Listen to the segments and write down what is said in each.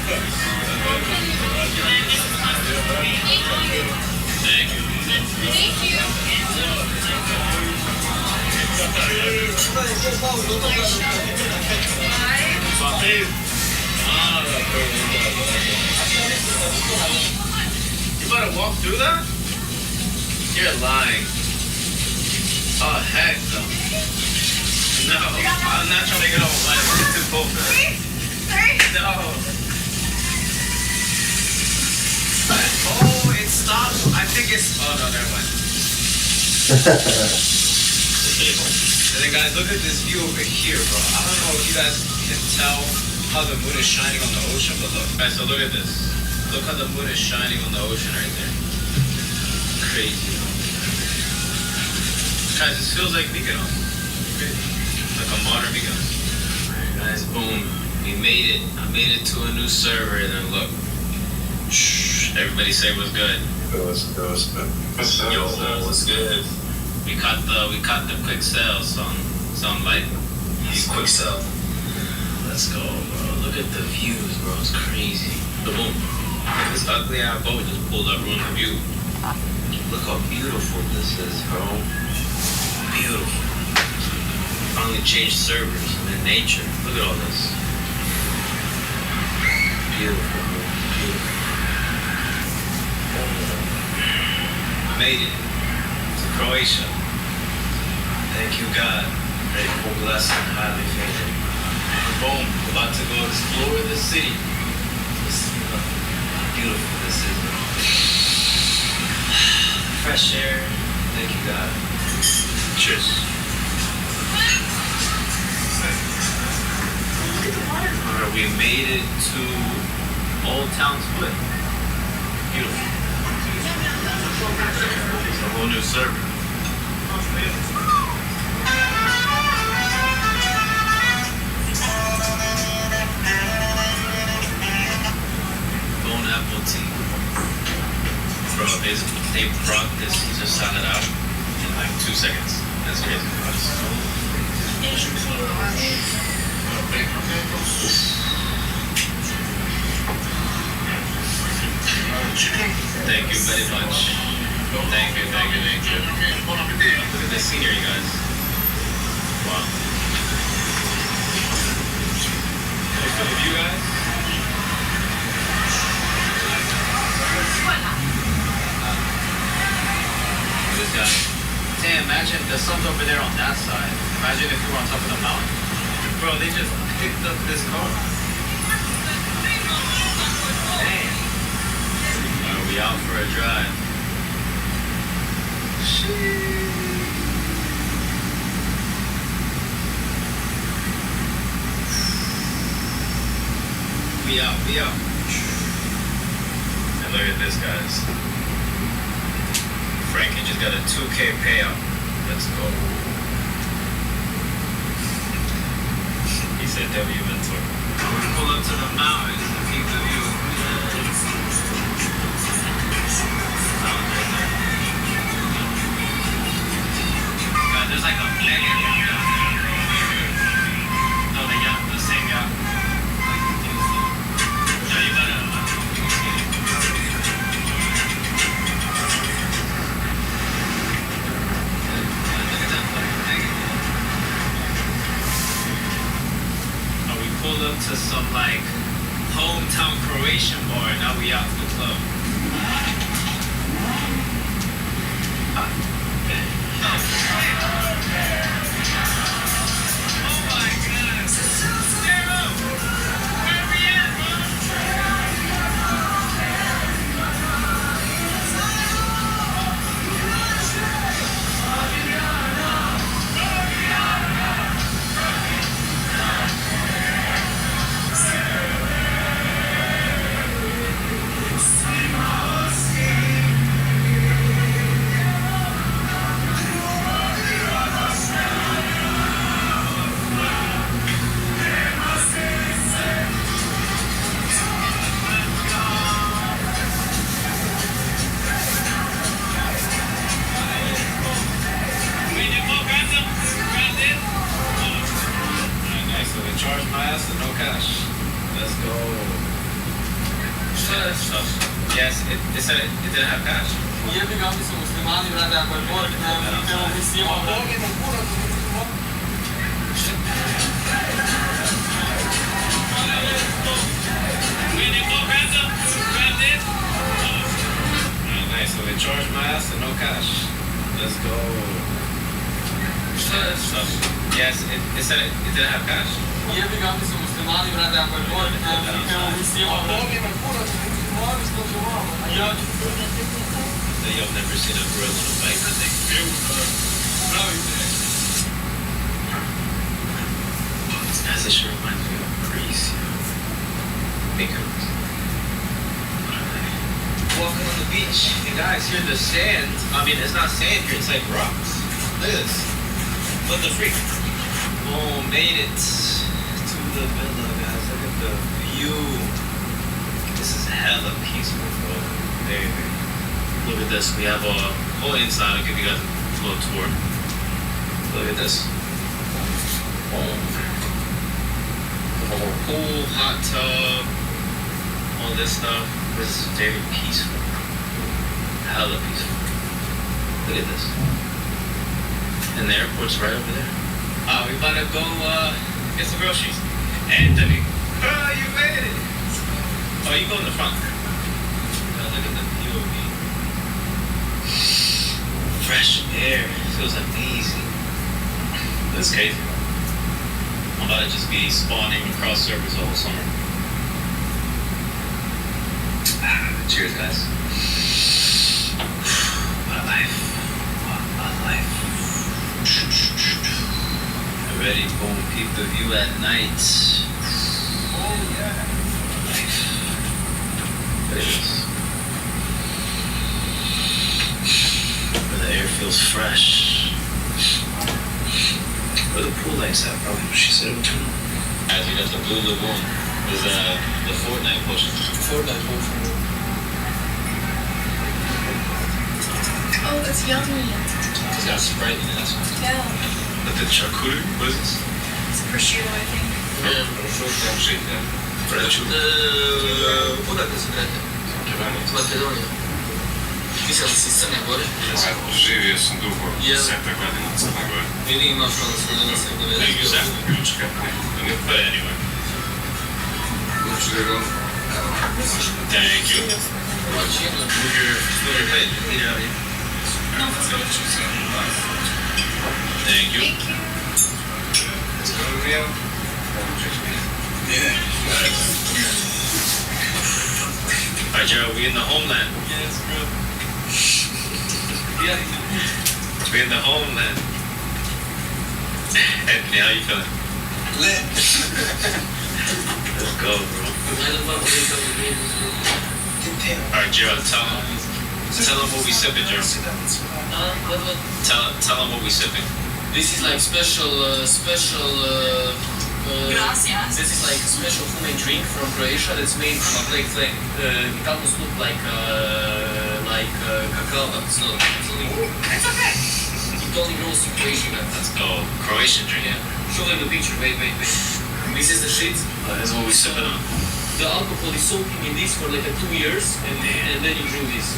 You better walk through that? You're lying. Oh, heck no. No, I'm not trying to get over my too cold for that. No. Oh, it stops. I think it's. Oh, no, never mind. And then, guys, look at this view over here, bro. I don't know if you guys can tell how the moon is shining on the ocean, but look. Guys, so look at this. Look how the moon is shining on the ocean right there. Crazy. Guys, this feels like Mykonos. Like a modern Mykonos. Alright, guys, boom. We made it. I made it to a new server, and then look. Everybody say what's good. What's good? Yo, what's good? We caught the quick sale, some like Quick sell. Let's go, bro. Look at the views, bro. It's crazy. Boom. This ugly ass boat just pulled up, ruined the view. Look how beautiful this is, bro. Beautiful. Finally changed servers and then nature. Look at all this. Beautiful, bro. Beautiful. Made it to Croatia. Thank you, God. Grateful, blessed, and highly favored. Boom. About to go explore the city. Listen how beautiful this is. Fresh air. Thank you, God. Cheers. Alright, we made it to Old Town Split. Beautiful. It's a whole new server. Bone apple tea. Bro, they brought this Caesar salad out in like 2 seconds. That's crazy. Thank you very much. Thank you. Look at the scenery, guys. Wow. Nice to meet you guys. This guy. Damn, imagine the sun's over there on that side. Imagine if we were on top of the mountain. Bro, they just picked up this car. Damn. Are we out for a drive? We out. And look at this, guys. Frankie just got a 2K payout. Let's go. He said W mentor. We pull up to the mountains and keep the view. God, there's like a plane down there. No, the same yacht. No, you better. Pulled up to some like hometown Croatian bar, and now we out to the club. Oh my God! Zero! Where we at, bro? Charge my ass and no cash. Let's go. Yes, it said it didn't have cash. Jebi ga, mi smo muslimani, brate, ako je Bog, ne temo mislimo. Bog je na kurac, Nice, so they charged my ass and no cash. Let's go. Yes, it said it didn't have cash. Jebi ga, mi smo muslimani, brate, ako je Bog, ne temo mislimo. Bog je na kurac, muslimani smo živamo. A ja ću Y'all never seen a gorilla on a bike. Guys, this sure reminds me of Greece. Because walking on the beach, and guys, here the sand. I mean, it's not sand here; it's like rocks. Look at this. What the freak? Oh, made it to the villa, guys. Look at the view. This is hella peaceful, bro. Hey. Look at this. We have a whole inside. I'll give you guys a little tour. Look at this. Boom. The whole pool, hot tub, all this stuff. This is very peaceful. Hella peaceful. Look at this. And the airport's right over there. We about to go get some groceries. Anthony. Oh, you made it. Oh, you go in the front. Look at the POV. Fresh air. Feels amazing. This is crazy. I'm about to just be spawning across servers all summer. Cheers, guys. What a life. What a life. Ready? Boom. Peep the view at night. Oh, yeah. What a life. Look at this. The air feels fresh. Where the pool lights at, probably. She said it was too. Guys, we got the Blue Lagoon. There's the Fortnite potion. Fortnite potion. Oh, it's yummy. It's got Sprite in it, that's why. Yeah. But the charcuterie, what is this? It's prosciutto, I think. Odakle su krete? Iz Makedonije. Mislim da si iz Crne Gore. Živio sam dugo, Jel? 10 godina u Crne Gore. I nije imaš ono se donesem do veze. Negdje zemlje ključka. But anyway. Thank you. Znači jedno. Move your plate. Get it out here. No, it's good. Thank you. Thank you. Let's go, Rio. Yeah. Alright, Gerald, we in the homeland. Yes, bro. Yeah. We in the homeland. Anthony, how you feeling? Lit. Let's go, bro. Alright, Gerald, tell him what we sipping, Gerald. What? Tell him what we sipping. This is like special. Gracias. This is like a special homemade drink from Croatia that's made from a black flag. It almost looks like cacao, but it's not. It's okay. It only grows in Croatia. Let's go. Croatian drink. Yeah. Show them the picture. Wait. This is the shit. That's what we sipping on. The alcohol is soaking in this for like 2 years, and then you brew this.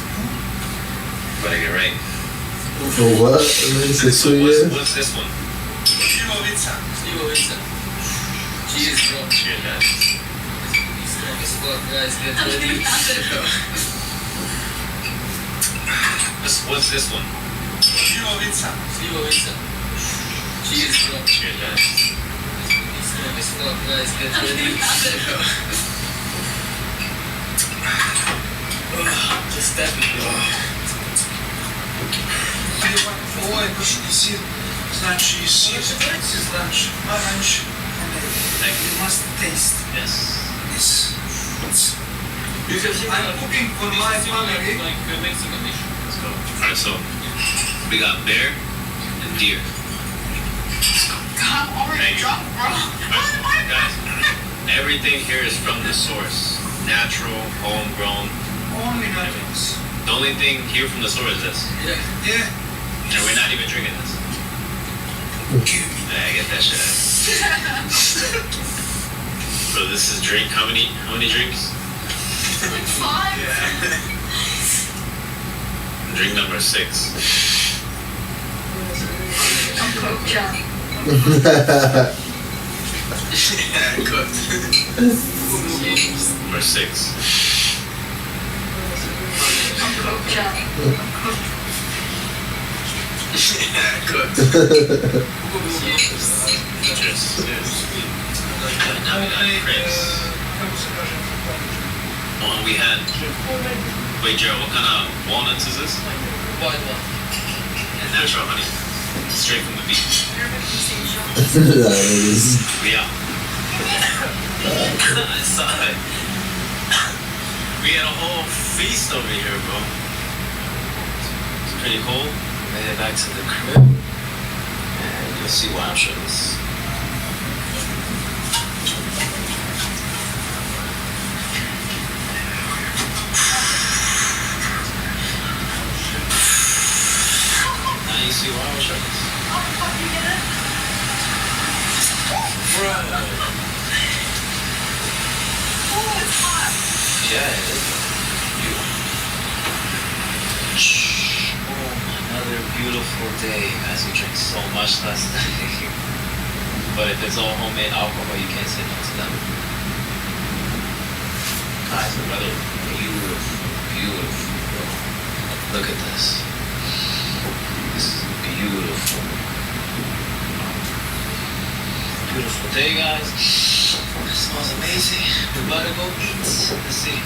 Better get right. What? C'est two years? What's this one? Slivovica. Cheers, bro. Cheers, guys. Strong as fuck, guys. Get I'm ready. doing that. What's this one? Slivovica. Cheers, bro. Cheers, guys. Strong as fuck, guys. Get I'm ready. doing that. Just tap it, bro. Ovo je pršuti sir, znači sir, znači orange, Thank you you. must taste Yes. this. I'm cooking for my family. Like Mexican dish. Let's go. Alright, so we got bear and deer. God, I'm already Thank you. drunk, bro. Alright, guys, everything here is from the source. Natural, homegrown. Only naturals. The only thing here from the source is this. Yeah. And we're not even drinking this. Yeah, get that shit out. So this is drink. How many drinks? Like 5? Drink number 6. Yeah. Yeah, cooked. Number 6. Yeah. Yeah, cooked. Cheers. Now we got crepes. One we had. Wait, Gerald, what kind of walnuts is this? White one. And natural honey. Straight from the beach. That is. We out. I saw it. We had a whole feast over here, bro. It's pretty cool. We head back to the crib. And you'll see why I'm sure this. Now you see why I'm sure this. How the fuck you get it? Bro. Oh, it's hot. Yeah, it is. Oh, another beautiful day. Guys, we drank so much last night. But if it's all homemade alcohol, you can't say no to them. Guys, the weather, beautiful, beautiful. Look at this. This is beautiful. Beautiful day, guys. It smells amazing. We gotta go eat in the city.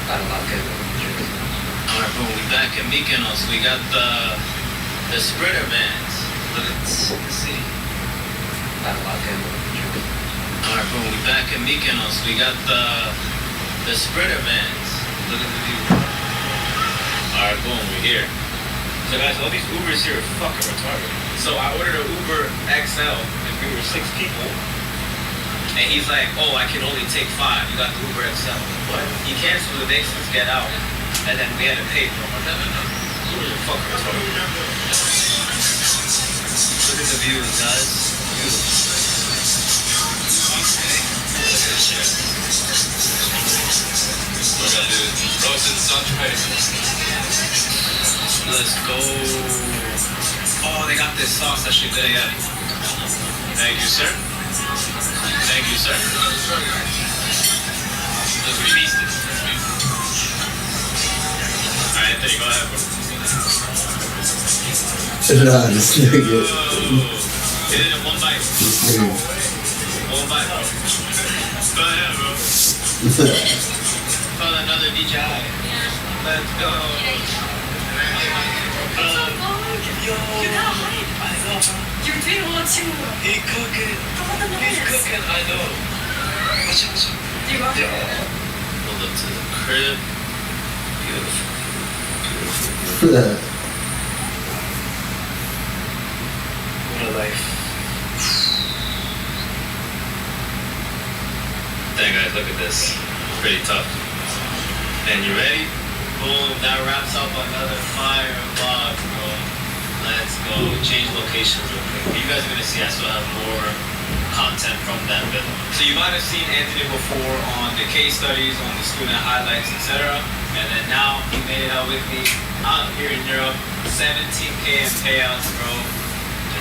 Got a lot of good drink. Alright, boom. We back in Mykonos. We got the spreader vans. Look at the city. Got a lot of good drink. Alright, boom. We back in Mykonos. We got the spreader vans. Look at the view. Alright, boom. We're here. So guys, all these Ubers here are fucking retarded. So I ordered an Uber XL and we were 6 people. And he's like, oh, I can only take 5. You got the Uber XL. What? He canceled the next one's get out. And then we had to pay for it. Ubers are fucking retarded. Look at the views, guys. Beautiful. Look at this shit. We're gonna do roasted Sancho. Let's go. Oh, they got this sauce. That shit good, yeah. Thank you, sir. Thank you, sir. Let's feast it. Alright, Anthony, go ahead, bro. Nah, this nigga. Hit it in one bite. One bite, bro. Go ahead, bro. Call another DJI. Let's go. Yo, you gotta hide. I know, bro. You're doing a lot too. He cooking. He's cooking, I know. Watch out, watch out. Do you want it? Pull up to the crib. Beautiful. Yeah. What a life. Dang, guys, look at this. Pretty tough. And you ready? Boom, that wraps up another fire vlog, bro. Let's go. Change locations real quick. You guys are gonna see I still have more content from that villa. So you might have seen Anthony before on the case studies, on the student highlights, etc. And then now he made it out with me out here in Europe. 17K in payouts, bro.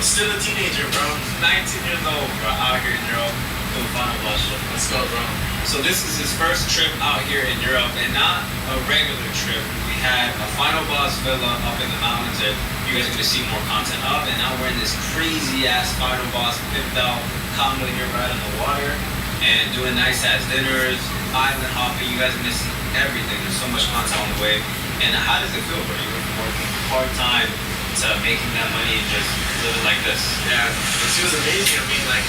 Still a teenager, bro. 19 years old, bro, out here in Europe. Doing final bus trip. Let's go, bro. So this is his first trip out here in Europe, and not a regular trip. We had a final boss villa up in the mountains that you guys are gonna see more content of, and now we're in this crazy ass final boss pimped out condo here right on the water, and doing nice ass dinners, island hopping. You guys are gonna see everything. There's so much content on the way. And how does it feel, bro? You went from working part time to making that money and just living like this? Yeah, it feels amazing. I mean, like,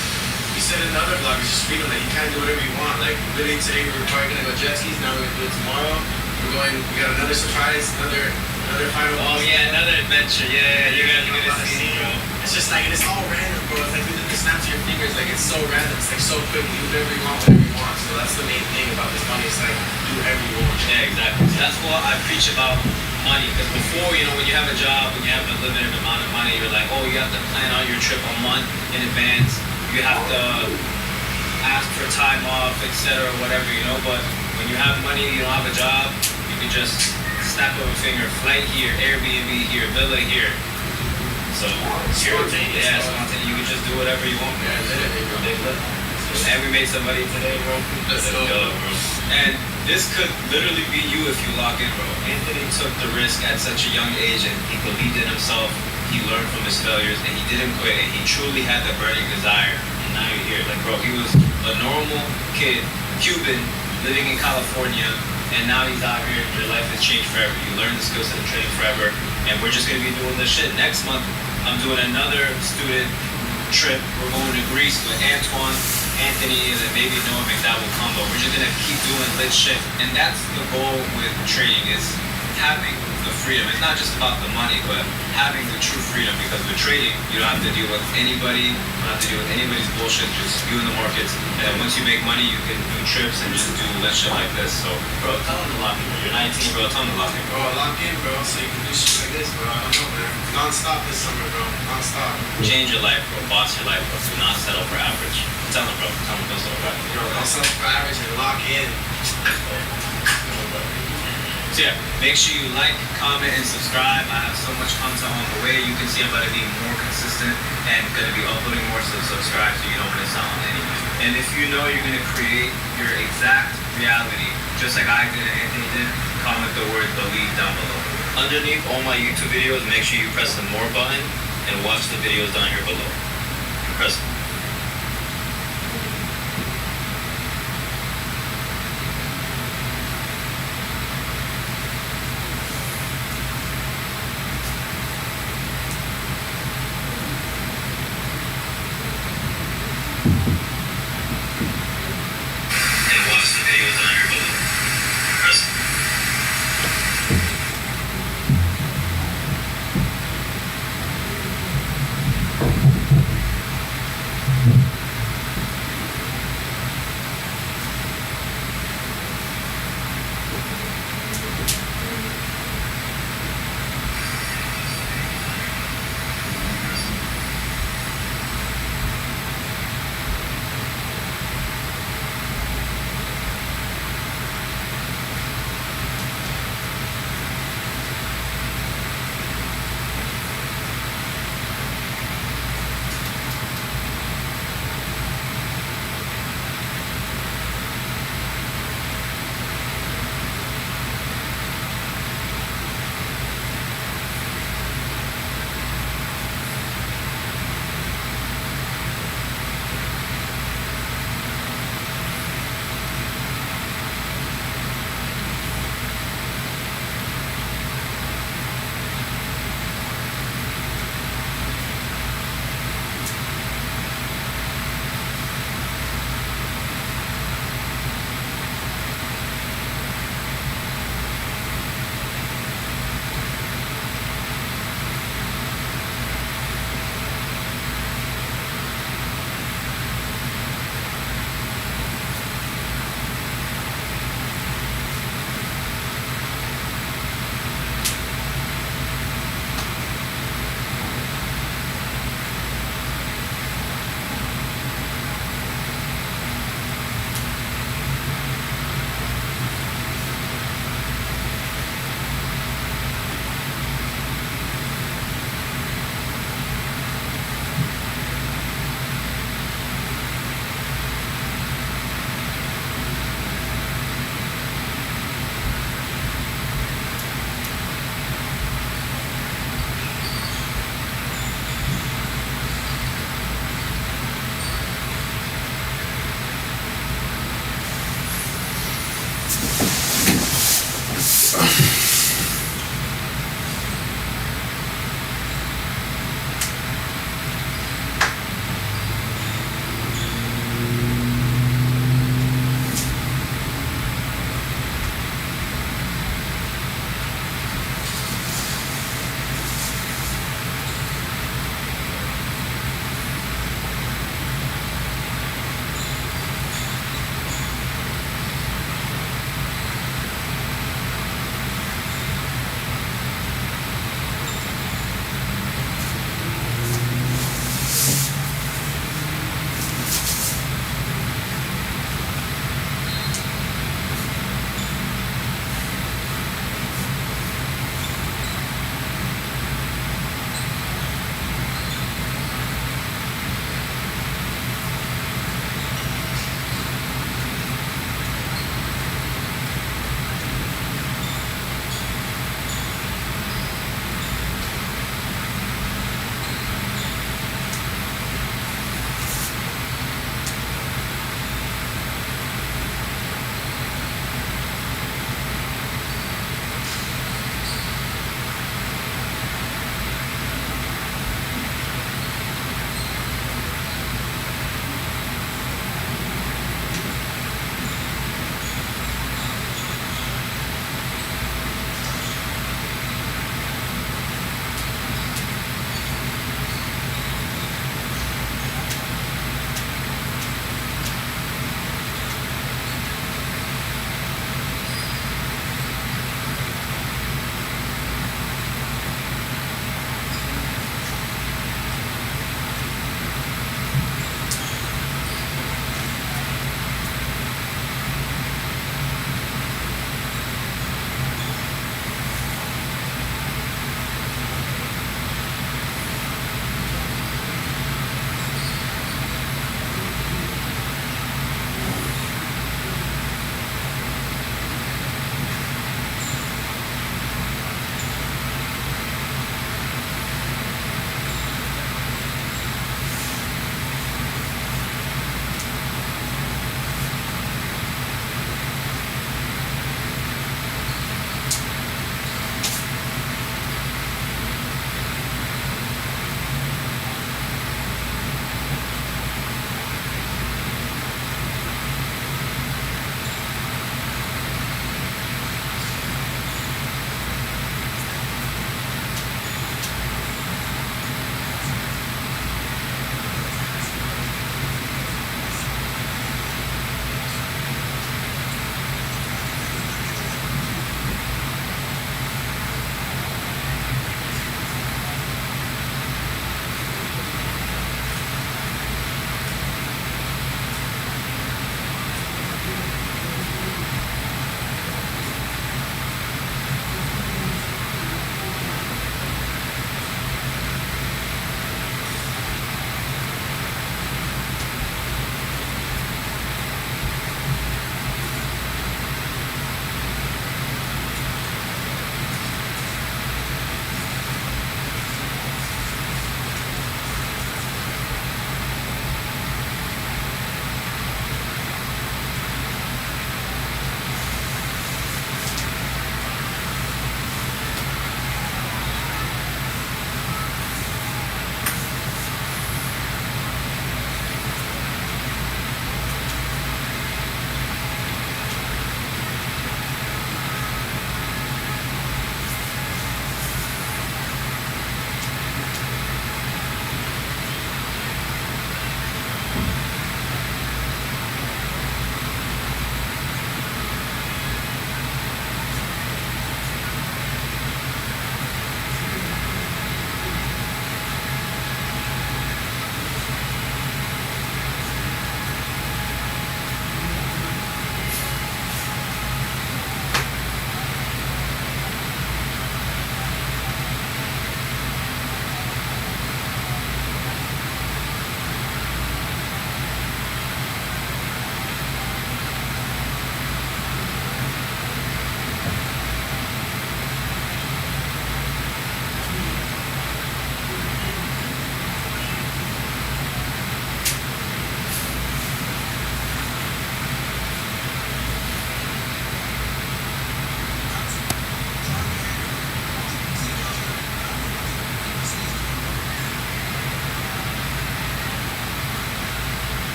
you said in another vlog, it's just freedom. Like, you kind of do whatever you want. Like, literally today we were probably gonna go jet skis. Now we're gonna do it tomorrow. We got another surprise, another final. Oh yeah, another adventure. Yeah, you guys are gonna see, bro. It's just like, and it's all random, bro. It's like, it snaps your fingers. Like, it's so random. It's like so quick. You do whatever you want, whatever you want. So that's the main thing about this money. It's like, do whatever you want. Yeah, exactly. So that's what I preach about money. Because before, you know, when you have a job, when you have a limited amount of money, you're like, oh, you have to plan out your trip a month in advance. You have to ask for time off, etc., whatever, you know. But when When you have money, you don't have a job, you can just snap of a finger, flight here, Airbnb here, villa here. So Spontaneous. Yeah, spontaneous. You can just do whatever you want. Yeah, literally, bro. And we made some money today, bro. Let's go, bro. And this could literally be you if you lock in, bro. Anthony took the risk at such a young age, and he believed in himself. He learned from his failures, and he didn't quit. And he truly had the burning desire. And now you're here, like, bro. He was a normal kid, Cuban, living in California, and now he's out here. Your life has changed forever. You learn the skill set of training forever, and we're just gonna be doing this shit. Next month, I'm doing another student trip. We're going to Greece with Antoine, Anthony, and then maybe Noah McDowell will come, but we're just gonna keep doing lit shit. And that's the goal with trading, is having the freedom. It's not just about the money, but having the true freedom, because with trading, you don't have to deal with anybody, you don't have to deal with anybody's bullshit, just you in the markets. And once you make money, you can do trips and just do lit shit like this. So, bro, tell them to lock in. You're 19, bro, tell them to lock in. Bro, lock in, bro, so you can do shit like this, bro. I don't know, man. Non-stop this summer, bro. Non-stop. Change your life, bro. Boss your life, bro. Do not settle for average. Tell them, bro. Tell them don't settle for average. Bro, don't settle for average and lock in. So yeah, make sure you like, comment, and subscribe. I have so much content on the way. You can see I'm about to be more consistent and going to be uploading more, so subscribe so you don't miss out on anything. And if you know you're going to create your exact reality, just like I did and Anthony did, comment the word believe down below. Underneath all my YouTube videos, make sure you press the more button and watch the videos down here below. Press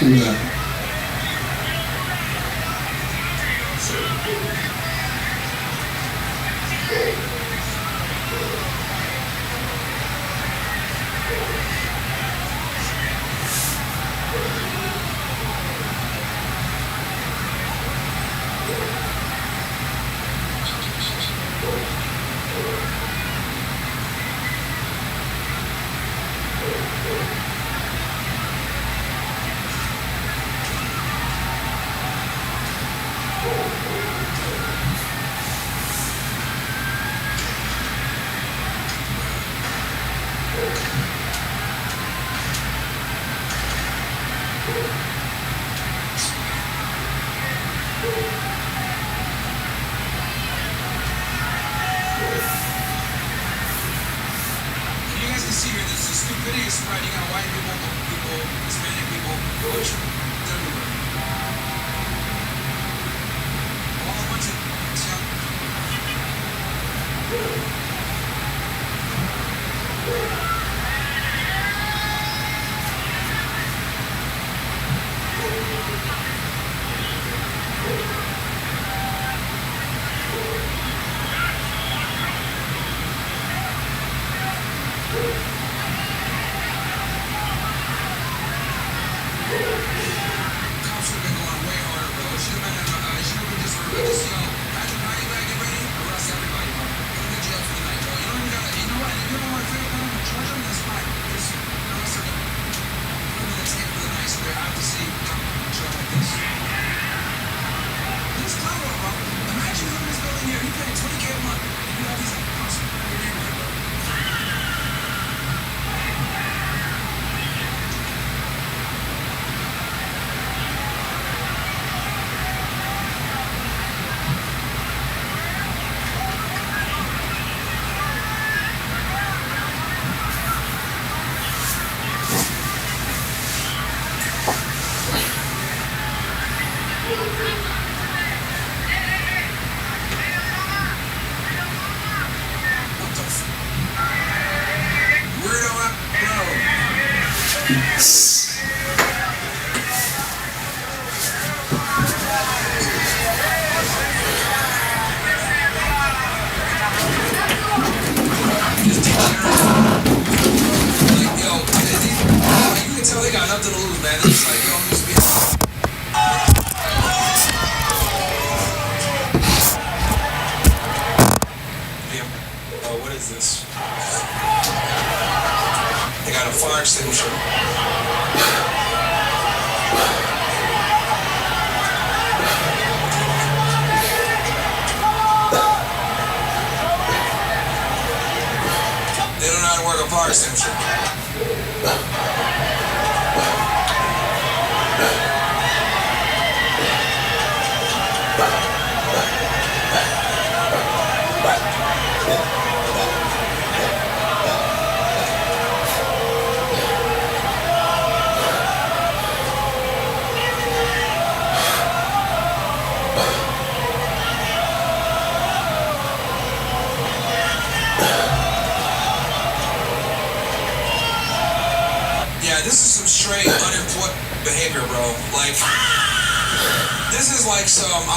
Nah.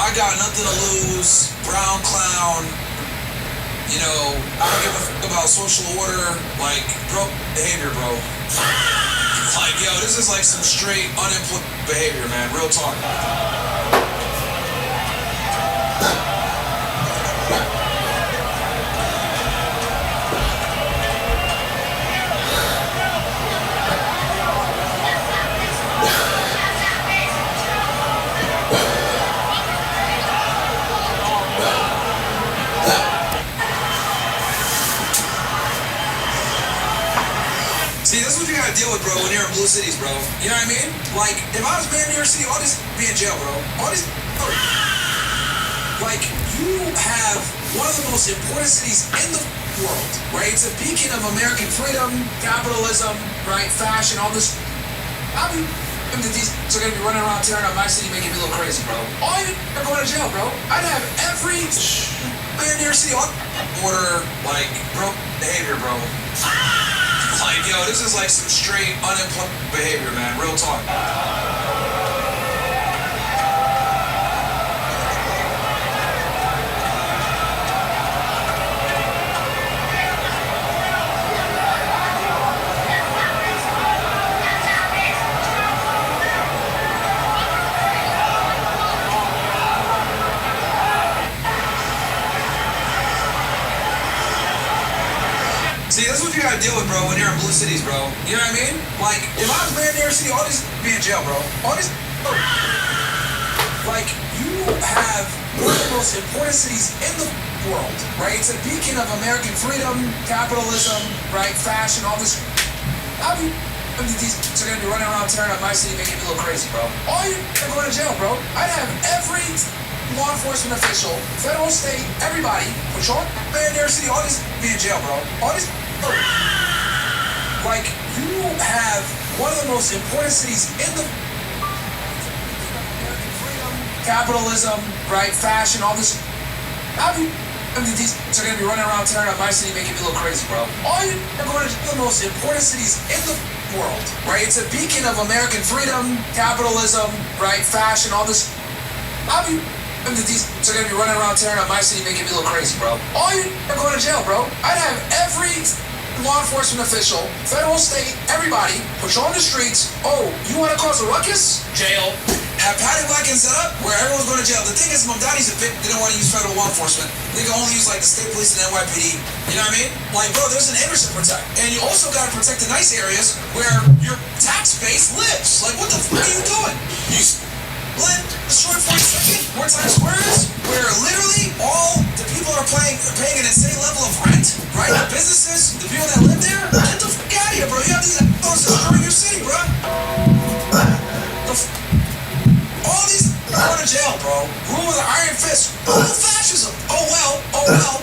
I got nothing to lose, brown clown, you know, I don't give a fuck about social order, like, bro, behavior, bro. Like, yo, this is like some straight unemployed behavior, man. Real talk. See, this is what you gotta deal with, bro, when you're in blue cities, bro. You know what I mean? Like, if I was mayor of New York City, all these be in jail, bro. All these, like, you have one of the most important cities in the world, right? It's a beacon of American freedom, capitalism, right? Fashion, all this. I mean, that these are gonna be running around tearing up my city, making me a little crazy, bro. All you are going to jail, bro. I'd have every mayor of New York City on order, like, bro, behavior, bro. Like, yo, this is like some straight unemployed behavior, man. Real talk. See, that's what you gotta deal with, bro, when you're in blue cities, bro. You know what I mean? Like, if I was mayor of New York City, all these be in jail, bro. All these, like, you have one of the most important cities in the world, right? It's a beacon of American freedom, capitalism, right? Fashion, all this. I mean, these are gonna be running around tearing up my city, making me a little crazy, bro. All you are going to jail, bro. I'd have every law enforcement official, federal, state, everybody, patrol, mayor of New York City, all these be in jail, bro. All these. Like, you have one of the most important cities in the freedom, capitalism, right? Fashion, all this. I mean, these are gonna be running around tearing up my city, making me a little crazy, bro. All you are going to the most important cities in the world, right? It's a beacon of American freedom, capitalism, right? Fashion, all this. I mean, these are gonna be running around tearing up my city, making me a little crazy, bro. All you are going to jail, bro. I'd have every law enforcement official, federal, state, everybody, patrolling the streets. Oh, you want to cause a ruckus? Jail. Have paddock wagon set up where everyone's going to jail. The thing is, Mamdani's a bit, they don't want to use federal law enforcement. They can only use, like, the state police and NYPD. You know what I mean? Like, bro, there's an image to protect. And you also got to protect the nice areas where your tax base lives. Like, what the fuck are you doing? You let destroy 42nd, where Times Square is, where literally all the people are paying an insane level of rent, right? The businesses, the people that live there, get the fuck out of here, bro. You have these assholes destroying your city, bro. All these are going to jail, bro. Rule with an iron fist. Oh, fascism. Oh, well. Oh, well.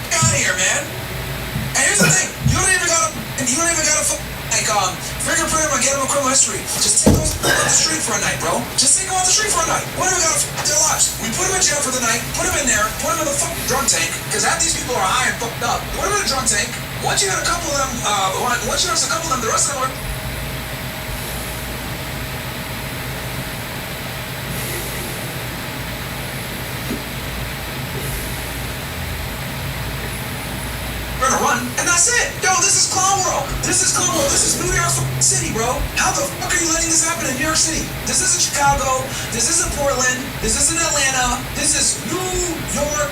Get out of here, man. And here's the thing. You don't even gotta fingerprint them or get them a criminal history. Just take those off the street for a night, bro. Just take them off the street for a night. What do we gotta their lives? We put them in jail for the night, put them in there, put them in the fucking drunk tank, because half these people are high and fucked up. Put them in a drunk tank. Once you have a couple of them, the rest of them are... gonna run, and that's it. Yo, this is Clown World. This is Clown World. This is New York City, bro. How the fuck are you letting this happen in New York City? This isn't Chicago. This isn't Portland. This isn't Atlanta. This is New York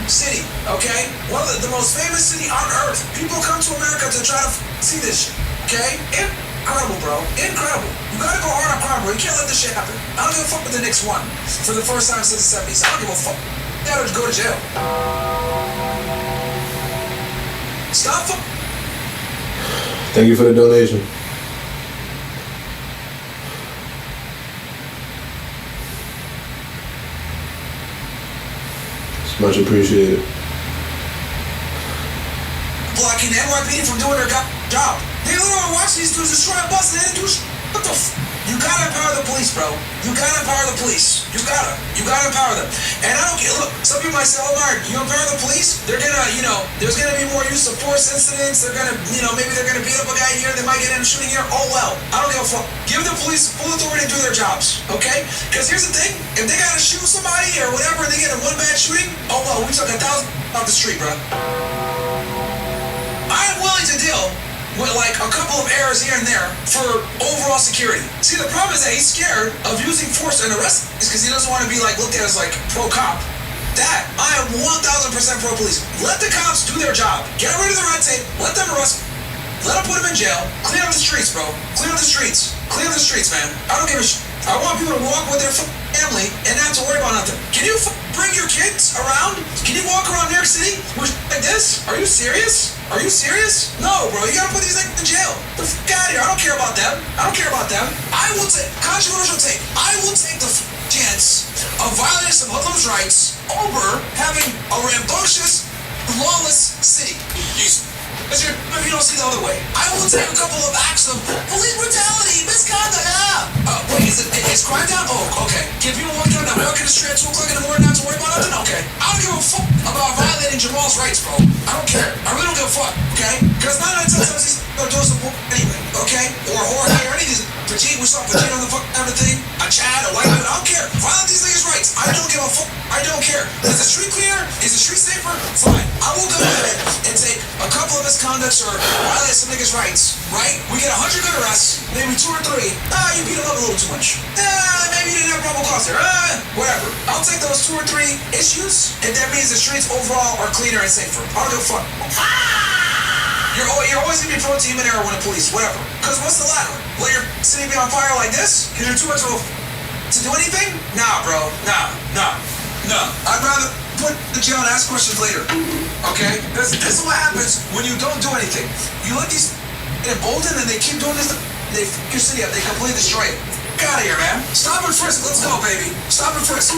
City, okay? One of the most famous city on earth. People come to America to try to see this shit, okay? Incredible, bro. Incredible. You gotta go hard on crime, bro. You can't let this shit happen. I don't give a fuck with the Knicks won for the first time since the 70s. I don't give a fuck. You gotta go to jail. Stop. Thank you for the donation. It's much appreciated. Blocking the NYPD from doing their job. They literally watch these dudes destroy a bus and they didn't do shit. What the f? You gotta empower the police, bro. You gotta empower the police. You gotta empower them. And I don't care, look, some people might say, oh, Mark, you empower the police, they're gonna, there's gonna be more use of force incidents, they're gonna, maybe they're gonna beat up a guy here, they might get in a shooting here, oh well. I don't give a fuck. Give the police full authority to do their jobs, okay? Because here's the thing, if they gotta shoot somebody or whatever, and they get in one bad shooting, oh well, we took 1,000 off the street, bro. with like a couple of errors here and there for overall security. See, the problem is that he's scared of using force and arrest because he doesn't want to be like looked at as like pro-cop. That, I am 1000% pro-police. Let the cops do their job. Get rid of the red tape. Let them arrest. Let them put him in jail. Clean up the streets, bro. Clean up the streets. Clean up the streets, man. I don't give a shit. I want people to walk with their family and not to worry about nothing. Can you bring your kids around? Can you walk around New York City with like this? Are you serious? Are you serious? No, bro. You gotta put these niggas in jail. The out of here. I don't care about them. I don't care about them. I will take controversial take. I will take the chance of violating some hoodlums' rights over having a rambunctious, lawless city. If you don't see the other way, I will take a couple of acts of police brutality, misconduct. Wait, is crime down? Oh, okay. If people walk down that walk in the street at 2 o'clock in the morning not to worry about nothing, okay. I don't give a fuck about violating Jamal's rights, bro. I don't care. I really don't give a fuck, okay? Because 9 out of 10 times these are doing some anyway, okay? Or Jorge or any of these. Pajit, we saw Pajit on the thing. A Chad, a white man. I don't care. Violate these niggas' rights. I don't give a fuck. I don't care. Is the street cleaner? Is the street safer? Fine. I will go ahead and take a couple of misconducts or violate some niggas' rights, right? We get 100 good arrests, maybe 2 or 3. You beat them up a little too much. Maybe you didn't have probable cause there. Whatever. I'll take those 2 or 3 issues, and that means the streets overall are cleaner and safer. I don't give a fuck. You're always gonna be pro-team and error when the police, whatever. Because what's the latter? Let your city be on fire like this? Because you're too much of a to do anything? Nah, bro. Nah. I'd rather put the jail and ask questions later. Okay? This is what happens when you don't do anything. You let these embolden and they keep doing this. They f your city up. They completely destroy it. Get out of here, man. Stop and frisk. Let's go, baby. Stop and frisk.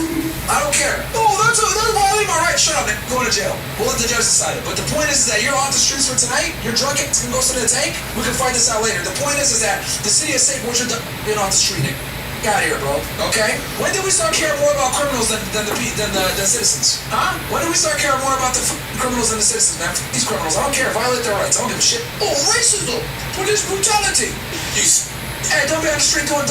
I don't care. Oh, that's violating my right. Shut up, man. Go to jail. We'll let the judge decide it. But the point is that you're off the streets for tonight. You're drunk. It's gonna go to the tank. We can fight this out later. The point is that the city is safe once you're done being off the street, Nick. Get out of here, bro. Okay? When did we start caring more about criminals than the citizens? Huh? When did we start caring more about the criminals than the citizens, man? These criminals, I don't care. Violate their rights. I don't give a shit. Oh, racism. Police brutality. Hey, don't be on the street doing.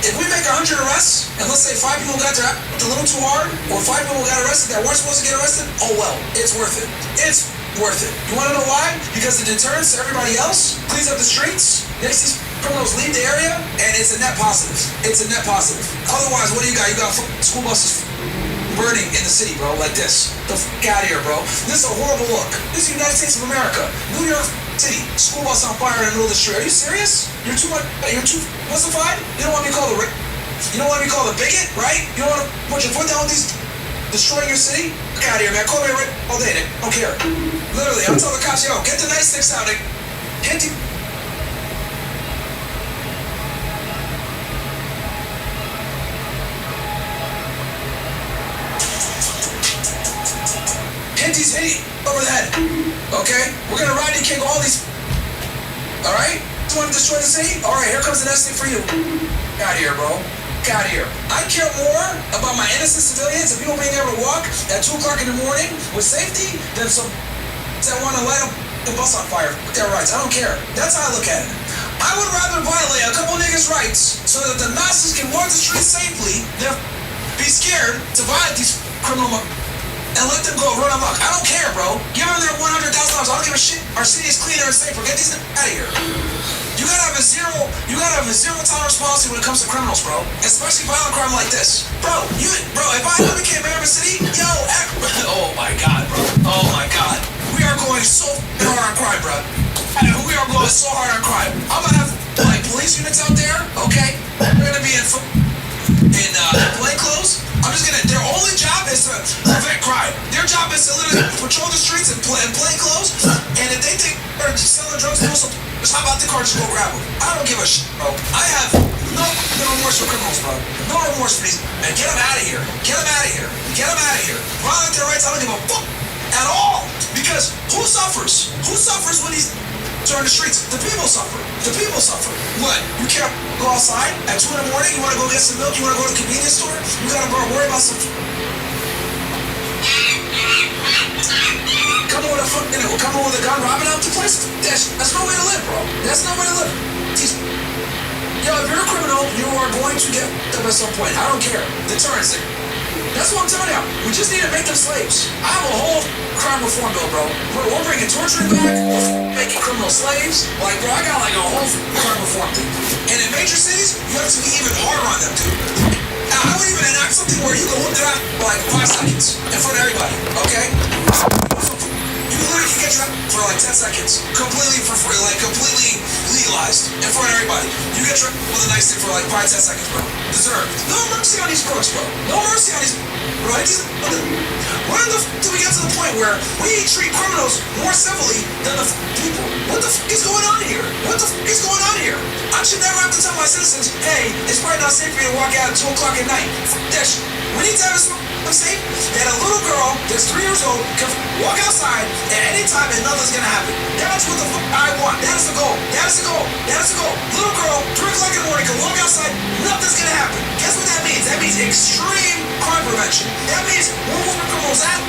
If we make 100 arrests, and let's say 5 people got a little too hard, or 5 people got arrested that weren't supposed to get arrested, oh well, it's worth it. It's worth it. You want to know why? Because the deterrence to everybody else cleans up the streets, makes these criminals leave the area, and it's a net positive. It's a net positive. Otherwise, what do you got? You got school buses burning in the city, bro, like this. The out of here, bro. This is a horrible look. This is the United States of America. New York City, school bus on fire in the middle of the street. Are you serious? You're too wussified? You don't want to be called you don't want to be called a bigot, right? You don't want to put your foot down with these destroying your city? Get out of here, man. Call me all day, Nick. I don't care. Literally, I'm telling the cops, yo, get the nightsticks out, Nick. Get the Hinty's hitting over the head. Okay? We're gonna ride and kick all these. Alright? You wanna destroy the city? Alright, here comes the next thing for you. Get out of here, bro. Get out of here. I care more about my innocent civilians and people being able to walk at 2 o'clock in the morning with safety than some that wanna light up the bus on fire with their rights. I don't care. That's how I look at it. I would rather violate a couple niggas' rights so that the masses can walk the streets safely than be scared to violate these criminal and let them go run amok. I don't care, bro. Give them their $100,000. I don't give a shit. Our city is cleaner and safer. Get these out of here. You gotta have a zero tolerance policy when it comes to criminals, bro. Especially violent crime like this. Bro, if I ever became mayor of a city, oh my god, bro. Oh my god. We are going so hard on crime, bro. We are going so hard on crime. I'm gonna have like police units out there, okay? They're gonna be in plain clothes. Their only job is to prevent crime. Their job is to literally patrol the streets in plain clothes. And if they think they're selling drugs, just hop out the car, just go grab them. I don't give a shit, bro. I have no remorse for criminals, bro. No remorse for these. Man, get them out of here. Get them out of here. Get them out of here. Violate their rights, I don't give a fuck at all. Because who suffers? Who suffers when these are on the streets? The people suffer. The people suffer. What? You can't go outside at 2 in the morning? You want to go get some milk? You want to go to the convenience store? You got to worry about some. Come on with a gun, robbing out the place? That's no way to live, bro. That's no way to live. Yo, if you're a criminal, you are going to get up at some point. I don't care. Deterrence. That's what I'm telling you. We just need to make them slaves. I have a whole crime reform bill, bro. We're bringing torturing back. We're making criminal slaves. Like, bro, I got like a whole crime reform thing. And in major cities, you have to be even harder on them, dude. Now, I would even enact something where you can look it up for like 5 seconds in front of everybody, okay? You literally can get trapped for like 10 seconds, completely for free, like completely legalized in front of everybody. You get trapped with a nice thing for like 5, 10 seconds, bro. Deserved. No mercy on these crooks, bro. No mercy on these. Bro, when the do we get to the point where we treat criminals more civilly than the people? What the is going on here? What the is going on here? I should never have to tell my citizens, hey, it's probably not safe for you to walk out at 2 o'clock at night. That shit. We need to have a safe that a little girl that's 3 years old can walk outside at any time and nothing's gonna happen. That's what the I want. That is the goal. That is the goal. That is the goal. Little girl, 3 o'clock in the morning, can walk outside, nothing's gonna happen. Guess what that means? That means extreme crime prevention. That means we're moving criminals out.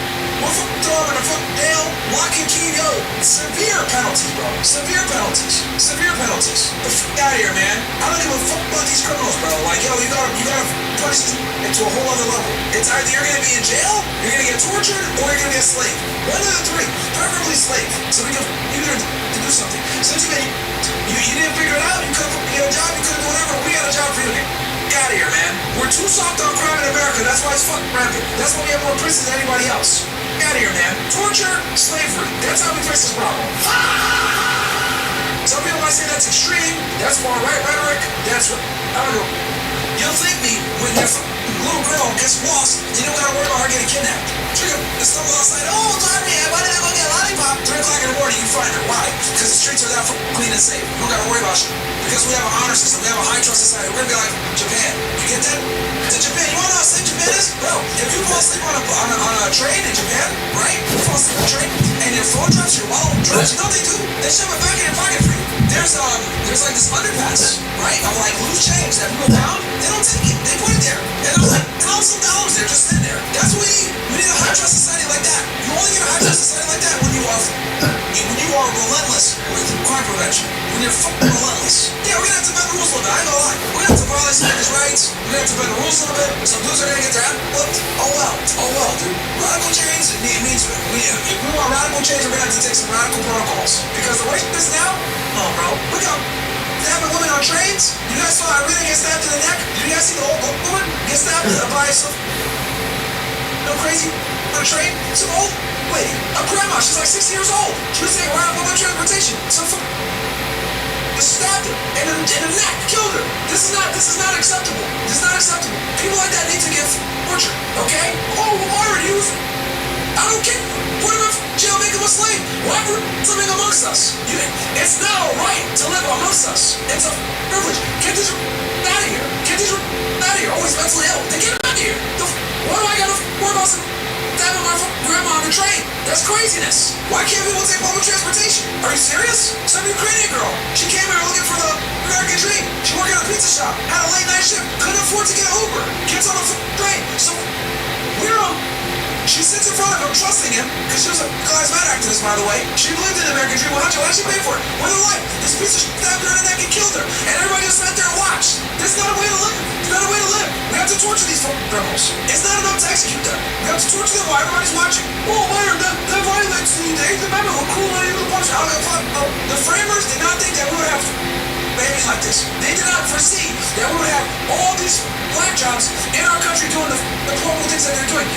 We're throwing them in the jail, lock and key, yo. Severe penalties, bro. Severe penalties. Severe penalties. The out of here, man. I don't give a fuck about these criminals, bro. Like, yo, you gotta punish this into a whole other level. It's either you're gonna be in jail, you're gonna get tortured, or you're gonna be a slave. One of the three. Preferably slave. So we can either to do something. Since you didn't figure it out, you couldn't get a job, you couldn't do whatever. We got a job for you. Get out of here, man. We're too soft on crime in America. That's why it's fucking rampant. That's why we have more prisons than anybody else. Get out of here, man. Torture, slavery. That's how we fix this problem. Some people might say that's extreme. That's far right rhetoric. That's what I don't know. You'll think me when your little girl gets lost, you don't gotta worry about her getting kidnapped. She's gonna stumble outside. Oh, Tommy, why did I go get a lollipop? 3 o'clock in the morning, you find her. Why? Because the streets are that clean and safe. You don't gotta worry about shit. Because we have an honor system, we have a high trust society. We're gonna be like Japan. You get that? To Japan, you wanna know how safe Japan is? Bro, if you fall asleep on a train in Japan, right? You fall asleep on a train, and your phone drops, your wallet drops, you know what they do? They shove it back in your pocket for you. There's like this underpass, right? Of like loose change that people pound. They don't take it. They put it there. And I'm like, $1,000 there, just sitting there. That's what we need. We need a high trust society like that. You only get a high trust society like that when you are relentless with crime prevention. When you're fucking relentless. Yeah, we're gonna have to bend the rules a little bit. I ain't gonna lie. We're gonna have to violate some people's rights. We're gonna have to bend the rules a little bit. Some dudes are gonna get their ass whooped. Oh well, dude. Radical change means if we want radical change, we're gonna have to take some radical protocols. Because the way it is now, oh bro, look up. Stabbing women on trains. You guys saw Irina get stabbed in the neck? Did you guys see the old woman get stabbed by some crazy on a train? Some old lady, a grandma. She's like 60 years old. She was taking right on public transportation. Some stabbed her in the neck, killed her. This is not acceptable. This is not acceptable. People like that need to get tortured. Okay? Oh, Myron, I don't care. Put him in jail, make him a slave. Why we're living amongst us? It's not a right to live amongst us. It's a privilege. Get these out of here. Get these out of here. Always mentally ill. They get out of here. Why do I gotta worry about stabbing my grandma on the train? That's craziness. Why can't people take public transportation? Are you serious? Some Ukrainian girl. She came here looking for the American dream. She worked at a pizza shop. Had a late night shift. Couldn't afford to get an Uber. Gets on a train. So we're she sits in front of him, trusting him, because she was a charismatic activist, by the way. She believed in the American dream. Well, how'd she pay for it? With her life. This piece of shit stabbed her in the neck and killed her. And everybody just sat there and watched. This is not a way to live. It's not a way to live. We have to torture these criminals. It's not enough to execute them. We have to torture them while everybody's watching. Oh, Myron, that violates the Eighth Amendment. We're cruel and evil punishment. I don't give a fuck. No. The framers did not think that we would have babies like this. They did not foresee that we would have all these black jobs in our country doing the horrible things that they're doing.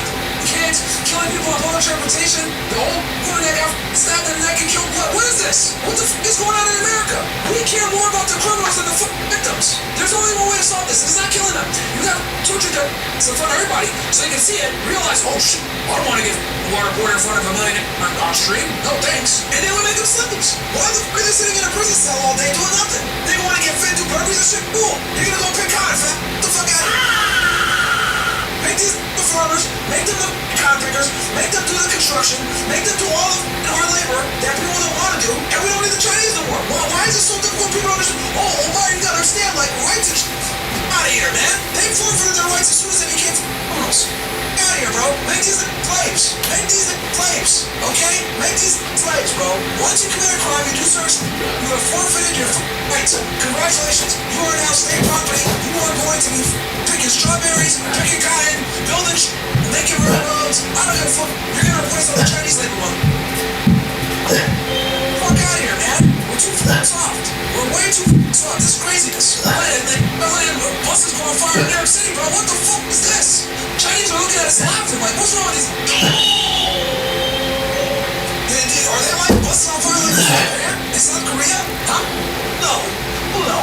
Kids, killing people on public transportation, the old woman that got stabbed in the neck and killed blood. What is this? What the is going on in America? We care more about the criminals than the victims. There's only one way to solve this. It's not killing them. You gotta torture them in front of everybody so they can see it, realize, oh shit, I don't want to get waterboarded in front of a million on stream. No thanks. And then we make them slaves. Why the fuck are they sitting in a prison cell all day doing nothing? They want to get fit, do burpees and shit. Cool. You're gonna go pick cotton, fat. Get the fuck out of here. Make these farmers, make them the cotton pickers, make them do the construction, make them do all of our labor that people don't want to do, and we don't need the Chinese no more. Why is it so difficult? People don't understand. Oh, Omar, you gotta understand, like, rights and out of here, man. They forfeited their rights as soon as they became criminals. Get out of here, bro. Make these slaves. Make these slaves. Okay? Make these slaves, bro. Once you commit a crime, you do search, you have forfeited your rights. Congratulations. You are now state property. You are going to be picking strawberries, picking cotton, building Make it real roads. I don't give a fuck. You're gonna replace all the Chinese labor one. Fuck out of here, man. We're too fucking soft. We're way too fucking soft. This is craziness. Buses go on fire in New York City, bro. What the fuck is this? Chinese are looking at us laughing like, what's wrong with these? Are they like buses on fire like this in South Korea? Huh? No. No.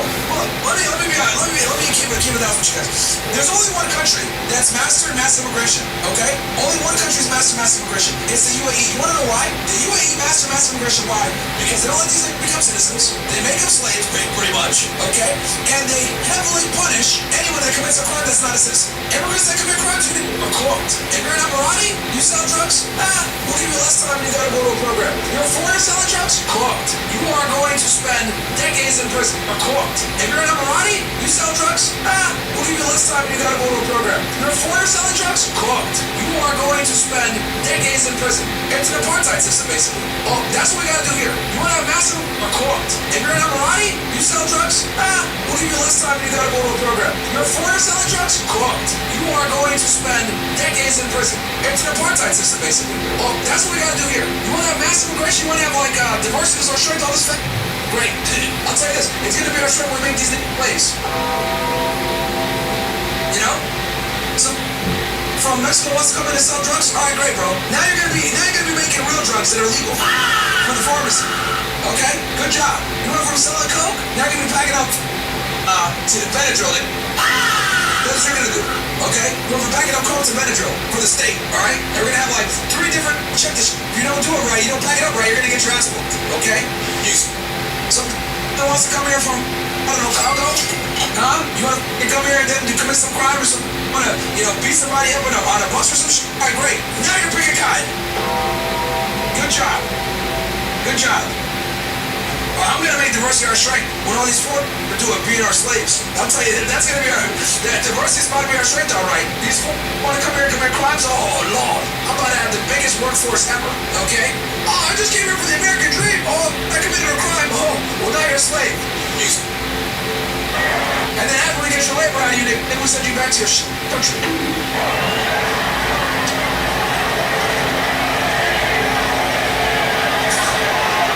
Let me keep it out with you guys. There's only one country that's mastered mass immigration, okay? Only one country's mastered mass immigration. It's the UAE. You wanna know why? The UAE mastered mass immigration. Why? Because they don't let these things become citizens. They make them slaves, pretty much, okay? And they heavily punish anyone that commits a crime that's not a citizen. Immigrants that commit crimes are cooked. If you're an Emirati, you sell drugs, we'll give you less time and you gotta go to a program. You're a foreigner selling drugs, cooked. You are going to spend decades in prison, cooked. If you're an Emirati, you sell drugs, we'll give you less time and you gotta go to a program. You're a foreigner selling drugs, cooked. You are going to spend decades in prison. It's an apartheid system, basically. Oh, that's what we gotta do here. You wanna have massive, cooked. If you're an Emirati, you sell drugs, we'll give you less time and you gotta go to a program. You're a foreigner selling drugs, cooked. You are going to spend decades in prison. It's an apartheid system, basically. Oh, that's what we gotta do here. You wanna have massive immigration, you wanna have like diversity, our strength, all this great. I'll tell you this, it's gonna be our strength when we make these plays. You know? So from Mexico wants to come in and sell drugs? Alright, great, bro. Now you're gonna be making real drugs that are legal from the pharmacy. Okay? Good job. You went from selling coke, now you're gonna be packing up to Benadryl. That's what you're gonna do. Okay? You went from packing up coke to Benadryl for the state, alright? And we're gonna have like 3 different, check this, if you don't do it right, you don't pack it up right, you're gonna get your ass whooped. Okay? Someone that wants to come here from, I don't know, Congo? Huh? You want to come here and then commit some crime or something? You want to, beat somebody up on a bus or some shit? All right, great. Now you're pretty kind. Good job. Good job. Well, I'm going to make diversity our strength when all these foreigners do it, being our slaves. I'll tell you, that's going to be that diversity is about to be our strength, all right. These foreigners want to come here and commit crimes? Oh, Lord. I'm about to have the biggest workforce ever, okay? Oh, I just came here for the American dream. Oh, I committed a crime. Oh, well, now you're a slave. And then after we get your labor out of you, then we'll send you back to your country.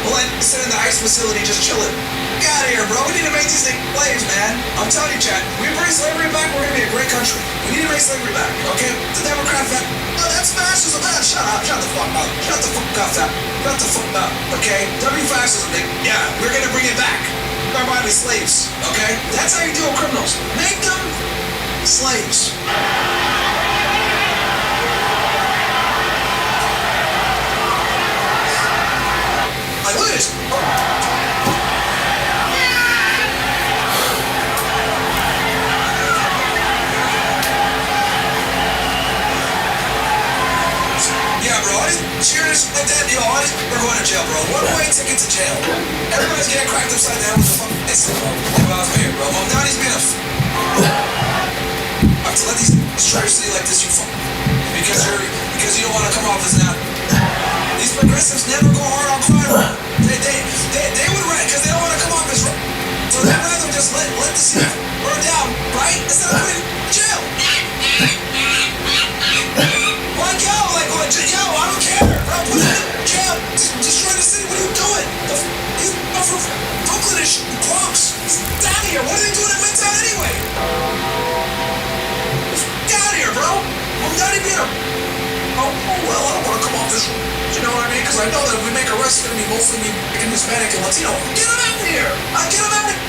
Well, then sit in the ICE facility just chilling. Get out of here, bro. We need to make these things slaves, man. I'm telling you, Chad. We bring slavery back, we're gonna be a great country. We need to bring slavery back, okay? The Democrat fact. Oh, that's fascism. Shut up. Shut the fuck up. Shut the fuck up, Zach. Shut the fuck up, okay? W-fascism, yeah, we're gonna bring it back. Everybody be slaves, okay? That's how you deal with criminals. Make them slaves. Like, look at this. Yeah, bro, all these cheers like that, all these we're going to jail, bro. One-way ticket to jail. Everybody's getting cracked upside down with the fucking here, bro. Well, now he's being a to let these trash say like this, you fuck. Because you don't want to come off as that. These progressives never go hard on crime. They would write because they don't want to come off as right. So they'd rather just let the city burn down, right? Instead of putting in jail. Like, yo, I don't care. Bro, put it in jail. Destroy the city. What are you doing? These from Brooklyn and Bronx. Get out of here. What are they doing in Midtown anyway? Get out of here, bro. I'm not even here. Oh, well, I don't want to come off this. You know what I mean? Because I know that if we make arrests, it's going to be mostly me picking Hispanic and Latino. Get them out of here. Get them out of here.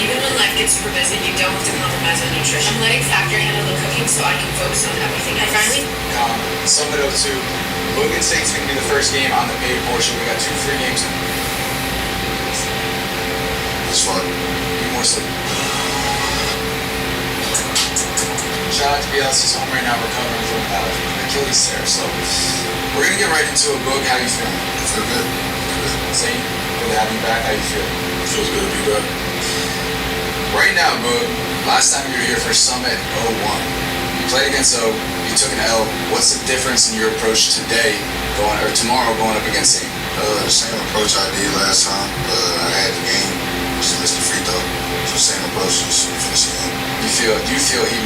Even when life gets super busy, you don't have to compromise on nutrition. I'm letting Factor handle the cooking so I can focus on everything else. Finally, sum it up to Logan State's going to be the first game on the paid portion. We got 2 free games. It's fun. Be more sleep. Shout out to BLS. He's home right now recovering from Achilles tear. So we're going to get right into a book. How you feeling? I feel good. Zane, good to have you back. How you feel? It feels good to be back. Right now, Boog, last time you were here for Summit 01, you played against you took an L. What's the difference in your approach today, tomorrow going up against Zane? The same approach I did last time. I had the game, just missed the free throw. So same approach, just finish the game. Do you feel he?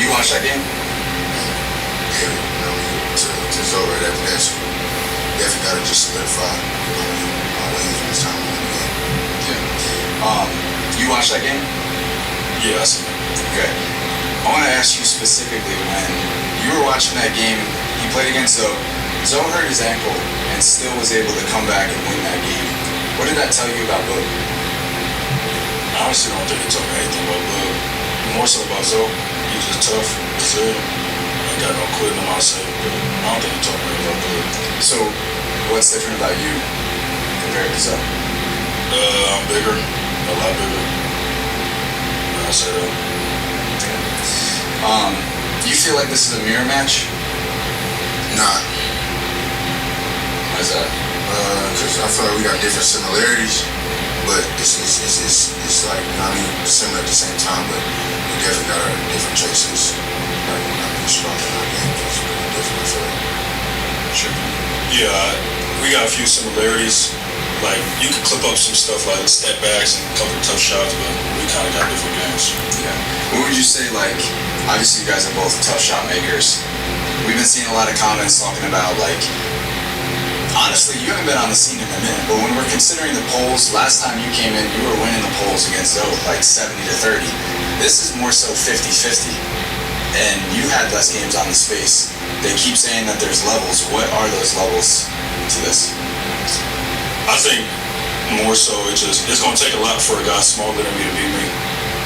You watch that game? Yeah, it's over right after that. So definitely got to just solidify my wins when it's time to win the game. Yeah. You watch that game? Yeah, I see. Okay. I want to ask you specifically when you were watching that game, he played against Zoe. Zoe hurt his ankle and still was able to come back and win that game. What did that tell you about Boog? I honestly don't think it told me anything about Bud. More so about Zoe. He's just tough, resilient, ain't got no quitting in my side. I don't think it told me anything about Bud. So, what's different about you compared to Zoe? I'm bigger, a lot bigger. I say that. You feel like this is a mirror match? Nah, Why's that? because I feel like we got different similarities, but it's like, you know what I mean, similar at the same time, but we definitely got our different traces. Like, you know, being strong in our game, it's pretty different, so. Sure. Yeah, we got a few similarities. Like, you could clip up some stuff like step backs and a couple of tough shots, but we kind of got different games. Yeah. What would you say, like, obviously you guys are both tough shot makers. We've been seeing a lot of comments talking about, like, honestly, you haven't been on the scene in a minute, but when we're considering the polls, last time you came in, you were winning the polls against Zoe, like 70-30. This is more so 50-50. And you had less games on the space. They keep saying that there's levels. What are those levels to this? I think more so it's going to take a lot for a guy smaller than me to beat me.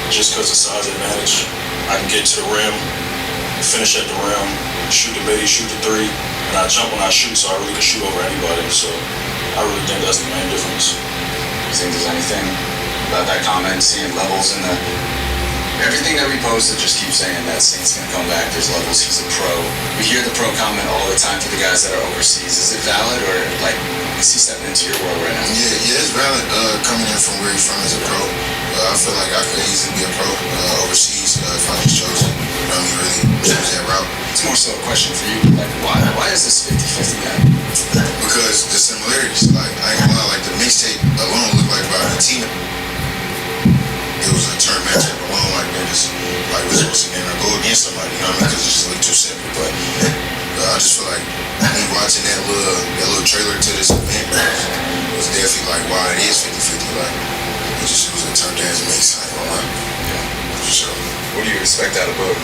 Just because of size advantage. I can get to the rim, finish at the rim, shoot the midi, shoot the three, and I jump when I shoot, so I really can shoot over anybody. So I really think that's the main difference. You think there's anything about that comment, seeing levels in the... Everything that we posted just keeps saying that Saint's gonna come back, there's levels, he's a pro. We hear the pro comment all the time for the guys that are overseas. Is it valid, or like, is he stepping into your world right now? Yeah, it's valid. Coming in from where he's from as a pro, I feel like I could easily be a pro overseas if I just chose it. You know what I mean? Really choose that route. It's more so a question for you, like, why is this 50-50 then? Because the similarities, like, I ain't gonna lie, like the mixtape alone looked like about a team. It was a turn matchup alone, like that. Just like we're supposed to go against somebody, you know what I mean? Because it just looked too simple. But I just feel like me watching that little trailer to this event was definitely like, wow, it is 50-50. Like it was a turn dance mix. I ain't gonna lie. Yeah, for sure. What do you expect out of Boog?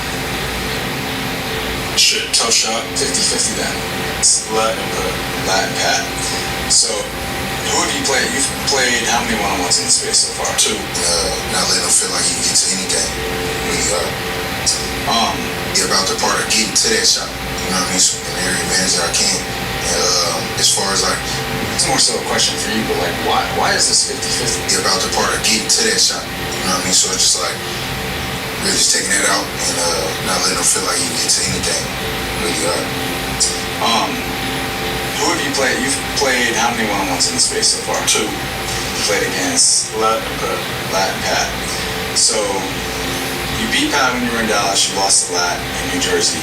Shit, tough shot. 50-50 then. Latin Pat. So, who have you played? You've played how many one-on-ones in the space so far? 2. Not letting him feel like he can get to any game. Really about the part of getting to that shot. You know what I mean? So, in every advantage that I can. As far as like, it's more so a question for you, but like, why is this 50-50? About the part of getting to that shot. You know what I mean? So it's just like really just taking that out and not letting him feel like he can get to anything. Really hard. Who have you played? You've played how many one-on-ones in the space so far? 2. You played against Lat and Pat. Lat and Pat. So you beat Pat when you were in Dallas. You lost to Lat in New Jersey.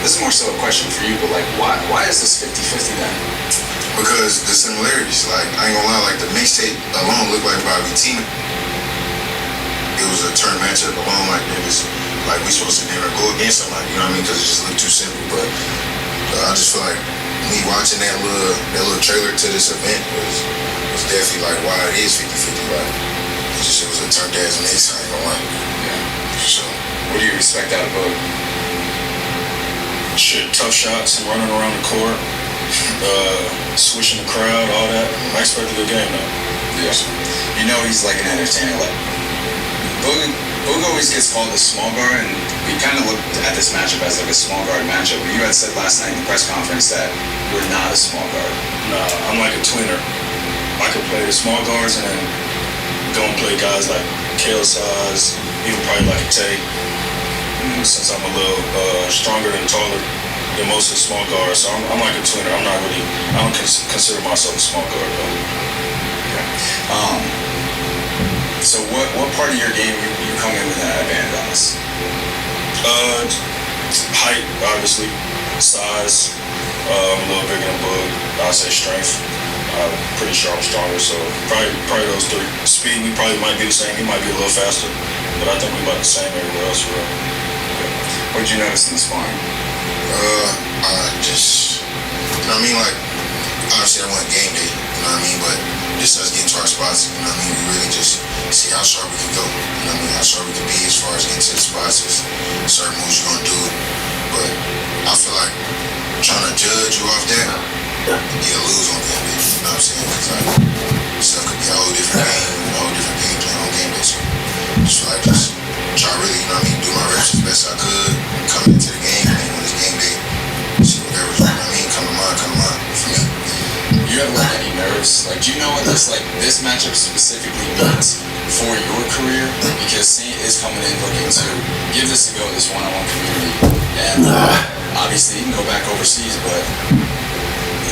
This is more so a question for you, but like, why is this 50-50 then? Because the similarities, like, I ain't gonna lie, like the mixtape alone looked like Bobby Tina. It was a turn matchup alone, like niggas, like we supposed to never go against somebody, you know what I mean? Because it just looked too simple. But I just feel like me watching that little trailer to this event was definitely like why it is 50-50. Like it was a turned ass mix. I ain't gonna lie. Yeah. So What do you expect out of Boog? Shit, tough shots and running around the court, switching the crowd, all that. I expect a good game though. Yeah. You know he's like an entertainer. Like Boog always gets called a small guard, and we kind of looked at this matchup as like a small guard matchup. But you had said last night in the press conference that we're not a small guard. Nah, I'm like a tweener. I could play the small guards and then go and play guys like Kale size, even probably like a Tay. Since I'm a little stronger and taller than most of the small guards, so I'm like a tweener. I don't consider myself a small guard though. Yeah. So what part of your game you come in with an advantage on this? Height, obviously, size. I'm a little bigger than Boog. I'd say strength. I'm pretty sure I'm stronger, so probably those 3. Speed, we probably might be the same. He might be a little faster, but I think we about the same everywhere else for real. What did you notice in the sparring? I just, you know what I mean? Like, obviously I won game day, you know what I mean? But just us getting to our spots, you know what I mean? We really just see how sharp we can go, you know what I mean? How sharp we can be as far as getting to the spots, is certain moves you're gonna do. But I feel like trying to judge you off that, you'll lose on game day, you know what I'm saying? Because like, stuff could be a whole different game, a whole different game plan on game day. So just feel like just try really, you know what I mean, do my reps as best I could, come into the game, and when it's game day, see whatever, you know what I mean, come to mind for me. You ever like any nerves? Like, do you know what this matchup specifically means for your career? Because Saint is coming in looking to give this a go, this one-on-one community, and obviously he can go back overseas, but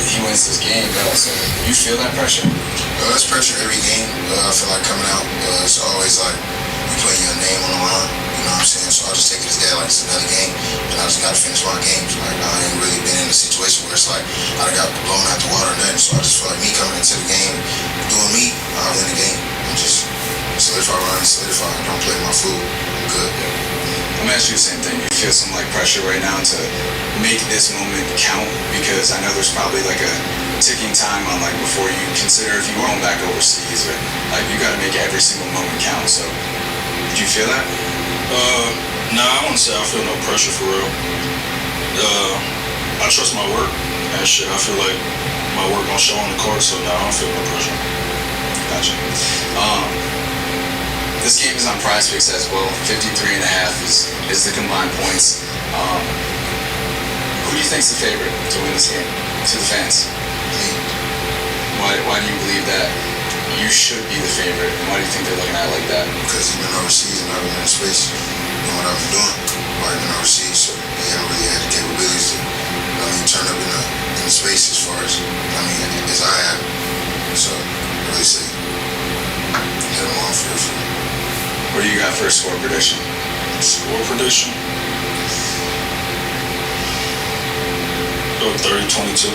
he wins this game, though. So you feel that pressure? It's pressure every game. I feel like coming out, it's always like you putting your name on the line. You know what I'm saying? So I just take it as that, like it's another game, and I just gotta finish my games. Like I ain't really been in a situation where it's like I got blown out the water or nothing. So I just feel like me coming into the game, doing me, I'll win the game. And just solidify running, solidify. Don't play my food. I'm good. I'm gonna ask you the same thing. You feel some like pressure right now to make this moment count? Because I know there's probably like a ticking time on like before you consider if you're going back overseas, or like you gotta make every single moment count. So did you feel that? Nah, I wouldn't say I feel no pressure for real. I trust my work and shit. I feel like my work gonna show on the court, so nah, I don't feel no pressure. Gotcha. This game is on Prize Picks as well. 53.5 is the combined points. Who do you think's the favorite to win this game to the fans? Why do you believe that you should be the favorite? And why do you think they're looking at it like that? Because he's been overseas and I've been in space doing what I've been doing. I've been overseas, so they haven't really had the capabilities to, turn up in the space as far as, as I have. So, I really say, hit him on for it. What do you got for a score prediction? Score prediction? Go 30-22.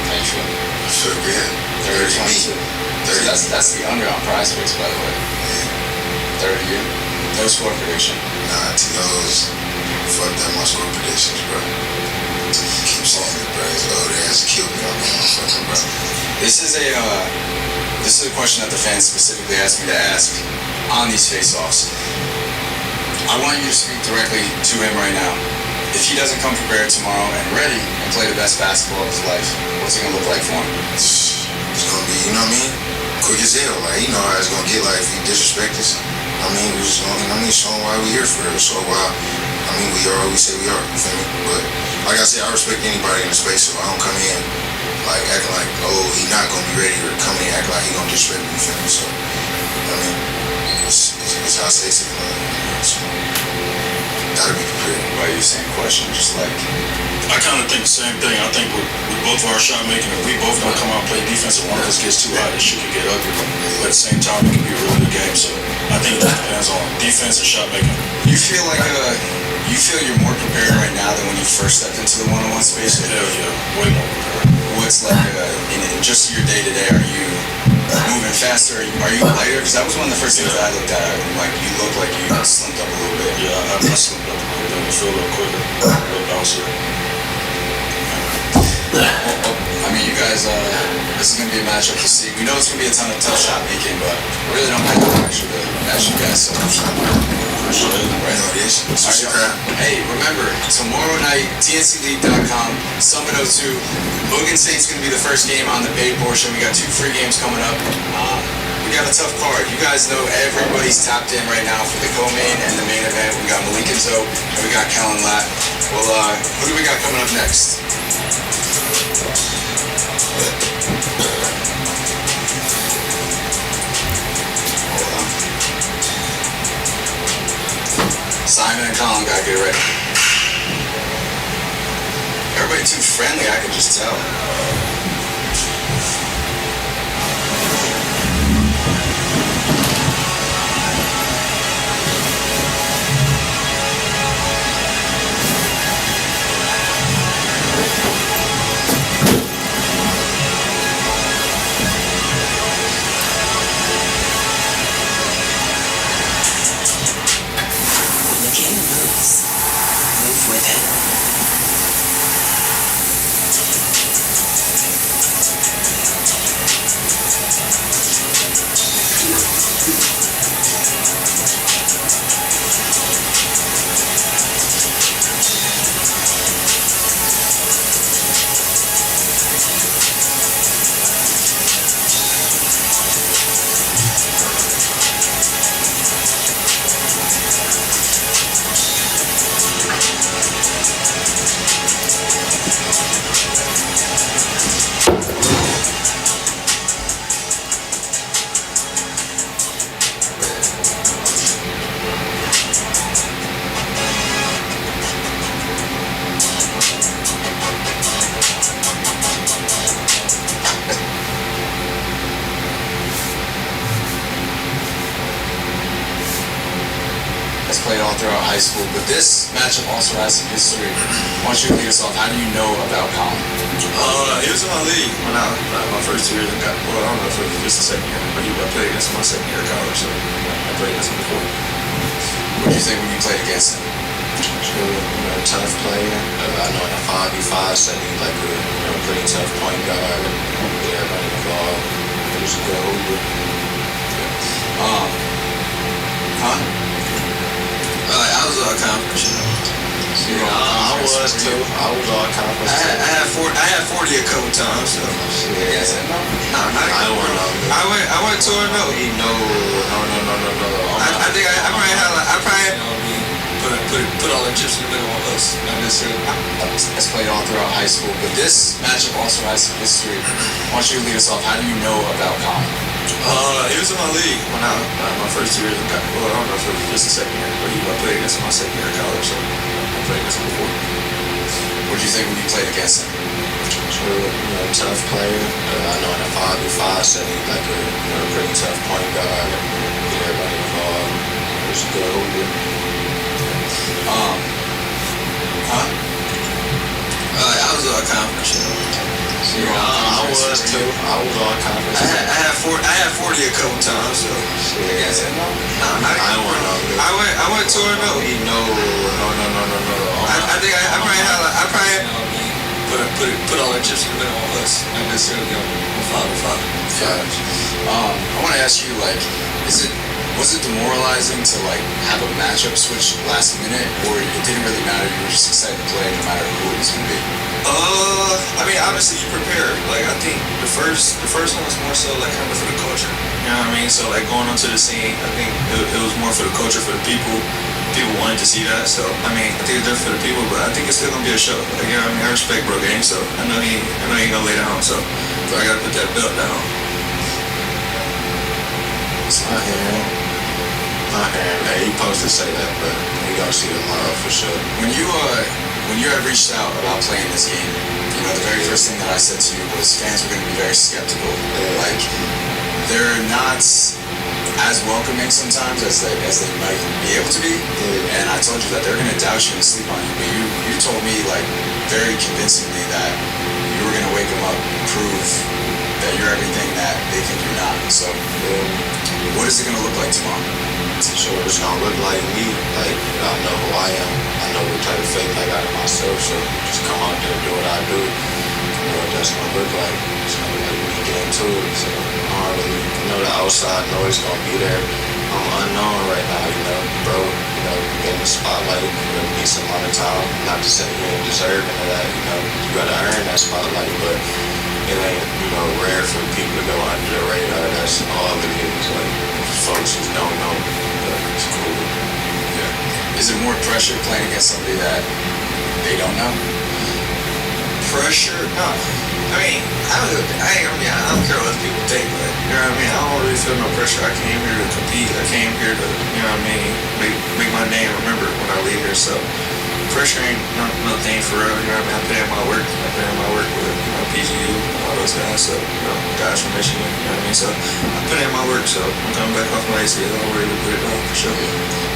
How you feel? I feel good. 30-22. That's the under on Prize Picks, by the way. Yeah. 30 you? No score prediction. Nah, T.O.'s fucked up my score predictions, bro. Keep saying it, bro. His old ass killed me on that motherfucker, bro. This is a question that the fans specifically asked me to ask on these face-offs. I want you to speak directly to him right now. If he doesn't come prepared tomorrow and ready and play the best basketball of his life, what's it gonna look like for him? It's gonna be, you know what I mean? Quick as hell. Like, you know how it's gonna get like if he disrespect us. We just gonna, show him why we here for real. So why, we are who we say we are, you feel me? But like I said, I respect anybody in the space, so I don't come in like acting like, oh, he not gonna be ready, or coming in acting like he gonna disrespect me, you feel me? So, I mean, it's how I say it. So, gotta be prepared. Why are you saying question? Just like, I kind of think the same thing. I think with both of our shot making, if we both don't come out and play defense, if one of us gets too hot, it shit can get ugly. But at the same time, it can be a really good game. So I think it just depends on defense and shot making. you feel like you feel you're more prepared right now than when you first stepped into the one-on-one space? Hell yeah, way more prepared. What's like in just your day-to-day? Are you moving faster? Are you lighter? Because that was one of the first things I looked at. Like, you look like you slimed up a little bit. Yeah, I slipped up a little bit. I feel a little quicker, a little bouncer. I mean, you guys, this is going to be a matchup to see. We know it's going to be a ton of tough shot making, but I really don't have the pressure to ask you guys so much. Hey, remember, tomorrow night, tncleague.com, Summit 02. Logan State's going to be the first game on the paid portion. We got 2 free games coming up. We got a tough card. You guys know everybody's tapped in right now for the co-main and the main event. We got Malik and Zoe, and we got Kellen Latt. Well, who do we got coming up next? Simon and Colin gotta get ready. Everybody too friendly, I can just tell. Played all throughout high school, but this matchup also has some history. Why don't you lead us off? How do you know about Colin? He was in my league when my first 2 years. I don't know if it was just the second year, but I played against him my second year of college, so I played against him before. What do you think when you played against him? Tough player. I know in a 5v5 setting, like a pretty tough point guard. Get everybody involved. He's a good hooper. I was all accomplished. I was too. I was all accomplished. I had 40 a couple times. So. Yeah. I went 2-0. No. I think I probably had put all the chips in the middle on us. It's played all throughout high school, but this matchup also has some history. Why don't you lead us off? How do you know about Colin? He was in my league when my first 2 years. I don't know if it was just the second year, but I played against him my second year of college, so I played against him before. What do you think when you played against him? Tough player. I know in a 5v5 setting, like a pretty tough point guard. Get everybody involved. He's a good hooper. I was all accomplished. I was too. I was all accomplished. I had 40 a couple times. So. I went 2-0. No. I think I probably put all the chips in the middle on us. Not necessarily on 5v5. I want to ask you, like, is it Was it demoralizing to like have a matchup switch last minute, or it didn't really matter? You were just excited to play no matter who it was going to be. I mean, obviously you prepare. Like I think the first one was more so like kind of for the culture. You know what I mean? So like going onto the scene, I think it was more for the culture, for the people. People wanted to see that. So I mean, I think it's different for the people, but I think it's still gonna be a show. Like, you know what I mean? I respect Bro Game, so I know he ain't gonna lay down. So I gotta put that belt down. It's not him. Not him. Hey, he supposed to say that, but we gonna see tomorrow for sure. When you had reached out about playing this game, you know, the very first thing that I said to you was fans were going to be very skeptical. Like, they're not as welcoming sometimes as they might be able to be. And I told you that they're going to doubt you and sleep on you. But you told me, like, very convincingly that you were going to wake them up and prove that you're everything that they think you're not. So, what is it going to look like tomorrow? So it's gonna look like me. Like, I know who I am. I know what type of faith I got in myself. So just come out there and do what I do. You know what that's gonna look like. It's gonna like me get into it. So I don't really know the outside noise gonna be there. I'm unknown right now, you know, bro. You know, getting the spotlight for a decent amount of time. Not to say you ain't deserving of that. You know, you gotta earn that spotlight, but it ain't, you know, rare for people to go under the radar. That's all it is. Like, folks just don't know. It's cool. Yeah. Is it more pressure playing against somebody that they don't know? Pressure? No. I mean, I don't care what other people think, but you know what I mean? I don't really feel no pressure. I came here to compete. I came here to, you know what I mean, make my name remembered when I leave here. So pressure ain't no thing for real. You know what I mean? I put in my work. I put in my work with, you know, PGU and all those guys. So, you know, guys from Michigan. You know what I mean? So I put in my work. So I'm coming back off my ACL. I'm ready to put it on for sure.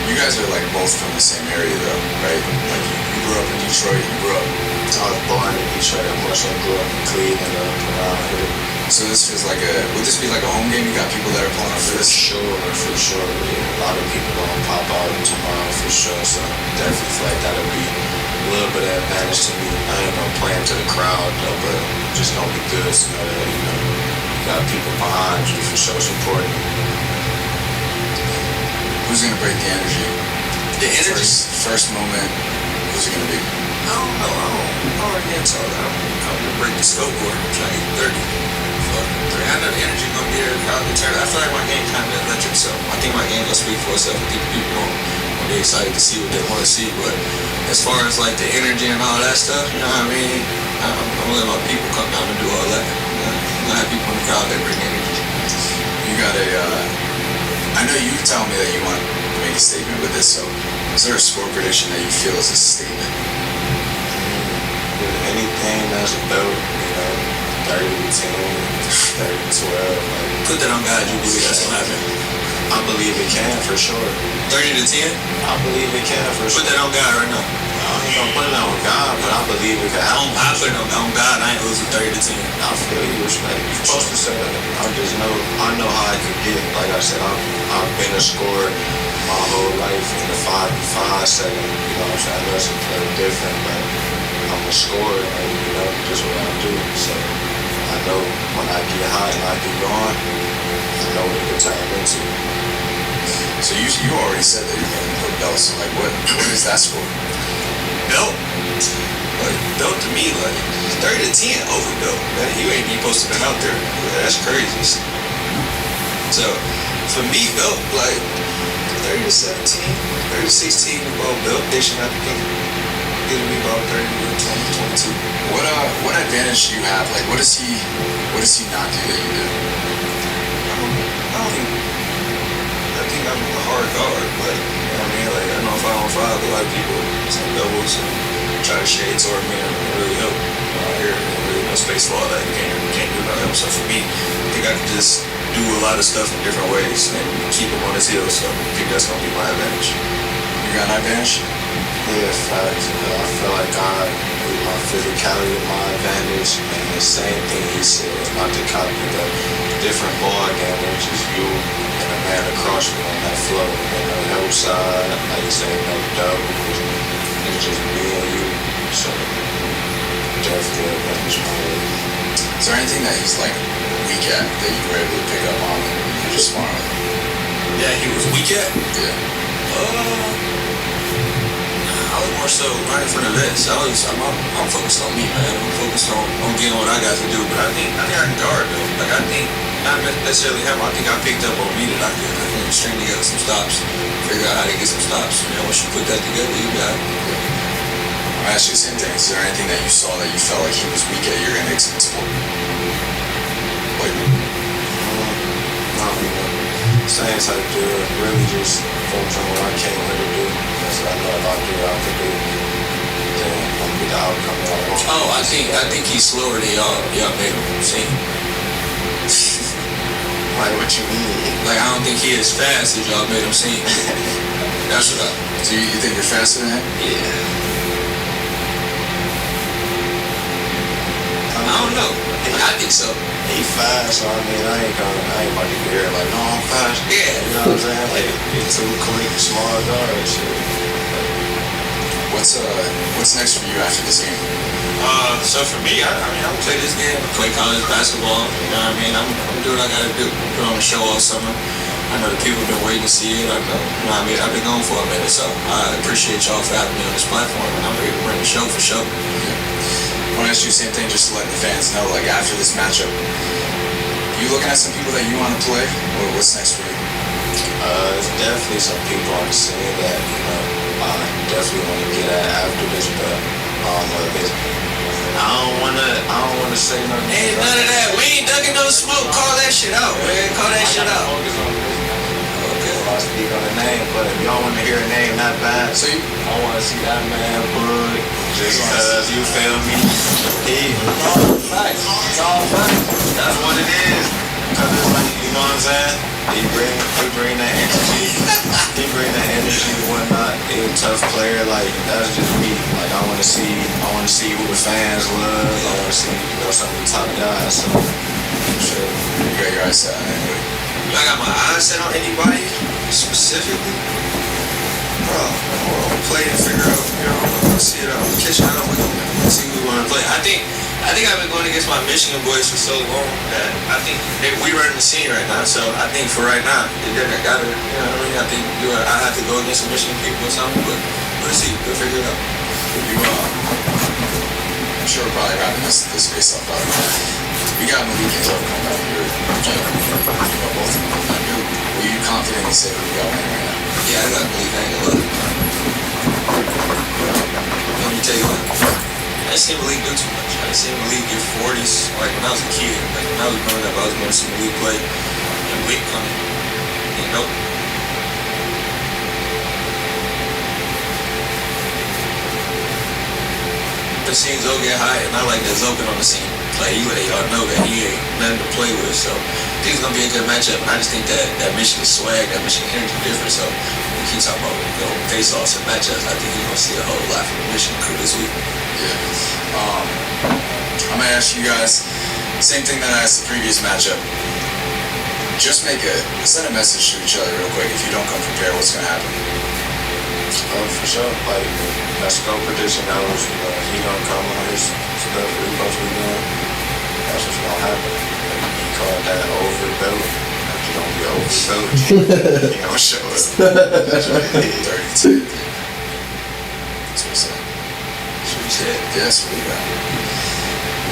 You guys are like both from the same area though, right? Like you grew up in Detroit. You grew up. I was born in Detroit. I also grew up in Cleveland, around here. So this feels like would this be like a home game? You got people that are pulling up for this? For sure. Yeah. A lot of people gonna pop out tomorrow for sure. So definitely feel like that'll be a little bit of advantage to me. I ain't gonna play into the crowd though, but just gonna be good to know that, you know, you got people behind you for sure supporting you. Who's gonna break the energy? The energy? First moment, who's it gonna be? I don't know. I already get told I'm coming to break the scoreboard. I'm trying to get 30. I know the energy gonna be there. The crowd get turned. I feel like my game kind of electric, so I think my game gonna speak for itself. I think people gonna be excited to see what they want to see. But as far as like the energy and all that stuff, you know what I mean? I'm gonna let my people come down and do all that. I'm gonna have people in the crowd that bring energy. You got I know you tell me that you want to make a statement with this, so is there a score prediction that you feel is a statement? Anything that's a belt, you know, 30 to 10, 30 to 12. Like, put that on God, you believe that's gonna happen? I believe it can for sure. 30 to 10? I believe it can for sure. Put that on God right now. I ain't gonna put it on God, but I believe it can happen. I put it on God. I ain't losing 30 to 10. I feel you, respect. You're supposed to say that. I know how I could get. Like I said, I've been a scorer my whole life in the 5v5 setting. You know what I'm saying? That's a little different, but I'm a scorer, and you know, just what I do. So I know when I get hot and I get going, I know what it can turn into. So you already said that you're going to put belts. So like, what is that score? Belt? Like, belt to me, like 30 to 10 over belt. Man, you ain't even supposed to been out there. That's crazy. So for me, belt like 30 to 17, 30 to 16 about belt. They should have to give me about 30 to 20, 22. What advantage do you have? Like, what does he not do that you do? I think I'm a hard guard, but you know what I mean? Like, I know if I don't foul, a lot of people some doubles and try to shade toward me and really help. Here, really no space for all that. You can't do nothing. So for me, I think I can just do a lot of stuff in different ways and keep him on his heels. So I think that's gonna be my advantage. You got an advantage? Yeah, facts. I feel like with my physicality, my advantage, and the same thing he said, not to copy, but different ball game, which is you and a man across me on that flow. And no help side, like you say, no double. It's just me and you. So definitely advantage my way. Is there anything that he's like weak at that you were able to pick up on and you're just smart on? that he was weak at? Yeah. I was more so running for the vets. I'm focused on me, man. I'm focused on getting what I got to do. But I think I can guard though. Like I think not necessarily him. I think I picked up on me that I could string together some stops, figure out how to get some stops. And once you put that together, you got it. I'll ask you the same thing. Is there anything that you saw that you felt like he was weak at you're gonna explore? Like, same type of deal. Really just focus on what I came here to do. Because I know if I do what I could do, then I'm gonna get the outcome that I want. Oh, I think he's slower than y'all made him seem. Like what you mean? Like I don't think he is fast as y'all made him seem. That's what I. So you think you're faster than him? Yeah. I don't know. I think so. He fast, so I mean, I ain't about to be here like, no, I'm fast. Yeah. You know what I'm saying? Like, it's too quick, small guard shit. What's next for you after this game? So for me, I'm gonna play this game, play college basketball. You know what I mean? I'm gonna do what I gotta do. Put on a show all summer. I know the people have been waiting to see it. I know, you know what I mean? I've been going for a minute, so I appreciate y'all for having me on this platform, and I'm ready to bring the show for sure. I want to ask you the same thing just to let the fans know, like after this matchup, you looking at some people that you want to play, or what's next for you? There's definitely some people on the scene that, you know, I definitely want to get at after this, but I don't wanna say nothing. Ain't none of that. We ain't ducking no smoke. Call that shit out, man. Call that shit out. Okay. I'll speak on the name, but if y'all want to hear a name, not bad. So I want to see that man, Bud, just because, you feel me? It's all facts. That's what it is. Because it's like, you know what I'm saying? He bring that energy. He bring that energy and whatnot. He's a tough player. Like, that's just me. Like, I want to see who the fans love. I want to see, you know, some of the top guys. So, sure. You got your eyes set on anybody? I got my eyes set on anybody specifically. Bro, we'll play and figure out, you know, we'll see it out. We'll catch it out. We'll see who we want to play. I think I've been going against my Michigan boys for so long that I think we running the scene right now. So I think for right now, I gotta, you know what I mean? I think I have to go against some Michigan people or something, but we'll see. We'll figure it out. I'm sure we're probably wrapping this face up. We got Malik and Joe coming out here. Both of them. Were you confident to say that we got one right now? Yeah, I got Malik. I ain't gonna lie. Let me tell you what. I didn't see Malik do too much. I didn't see Malik get 40s. Like when I was a kid, like when I was growing up, I was going to see Malik play. And Malik coming. You know? The scene Zoe get high, and I like that Zoe been on the scene. Like he let y'all know that he ain't nothing to play with. So I think it's gonna be a good matchup. And I just think that Michigan swag, that Michigan energy different. So we keep talking about, you know, face-offs and matchups. I think you're gonna see a whole lot from the Michigan crew this week. Yeah. I'm gonna ask you guys same thing that I asked the previous matchup. Just send a message to each other real quick. If you don't come prepared, what's gonna happen? For sure. Like that's no prediction. That was he gonna come on his stuff that he supposed to be doing. That's what's gonna happen. He called that overbuilt. You don't be overbuilt. He gonna show us. That's what he is. 32. That's what he said. Yes, we got.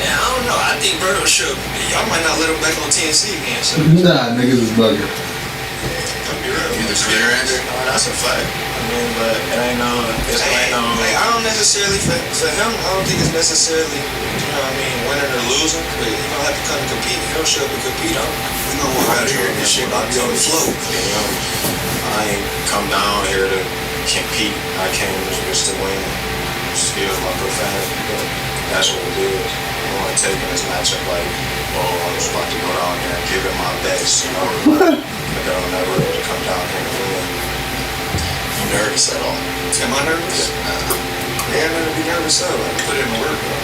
Yeah, I don't know. I think Berto should. Y'all might not let him back on TNC again. So. Nah, niggas is bugging. You the clear ender? That's a fact. I mean, but it ain't no. It's like I don't necessarily for him. I don't think it's necessarily, you know what I mean, winning or losing. But he don't have to come and compete. If he don't show up and compete, we gonna walk out of here and this shit gonna be on the floor. You know, I ain't come down here to compete. I came just to win. Excuse my profanity, but that's what it is. I want to take in this matchup like, I'm just about to go down here and give it my best, you know. But I'm never ready to come down here and win. You nervous at all? Am I nervous? Yeah, I'm gonna be nervous though. I put in the work, bro.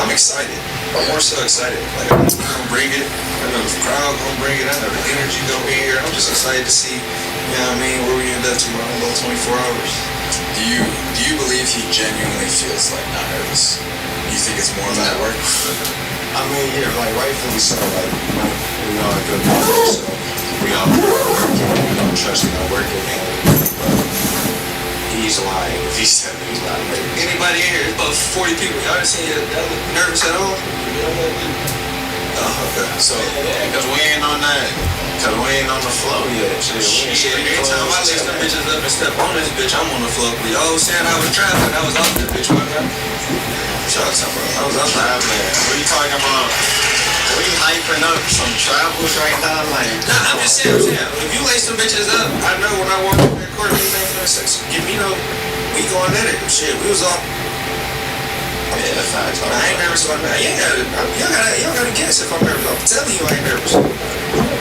I'm excited. I'm more so excited. Like I'm gonna bring it. I know the crowd gonna bring it. I know the energy gonna be here. I'm just excited to see, you know what I mean, where we end up tomorrow in about 24 hours. Do you believe he genuinely feels like not nervous? You think it's more about work? I mean, yeah, like rightfully so. Like, we know a good match, so we all working, trust me, I work it, man. He's lying. If he's telling me he's not nervous. Anybody in here? It's about 40 people. Y'all done seen that look nervous at all? Oh, okay. So, yeah, because we ain't on that. Because we ain't on the flow yet. Shit, Every time I lace them bitches up and step on this bitch, I'm on the floor. We all saying I was trapping. I was off this bitch, my guy. Shut up, bro. I was outside, man. What are you talking about? We hyping up some travels right now, like. Nah, I'm just saying, if you lace them bitches up, I know when I walk up that court, anything for sex, give me no, we going at it. Shit, we was all. Yeah, facts. I ain't nervous about that. You don't gotta guess if I'm nervous. I'm telling you I ain't nervous.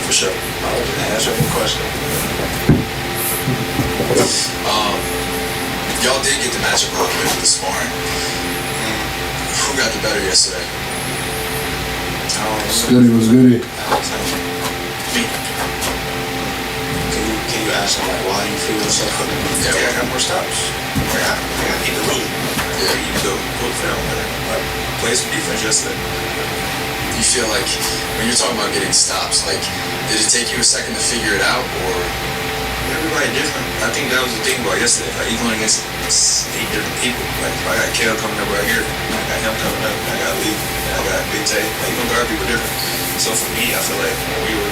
For sure. I was just answering the question. Y'all did get the matchup a little bit with the sparring. Who got the better yesterday? Was goody. Me. Can you ask him like why you feel so good? Yeah, I got more stops. I need to move. Yeah, you go film, man. Like, play some defense yesterday. You feel like when you're talking about getting stops, like, did it take you a second to figure it out, or? Everybody different. I think that was the thing about yesterday. Like, you going against 8 different people. Like, I got Kale coming up right here. I got him coming up. I got Lee. I got Big Tay. Like, you gonna guard people different. So for me, I feel like when we were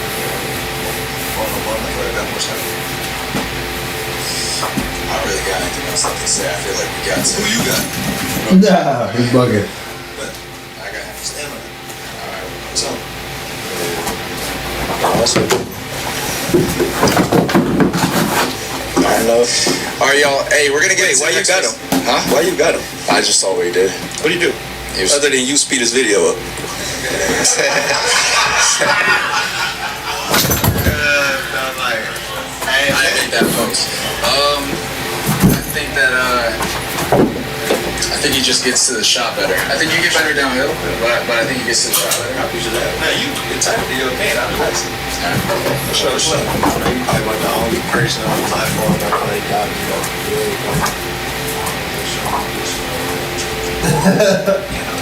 one-on-one, I feel like I got more stuff. I don't really got anything else I can say. I feel like we got to. Who you got? Nah, he's bugging. But I got him stamina. Alright. So, I know. Alright, y'all. Hey, we're gonna get. why you got him? Huh? Why you got him? I just saw what he did. What do you do? Other than you speed his video up. I didn't make that post. I think he just gets to the shot better. I think you get better downhill, but I think he gets to the shot better. Now you can type video paint out of this. Sure. You probably wasn't the only person on the platform that played God, you know, really don't. You know,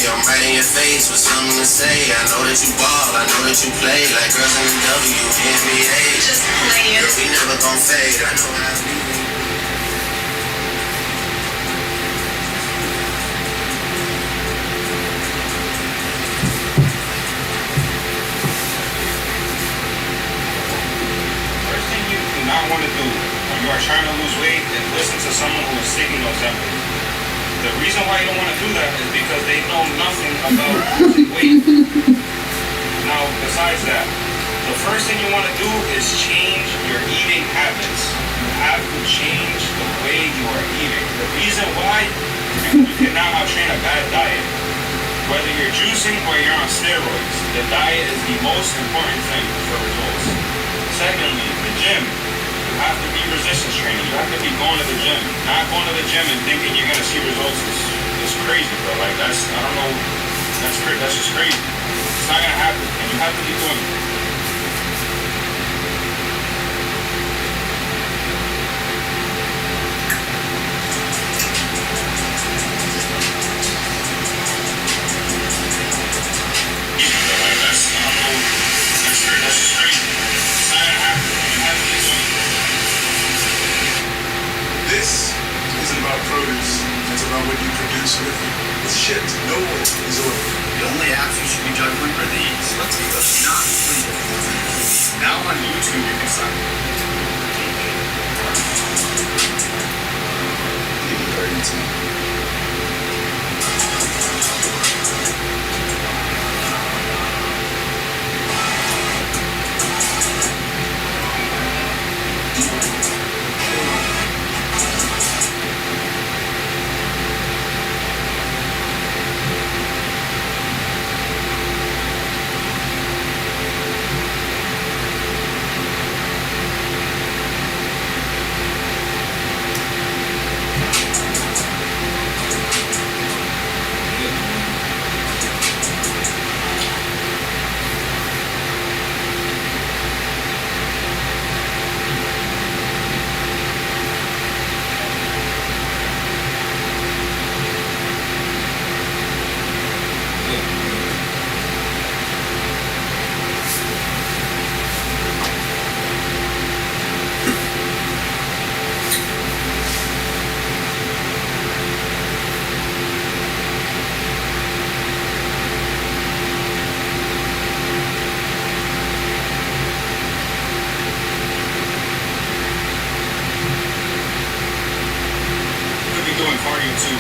I'm right in your face with something to say. I know that you ball, I know that you play like girls in the WNBA. Just playing. Girl, we never gon' fade. I know how we First thing you do not want to do when you are trying to lose weight is listen to someone who is taking those examples. The reason why you don't want to do that is because they know nothing about losing weight. Now, besides that, the first thing you want to do is change your eating habits. You have to change the way you are eating. The reason why is because you cannot outtrain a bad diet. Whether you're juicing or you're on steroids, the diet is the most important thing for results. Secondly, the gym. You have to be resistance training. You have to be going to the gym. Not going to the gym and thinking you're gonna see results is crazy, bro. Like that's, I don't know, that's just crazy. It's not gonna happen, and you have to be doing it. Like that's, I don't know, that's just crazy. It's not gonna happen. You have to be doing it. This isn't about produce. It's about what you produce with it. It's shit. No one is ordering. The only apps you should be juggling are these. Let's be not free. Now on YouTube, you can sign. Doing cardio too.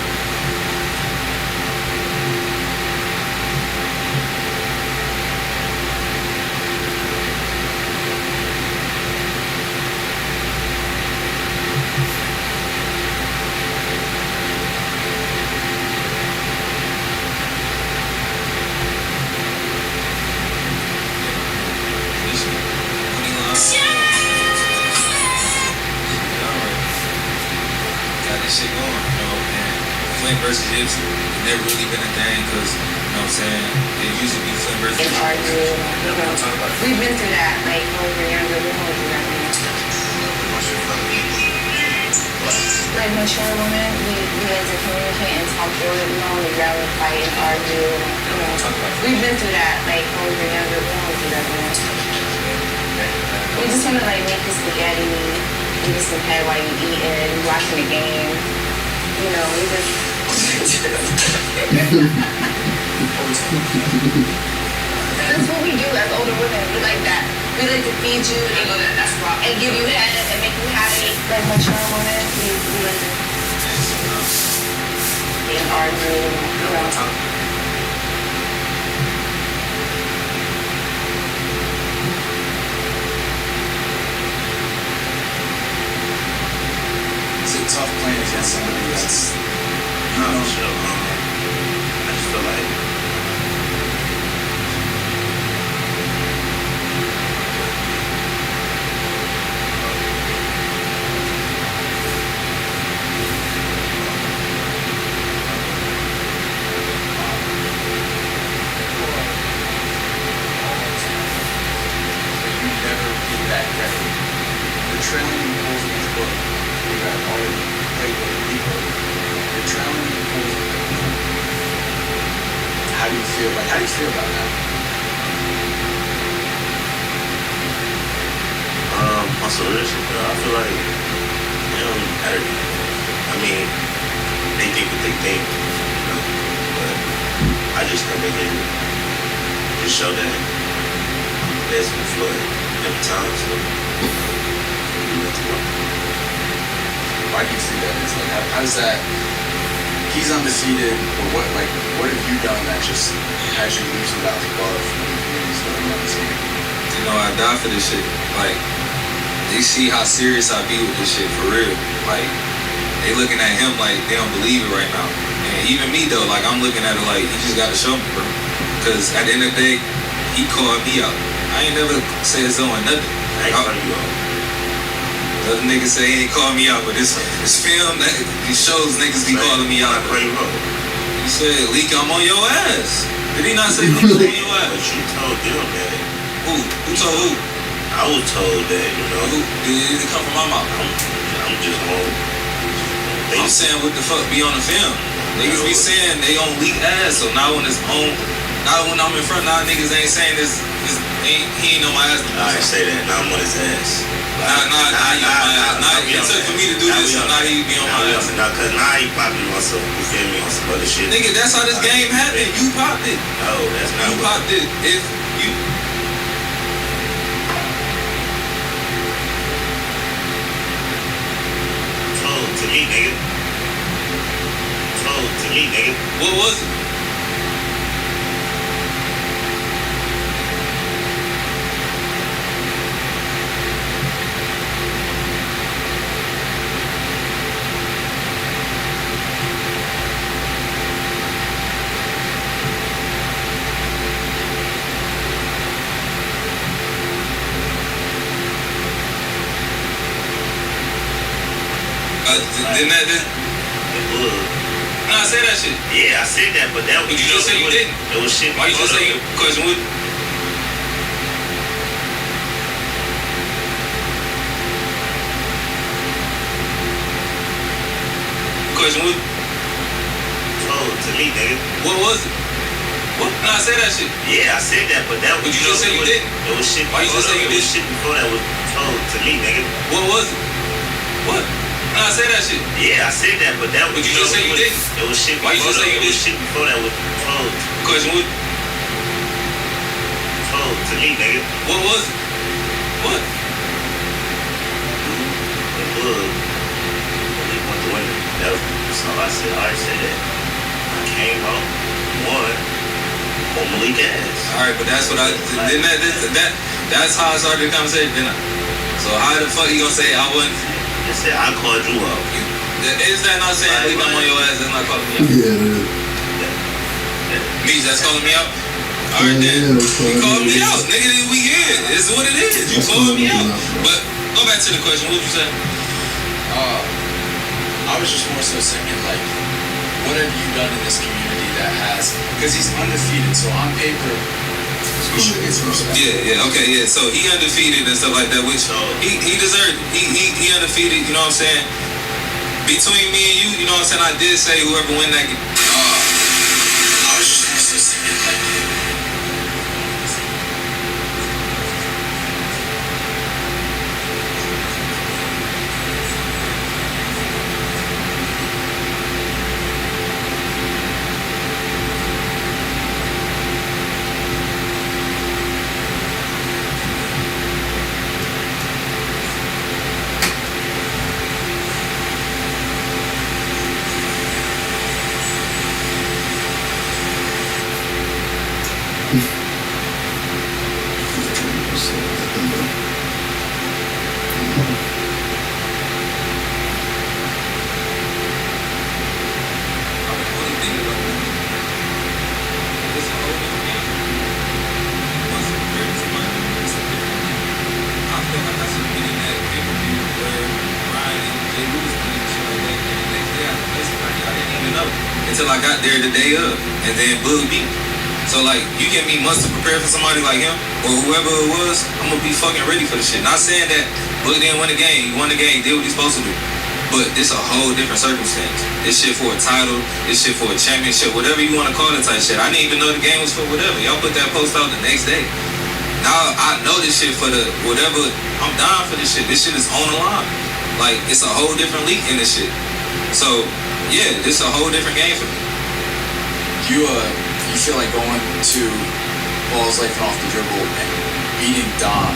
Got this shit going, you know, and Flint versus Hips has never really been a thing because, you know what I'm saying, it used to be Flint versus And argue, you know, we've been through that, like when we were younger, we went through that. Like mature women, we like to communicate and talk through it, you know, we'd rather fight and argue, you know. We've been through that, like when we were younger, we went through that, you know. We just want to like make you spaghetti, you just some head while you eating, watching the game, you know, we just... That's what we do as older women, we like that. We like to feed you and give you head and make you happy. Like mature women, we like to and argue, you know. Is it tough playing against somebody that's, you know, I just feel like trailing pulls in this book, you got all the played with people. The trailing pulls how do you feel? Like, how do you feel about that? On some real shit, bro, I feel like it don't matter. I mean, they think what they think, you know, but I just come in here to show that there's been flood every time, so Why do you think that is? Like, how does that? He's undefeated, but what have you done that just has you losing out the love from the communities that are on this game? You know, I die for this shit. Like, they see how serious I be with this shit, for real. Like, they looking at him like they don't believe it right now. And even me though, like, I'm looking at it like, he just gotta show me, bro. Cause at the end of the day, he called me out. I ain't never said so and nothing. I ain't calling you out. Other niggas say he ain't called me out, but this film, that it shows niggas be calling me out. He said, Leak, I'm on your ass. Did he not say I'm on your ass? But you told them that. Who? Who told who? I was told that, you know. Who? Did it come from my mouth? I'm just home. I'm saying what the fuck be on the film. Niggas be saying they on Leak ass, so now when it's on, now when I'm in front, now niggas ain't saying this he ain't on my ass. I ain't say that, now I'm on his ass. Nah, it took for me to do this, so now he be on my ass. Nah, cause now he popping on some, you feel me, on some other shit. Nigga, that's how this game happened. You popped it. No, that's not. You popped it. If you. Told to me, nigga. Told to me, nigga. What was it? Didn't that? Nah, say that shit. Yeah, I said that, but that was. But you just say you didn't. It was shit. Why you just say you? Question what? Question what? Told to me, nigga. What was it? What? Nah, say that shit. Yeah, I said that, but that was. But you just say you didn't. It was shit. Why you just say you did? Shit before that was told to me, nigga. What was it? What? Nah, say that shit. Yeah, I said that, but that was. But you just say you didn't. It was shit. Why you just say you did? Shit before that was told. Question what? Told to me, nigga. What was it? What? It was. They want to win. That was. So I said, I already said that. I came out, won. On Malik ass. All right, but that's what I. Then that's how I started the conversation. Then so how the fuck you gonna say I wouldn't? I said I called you out. Is that not saying Leak, I'm on your ass? That's not calling me out. Yeah. Me, that's calling me out. All right, then you called me out, nigga. We here. It's what it is. You called me out. But go back to the question. What you say? I was just more so saying, like, what have you done in this community that has, because he's undefeated, so on paper, he should get some respect. Yeah, okay, yeah. So he undefeated and stuff like that, which he deserved. He undefeated, you know what I'm saying? Between me and you, you know what I'm saying? I did say whoever win that game. I was just more so saying, like, until I got there the day of, and then Bug beat. So like, you give me months to prepare for somebody like him, or whoever it was, I'm gonna be fucking ready for the shit. Not saying that Bug didn't win the game, he won the game, did what he's supposed to do. But this a whole different circumstance. This shit for a title, this shit for a championship, whatever you want to call it type shit. I didn't even know the game was for whatever. Y'all put that post out the next day. Now I know this shit for the whatever. I'm dying for this shit. This shit is on the line. Like, it's a whole different league in this shit. So, yeah, this is a whole different game for me. You feel like going to balls like off the dribble and beating Dom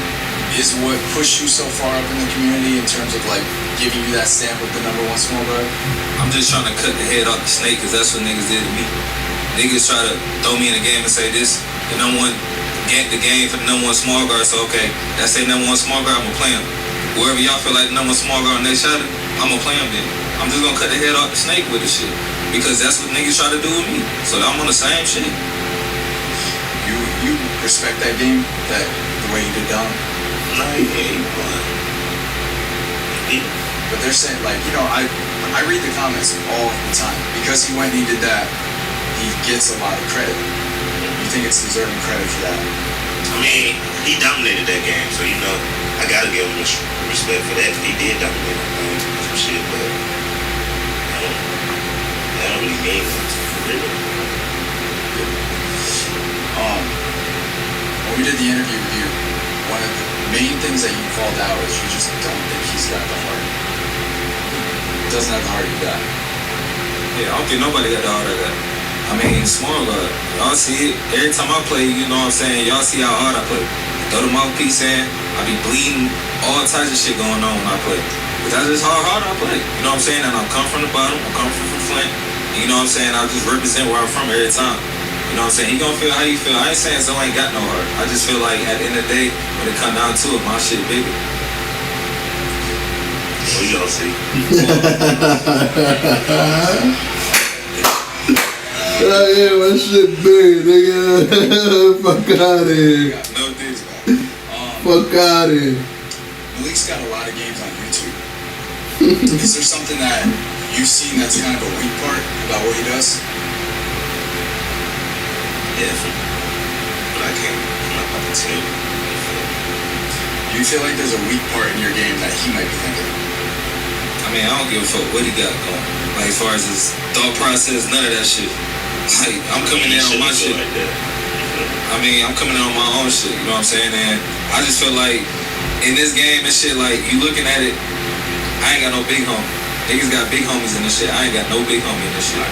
is what pushed you so far up in the community in terms of like giving you that stamp of the #1 small guard? I'm just trying to cut the head off the snake because that's what niggas did to me. Niggas try to throw me in the game and say this, the #1 the game for the #1 small guard, so okay, that's a #1 small guard, I'm gonna play him. Whoever y'all feel like the #1 small guard next shot, I'm gonna play him then. I'm just gonna cut the head off the snake with this shit. Because that's what niggas try to do with me. So I'm on the same shit. You respect that game? That the way you did Dom? No, yeah, But they're saying like, you know, I read the comments all the time. Because he went and he did that, he gets a lot of credit. You think it's deserving credit for that? I mean, he dominated that game, so you know, I gotta give him respect for that. He did dominate that game, some shit, but I don't really mean it. When we did the interview with you, one of the main things that you called out is you just don't think he's got the heart. He doesn't have the heart you got. Yeah, I don't think nobody got the heart I got. I mean, small guard. Y'all see it. Every time I play, you know what I'm saying? Y'all see how hard I play. Throw the mouthpiece in, I be bleeding, all types of shit going on when I play. But that's just how hard I play. You know what I'm saying? And I come from the bottom, I come from Flint. You know what I'm saying? I just represent where I'm from every time. You know what I'm saying? He gonna feel how you feel. I ain't saying so I ain't got no heart. I just feel like at the end of the day, when it come down to it, my shit bigger. What y'all see? Oh yeah, my shit big, nigga. Fuck out of here. No things about Fuck out of here. Malik's got a lot of games on YouTube. Is there something that you've seen that's kind of a weak part about what he does? Yeah, but I can't come up with the table. Do you feel like there's a weak part in your game that he might be thinking? I mean, I don't give a fuck what he got going. Like, as far as his thought process, none of that shit. Like, I'm coming in on my shit. I mean, I'm coming in on my own shit, you know what I'm saying? And I just feel like, in this game and shit, like, you looking at it, I ain't got no big homie. Niggas got big homies in this shit. I ain't got no big homie in this shit.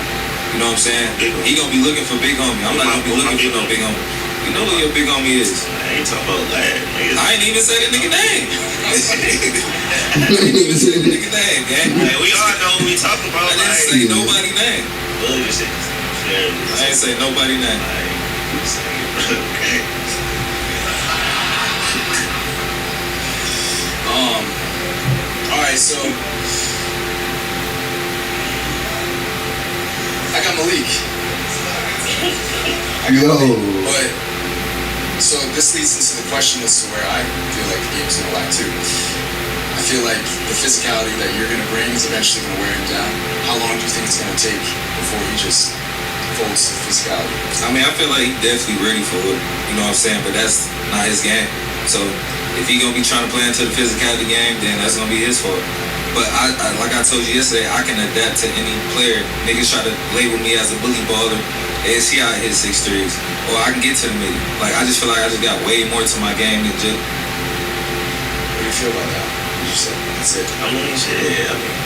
You know what I'm saying? He gonna be looking for big homie. I'm not gonna be looking for no big homie. You know who your big homie is? I ain't talking about that. I ain't even say the nigga name. I ain't even say the nigga name, gang. Hey, we all know who we talking about. I didn't say nobody name. Well, you said, I ain't say nobody name. Okay. Alright, so I got Malik. But so this leads into the question as to where I feel like the game's gonna lie too. I feel like the physicality that you're gonna bring is eventually gonna wear him down. How long do you think it's gonna take before he just folds to physicality? I mean, I feel like he's definitely ready for it. You know what I'm saying? But that's not his game. So if he gonna be trying to play into the physicality game, then that's gonna be his fault. But I like I told you yesterday, I can adapt to any player. Niggas try to label me as a bully baller. They see how I hit 6'3s. Or I can get to the middle. Like, I just feel like I just got way more to my game than just. What do you feel about that? You said that's it. I mean, shit, I mean,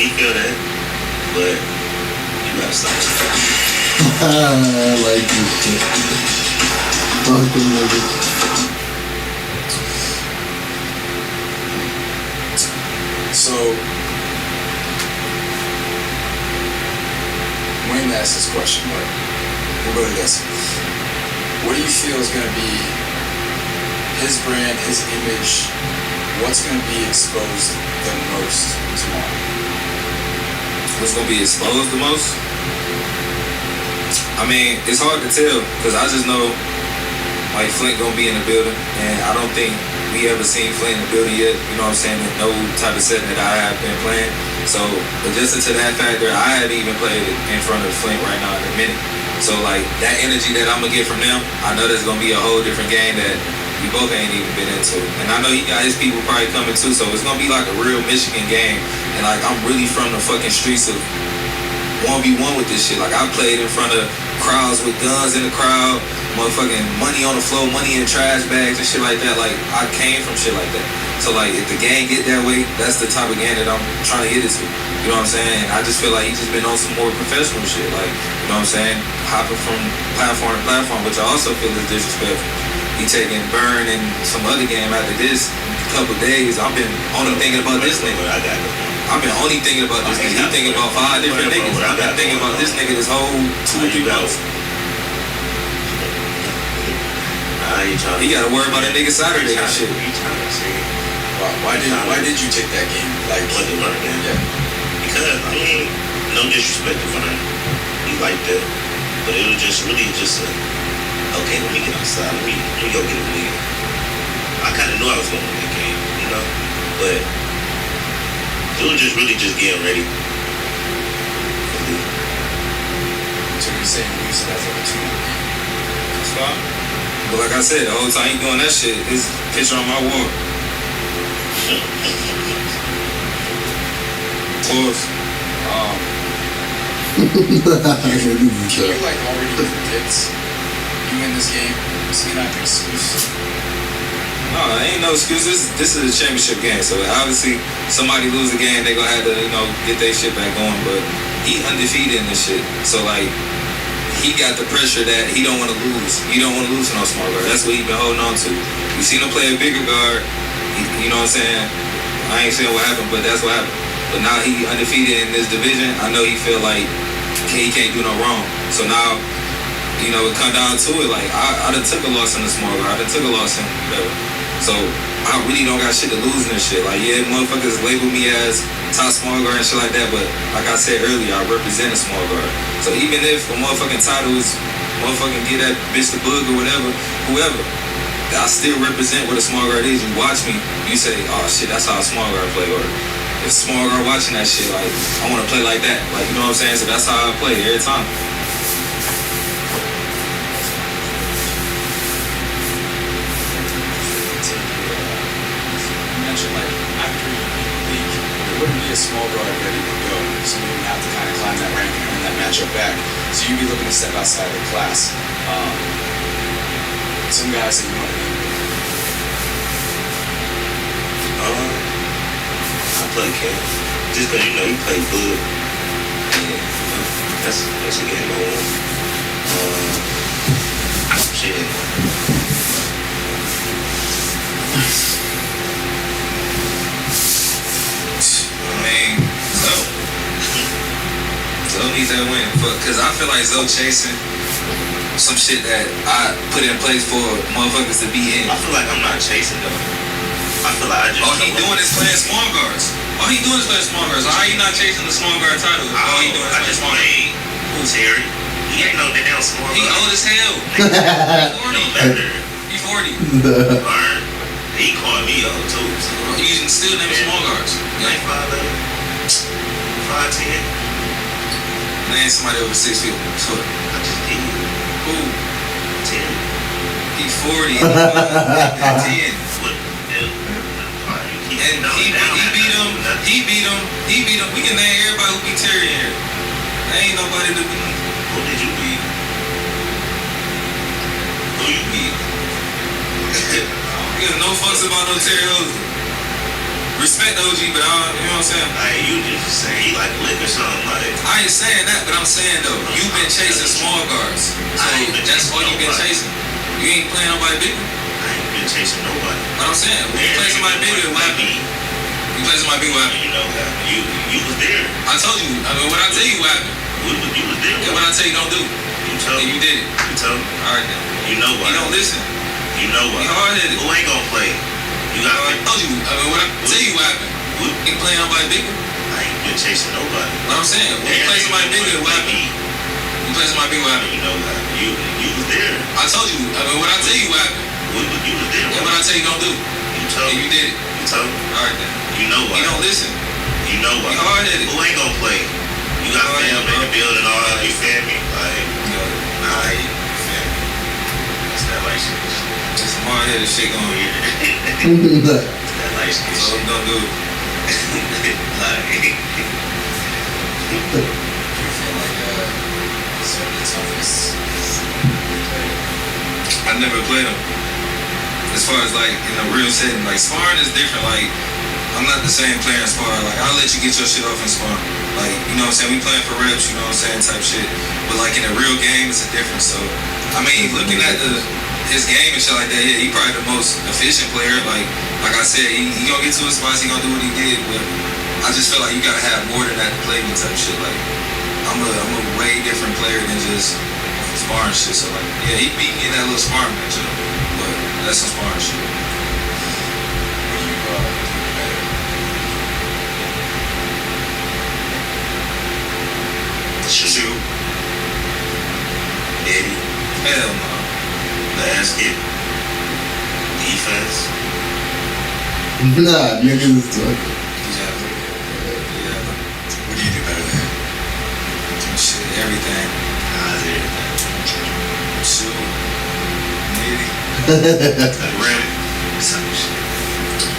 he feel that, but you gotta stop. I like this shit. Fuck them niggas. So, Wayne asked this question, but we'll go to this. What do you feel is going to be his brand, his image? What's going to be exposed the most tomorrow? What's going to be exposed the most? I mean, it's hard to tell because I just know like Flint going to be in the building, and I don't think we ever seen Flint in the building yet, you know what I'm saying, in no type of setting that I have been playing. So, but just into that factor, I haven't even played in front of Flint right now in a minute. So, like, that energy that I'm going to get from them, I know there's going to be a whole different game that we both ain't even been into. And I know he got his people probably coming too, so it's gonna be like a real Michigan game. And like I'm really from the fucking streets of 1v1 with this shit. Like I played in front of crowds with guns in the crowd, motherfucking money on the floor, money in trash bags and shit like that. Like I came from shit like that. So like if the game get that way, that's the type of game that I'm trying to get it to. You know what I'm saying? And I just feel like he just been on some more professional shit. Like, you know what I'm saying? Hopping from platform to platform, which I also feel is disrespectful. He taking Burn and some other game after this couple days. I've been only thinking about this nigga. I've been only thinking about this nigga. He thinking about 5 different niggas. I've been thinking about this nigga this whole 2 or 3 months. He gotta worry about that nigga Saturday and shit. Why did you take that game? Like, what the learn game? Yeah. Because I mean, no disrespect to Vine, he liked that, but it was just really just okay. Let me get outside. Let me go get a win. I kind of knew I was going to win that game, you know, but it was just really just getting ready. So you're saying you use it as like a 2-minute game? That's fine. But like I said, the whole time he doing that shit, his picture on my wall. Close. Can you like already predict you in this game? Is it not an excuse? No, ain't no excuses. This is a championship game, so obviously somebody lose the game, they gonna have to, you know, get their shit back going. But he undefeated in this shit, so like he got the pressure that he don't want to lose. He don't want to lose to no small guard. That's what he been holding on to. You seen him play a bigger guard. You know what I'm saying? I ain't saying what happened, but that's what happened. But now he undefeated in this division. I know he feel like he can't do no wrong. So now, you know, it come down to it. Like I done took a loss in the small guard. I done took a loss in whatever. So I really don't got shit to lose in this shit. Like yeah, motherfuckers label me as top small guard and shit like that. But like I said earlier, I represent a small guard. So even if a motherfucking title is motherfucking get that bitch the book or whatever, whoever, I still represent what a small guard is. You watch me, you say, oh shit, that's how a small guard play. Or if small guard watching that shit, like I want to play like that. Like you know what I'm saying? So that's how I play every time. You mentioned like after you beat the league, there wouldn't be a small guard ready to go. So you would have to kind of climb that rank and earn that matchup back. So you'd be looking to step outside of the class. Some guys that you want to be. I play Cam. Just because, you know, he played good. And, you know, that's a game I want. Shit. I mean, Zoe needs that win. Because I feel like Zoe chasing some shit that I put in place for motherfuckers to be in. I feel like I'm not chasing though. I feel like I just. All he doing is playing small guards. All he doing is playing small guards. How you not chasing the small guard title? All he doing is playing small guards. Who's Terry? He ain't no damn small guard. He old as hell. He 40. Burn. He called me old too. So. You still name small guards. Like 5'11", 5'10". Man, somebody over 6 feet. So I just did. Who? 10. He 40. 10. And he beat him. We can name everybody who beat Terry in here. There ain't nobody to beat. Who did you beat? Who you beat? I don't give no fucks about no Terry Hosey. Respect OG, but I don't, you know what I'm saying? Like, you just saying he like lick or something. Like, I ain't saying that, but I'm saying though, you've been chasing small guards. So that's all you've been chasing. You ain't playing nobody bigger. I ain't been chasing nobody. But I'm saying, when you play somebody bigger, what happened? You play somebody bigger, what happened? You know that. You was there. I told you. I mean, when I tell you what happened. You was there. And when I tell you don't do. You told me. And you did it. You told me. Alright then. You know what? You don't listen. You know what? You hard-headed. Who ain't gonna play? You got I told you. I mean, when I tell you what happened. You ain't playing nobody bigger. I ain't been chasing nobody. What I'm saying, when you play somebody bigger, what happened? You play somebody bigger, what happened? You know that. You was there. I told you. I mean, when I tell you what happened. You was there. And when I tell you don't do. You told me. And you did it. You told me. Alright then. You know what? You don't listen. You know what? You hard-headed. Who ain't gonna play? You got family in the building, all that. You feel me? Like, nah, you feel me? That's that light skin shit. It's some hard-headed shit going on. That light skin So shit. don't do it. Like, Do you feel like some of the toughest I never played them. As far as like in a real setting, like sparring is different. Like I'm not the same player in sparring. Like I'll let you get your shit off in sparring. Like you know what I'm saying, we playing for reps. You know what I'm saying, type shit. But like in a real game, it's a difference. So I mean, looking at his game and shit like that, yeah, he probably the most efficient player. Like I said, he gonna get to his spots. He gonna do what he did. But I just feel like you gotta have more than that to play me type shit. Like I'm a way different player than just sparring shit. So like, yeah, he beat me in that little sparring match, you know? But that's some sparring shit. what do you do better? shoot. Eddie. Hell no. Basket. Defense. Nah, niggas is talking. Yeah. What do you do better than him? Shit, everything. Nah, everything. Shoot. Maybe. Rim.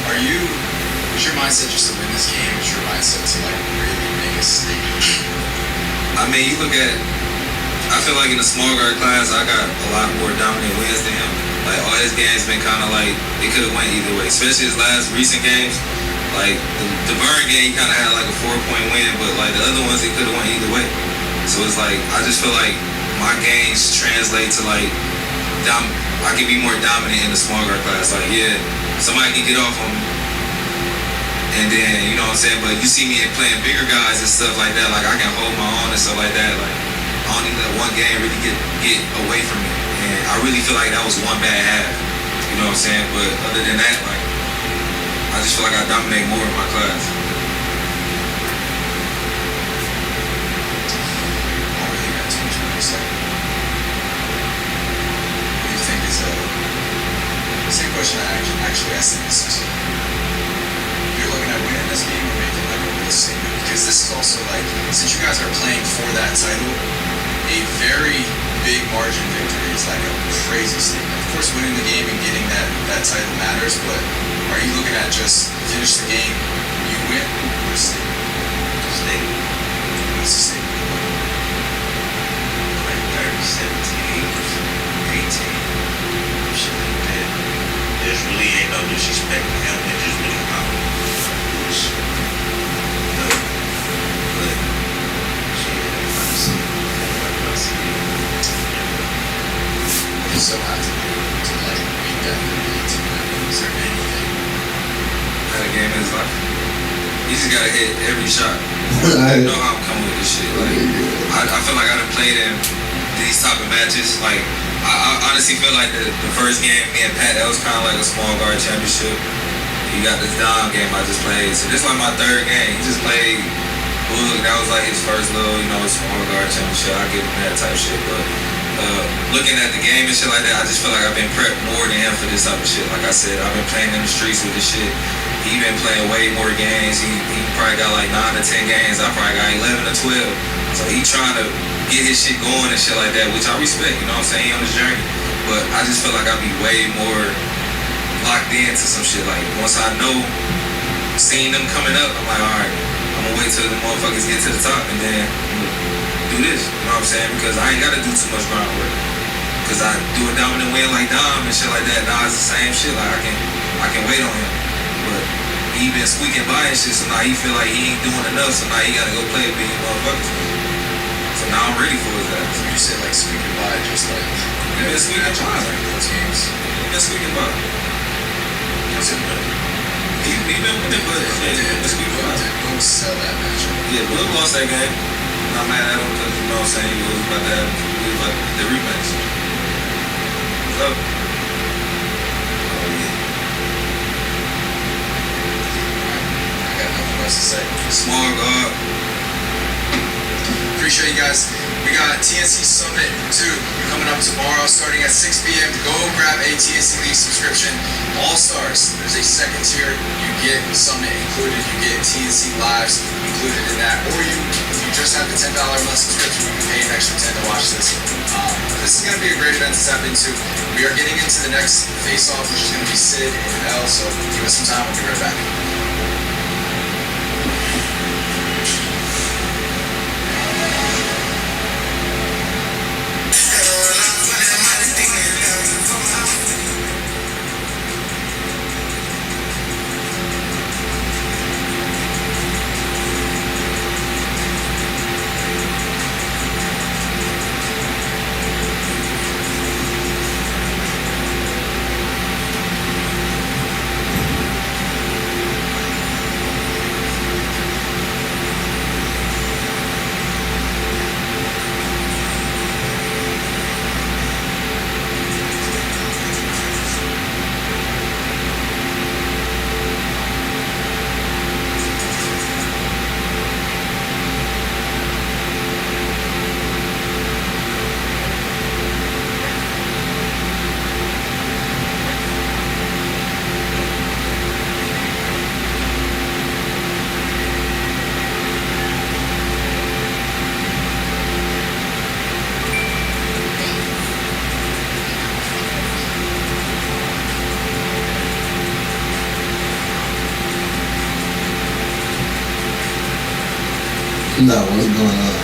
Are you, is your mindset just to win this game? Is your mindset to like really make a statement? I mean, you look at, I feel like in the small guard class, I got a lot more dominant wins than him. Like, all his games been kind of like, it could have went either way. Especially his last recent games. Like, the Burn game, he kind of had like a 4-point win, but like the other ones, it could have went either way. So it's like, I just feel like my games translate to like, I can be more dominant in the small guard class. Like, yeah, somebody can get off on me. And then, you know what I'm saying, but you see me playing bigger guys and stuff like that, like I can hold my own and stuff like that. Like, I don't even let one game really get away from me. And I really feel like that was one bad half. You know what I'm saying? But other than that, like, I just feel like I dominate more in my class. I don't really got too much more to say. What do you think is same question I actually asked in this season. You're looking at winning this game or making like a real statement, because this is also like, since you guys are playing for that title, a very big margin victory is like a crazy statement. Of course, winning the game and getting that title matters, but are you looking at just finish the game, you win, or statement? Statement. What's the statement? Like 30, 17, 18. Shit like that. There's really ain't no disrespect to him. It's just really how but shit, You so have to like be definitely to win. Is there anything? Had a game in his life. You just gotta hit every shot. You know how I'm coming with this shit. Like, I feel like I done played in these type of matches. Like, I honestly feel like the first game, me and Pat, that was kind of like a small guard championship. You got this Dom game I just played. So this is like my third game. He just played Boog. That was like his first little, small guard championship. I give him that type shit. But looking at the game and shit like that, I just feel like I've been prepped more than him for this type of shit. Like I said, I've been playing in the streets with this shit. He been playing way more games. He probably got like 9 to 10 games. I probably got 11 to 12. So he trying to get his shit going and shit like that, which I respect, you know what I'm saying? He on his journey. But I just feel like I'll be way more locked into some shit. Like, once I know, seeing them coming up, I'm like, alright, I'm gonna wait till the motherfuckers get to the top and then do this, you know what I'm saying? Because I ain't gotta do too much groundwork. Because I do a dominant win like Dom and shit like that. Nah, it's the same shit. Like, I can wait on him. But he been squeaking by and shit, so now he feel like he ain't doing enough, so now he gotta go play with big motherfuckers. So now I'm ready for his ass. You said like squeaking by, just like he been squeaking by like those games. He been squeaking by. He been winning, but didn't sell that match. Yeah, Will lost that game. I'm mad at him because, you know what I'm saying, he was about to have the rematch. So, I got nothing else to say. Small guard. Appreciate you guys. We got TNC Summit 2 coming up tomorrow starting at 6 p.m. Go grab a TNC League subscription. All-Stars, there's a second tier. You get Summit included. You get TNC Lives included in that. Or if you just have the $10 a month subscription, you can pay an extra $10 to watch this. This is going to be a great event to tap into. We are getting into the next face-off, which is going to be Sid and L, so give us some time, we'll be right back. No, what's going on?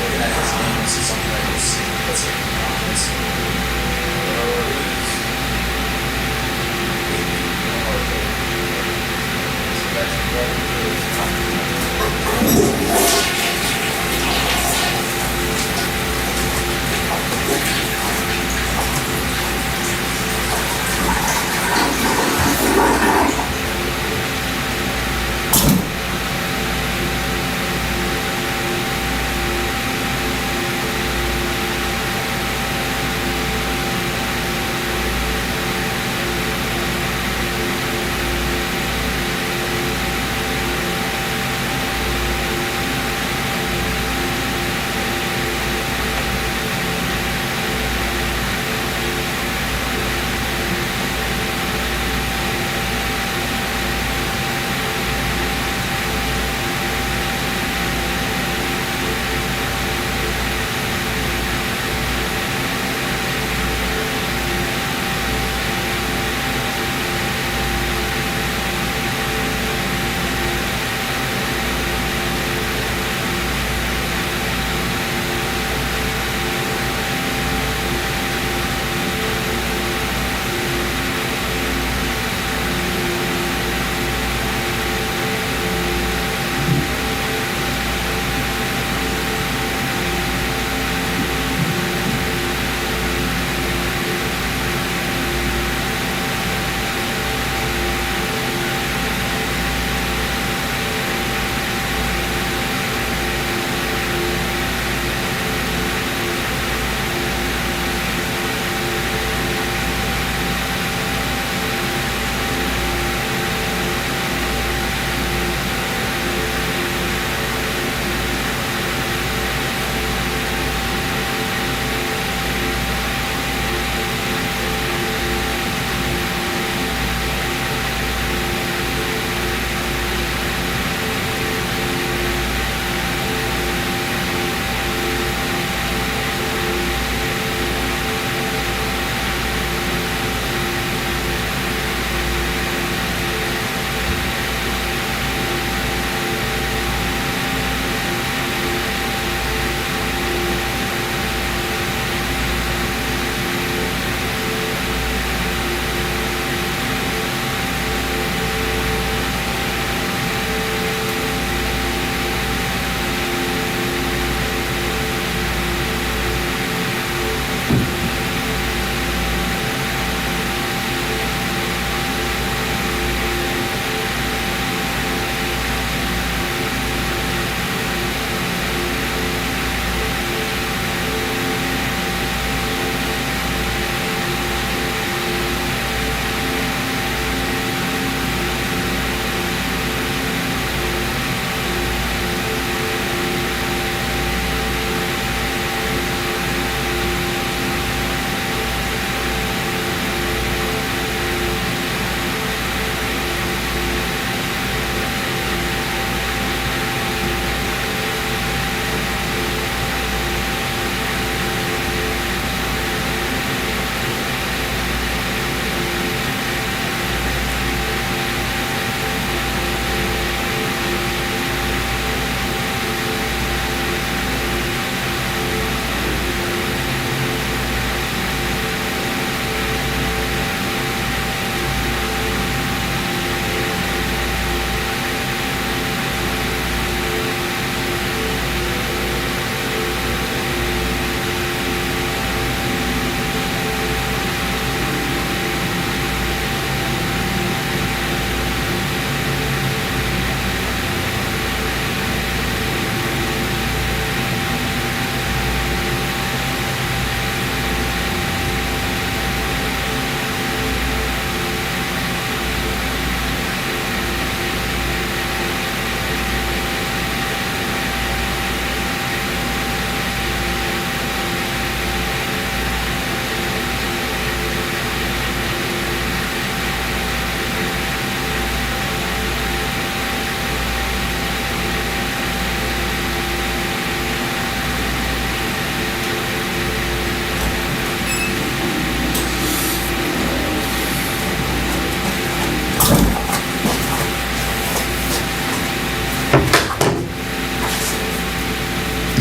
Looking at his game, this is something that you'll see. That's it.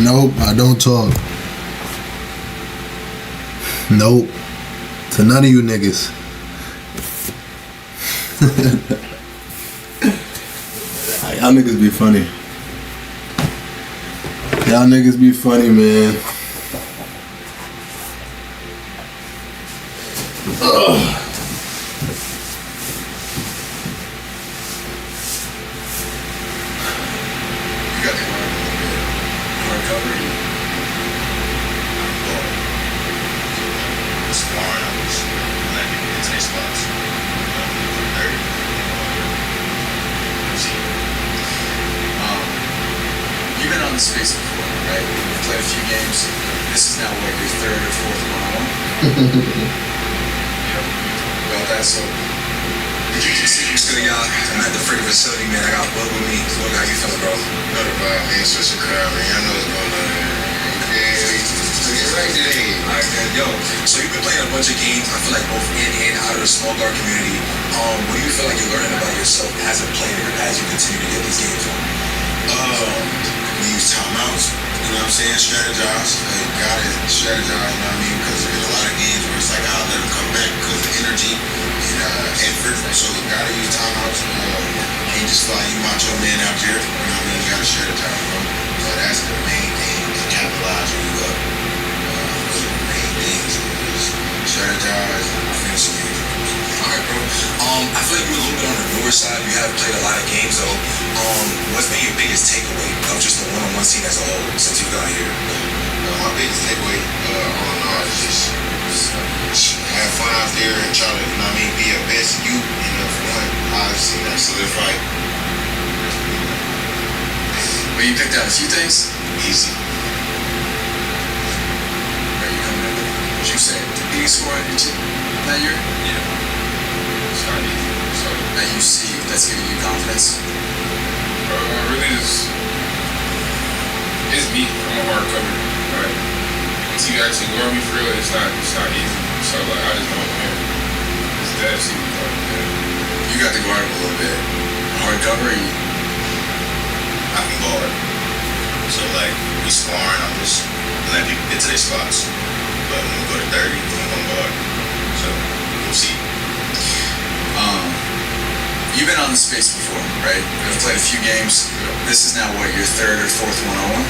Nope, I don't talk. Nope. To none of you niggas. Y'all niggas be funny. Y'all niggas be funny, man. Ugh. You've been on the space before, right? You've played a few games. This is now what, your third or fourth one-on-one? About that, so Did you just see you still y'all? I'm at the freaking facility, man. I got bug with me. So how you feeling, bro? Not a vibe, man. Switch the crowd, man. Y'all know what's going on, man. Yeah, look at right today. Alright, man. Yo, so you've been playing a bunch of games, I feel like both in and out of the small guard community. What do you feel like you're learning about yourself as a player as you continue to get these games on? Use timeouts, you know what I'm saying? Strategize. Like, gotta strategize, you know what I mean? Because there's a lot of games where it's like, I'll let them come back because of energy and effort. So you gotta use timeouts. Can't just fly you macho man out there. You know what I mean? You gotta strategize, bro. So that's the main thing to capitalize when you up. Those are the main things. Is strategize and finish the game. Alright, bro. I feel like you're a little bit on the newer side. You have played a lot of games, though. What's been your biggest takeaway of just the one-on-one scene as a whole since you've got here? My biggest takeaway, is just have fun out there and try to, you know what I mean, be your best you. You know, for one, I've seen that solidified. Well, you picked out a few things. Easy. Are you coming in with it? What you say? The biggest score on your team that year? Yeah. It's not easy. So that you see that's giving you confidence? Really just, it's me. I'm a hard cover. Like, until you actually guard me for real, it's not easy. So like, I just don't care. It's that super hard. You got to guard him a little bit. Hard cover, I can guard. So like, we sparring, I'm just letting people get to their spots. But when we go to 30, I'm gonna guard. So we'll see. You've been on the space before, right? You've played a few games. This is now what, your third or fourth one-on-one?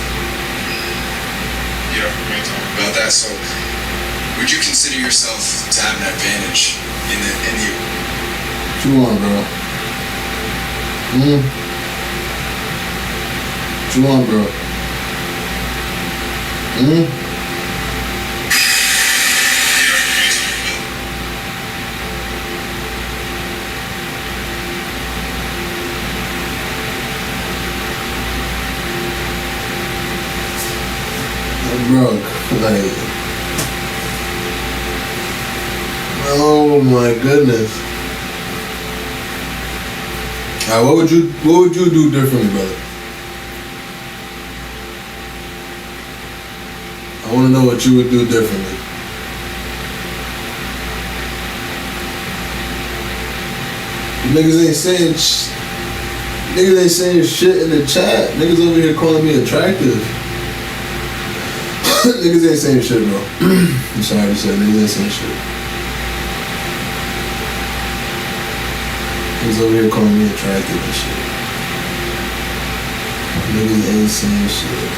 Yeah, main time. About that, so would you consider yourself to have an advantage in the What you want, bro? What you want, bro? Bro, like, oh my goodness. Alright, what would you do differently, brother? I want to know what you would do differently. Niggas ain't saying shit in the chat. Niggas over here calling me attractive. Niggas ain't saying shit, bro. I'm sorry to say, niggas ain't saying shit. Niggas over here calling me attractive and shit. Niggas ain't saying shit.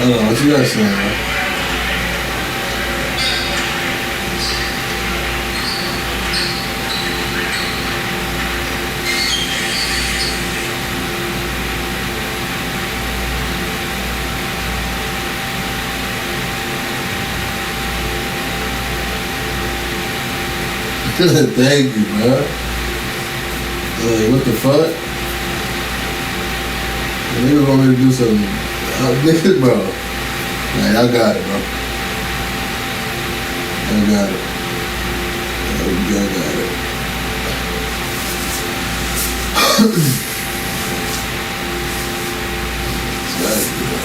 Hold on, what you guys saying, man? Thank you, bro. Like, what the fuck? The nigga want me to do something. Nigga, bro. Like, I got it, bro. I got it. I got it. Exactly, bro.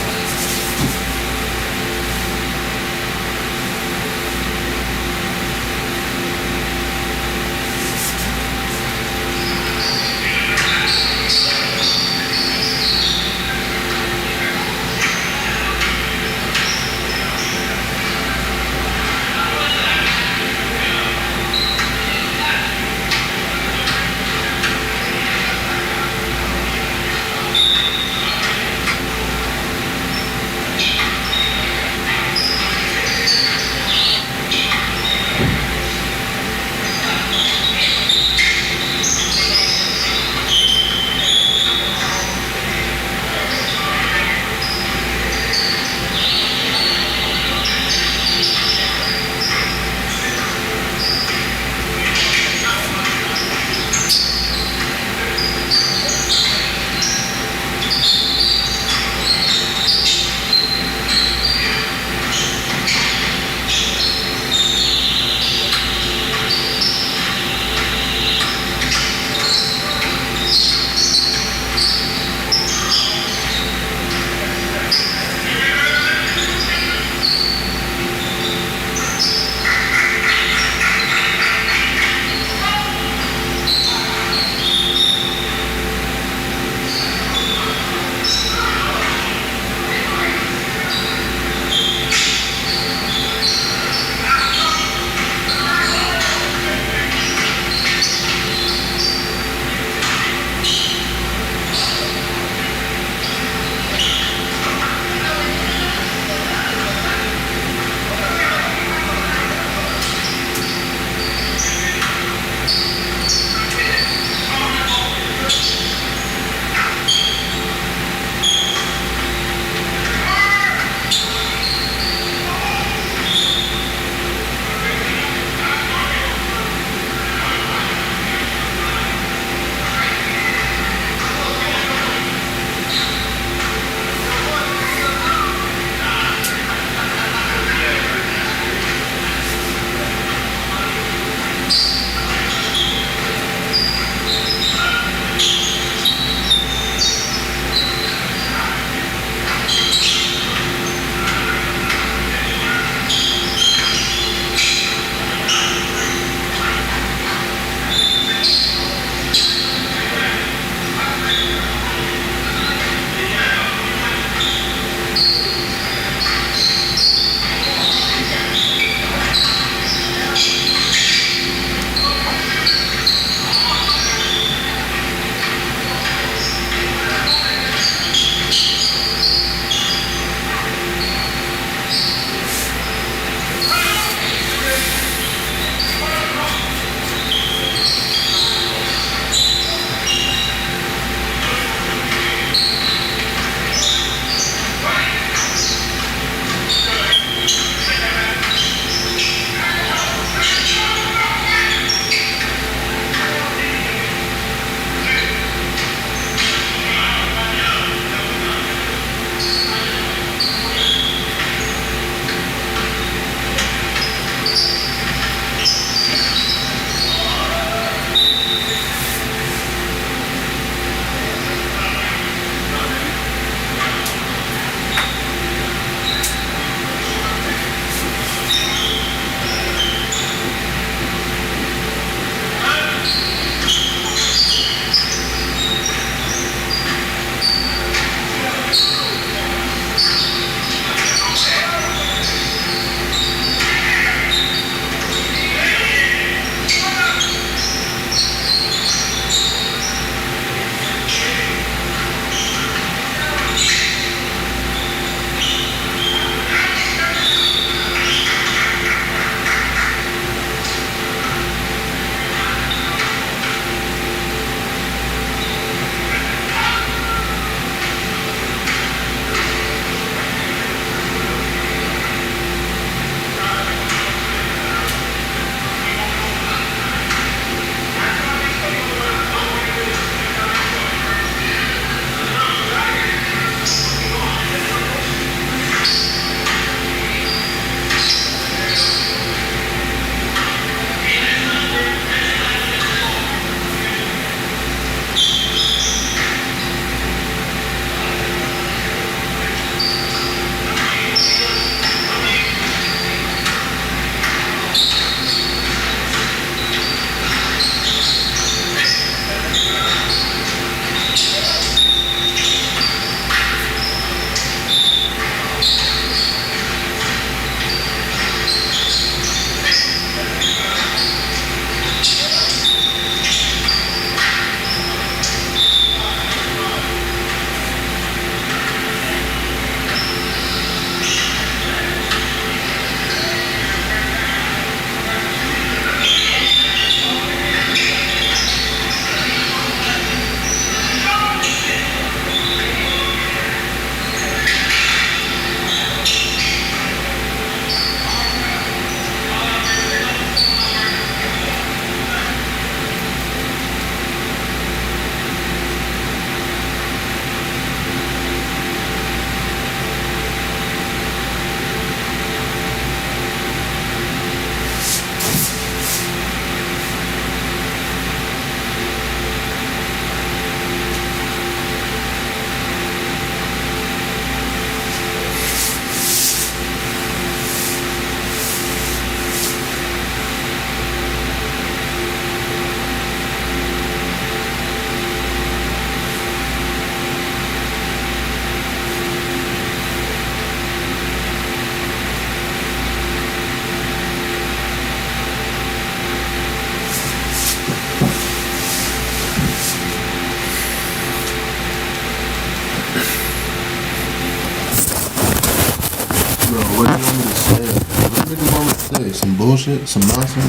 some bullshit, some nonsense.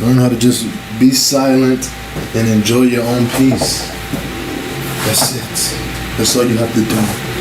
Learn how to just be silent and enjoy your own peace. That's it. That's all you have to do.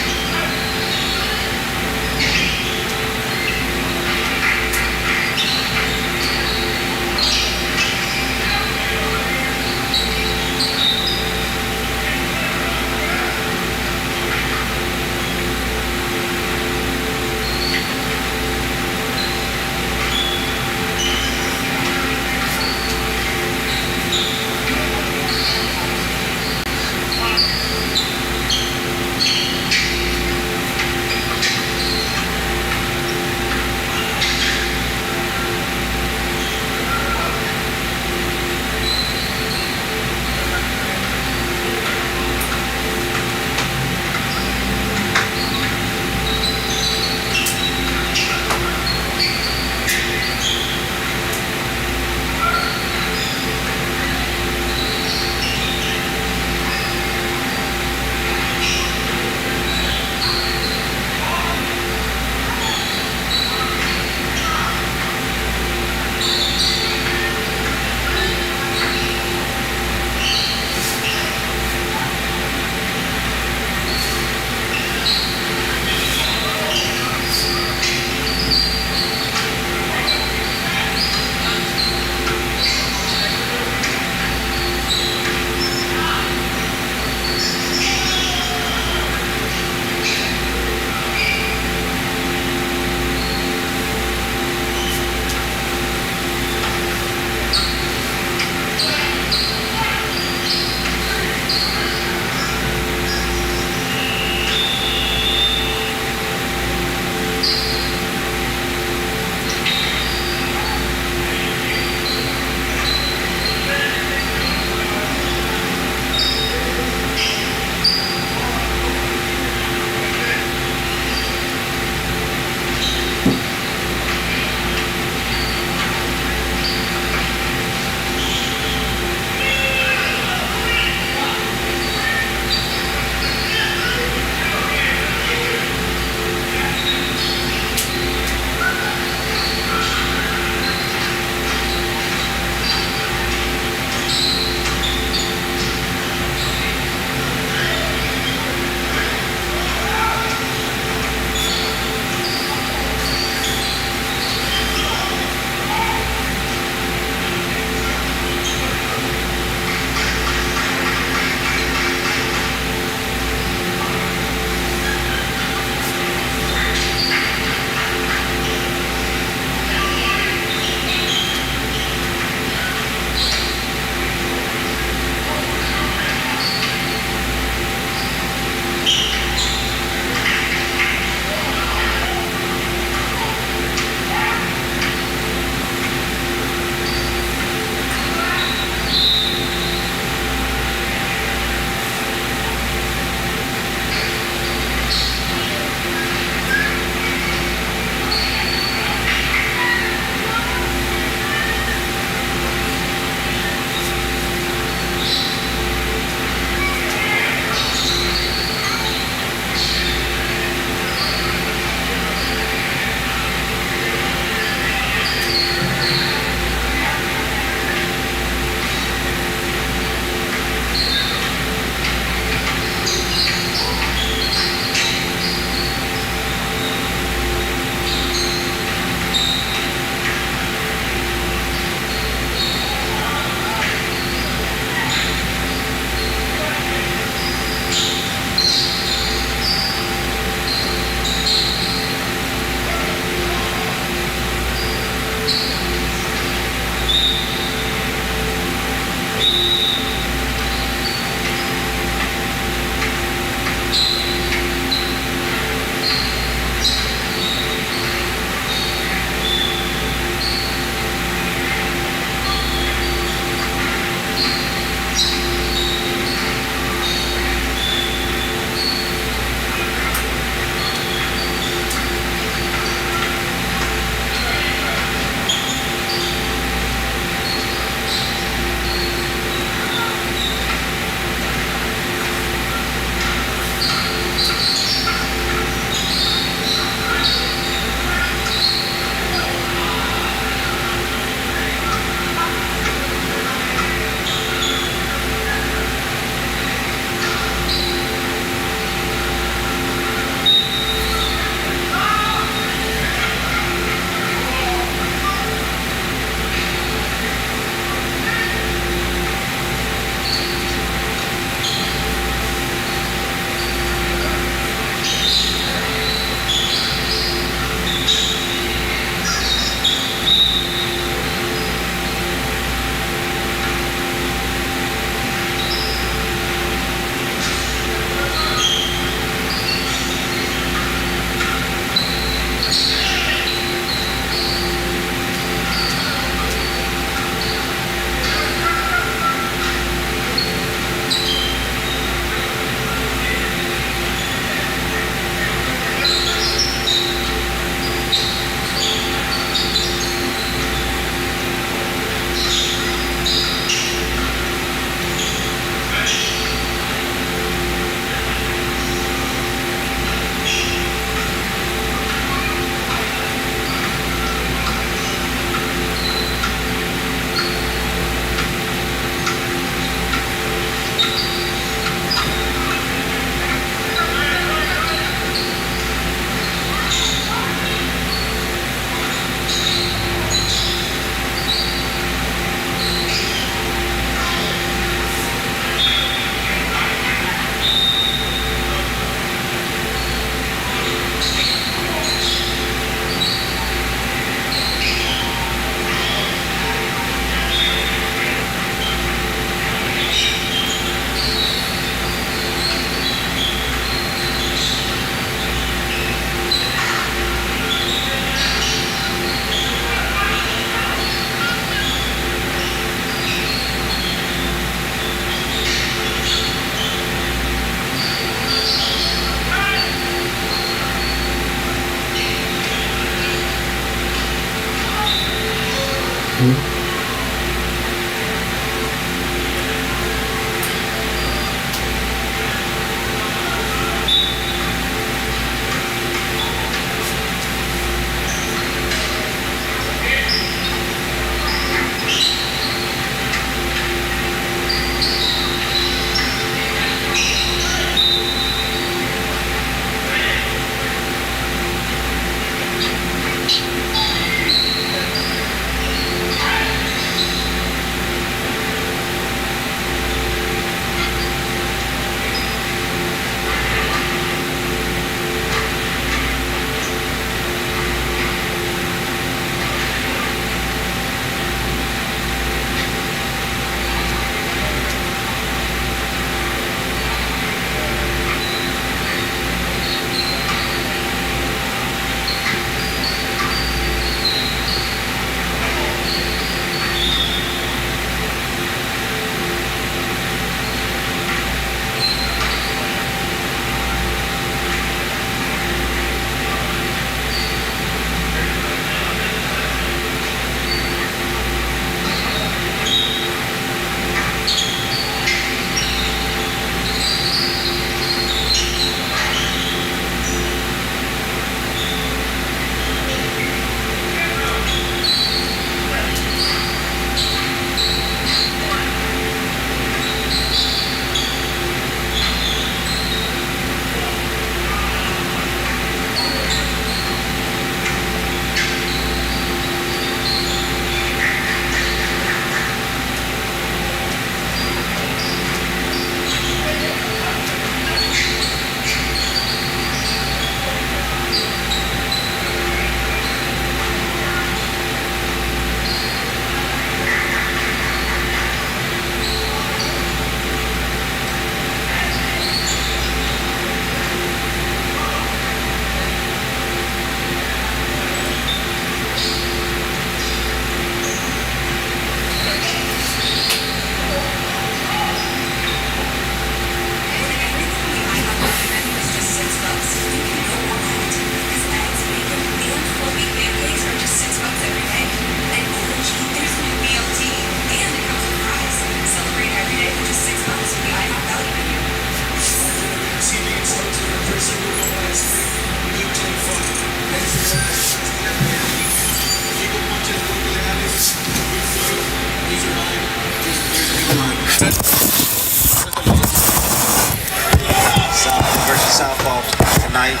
Southpaw tonight.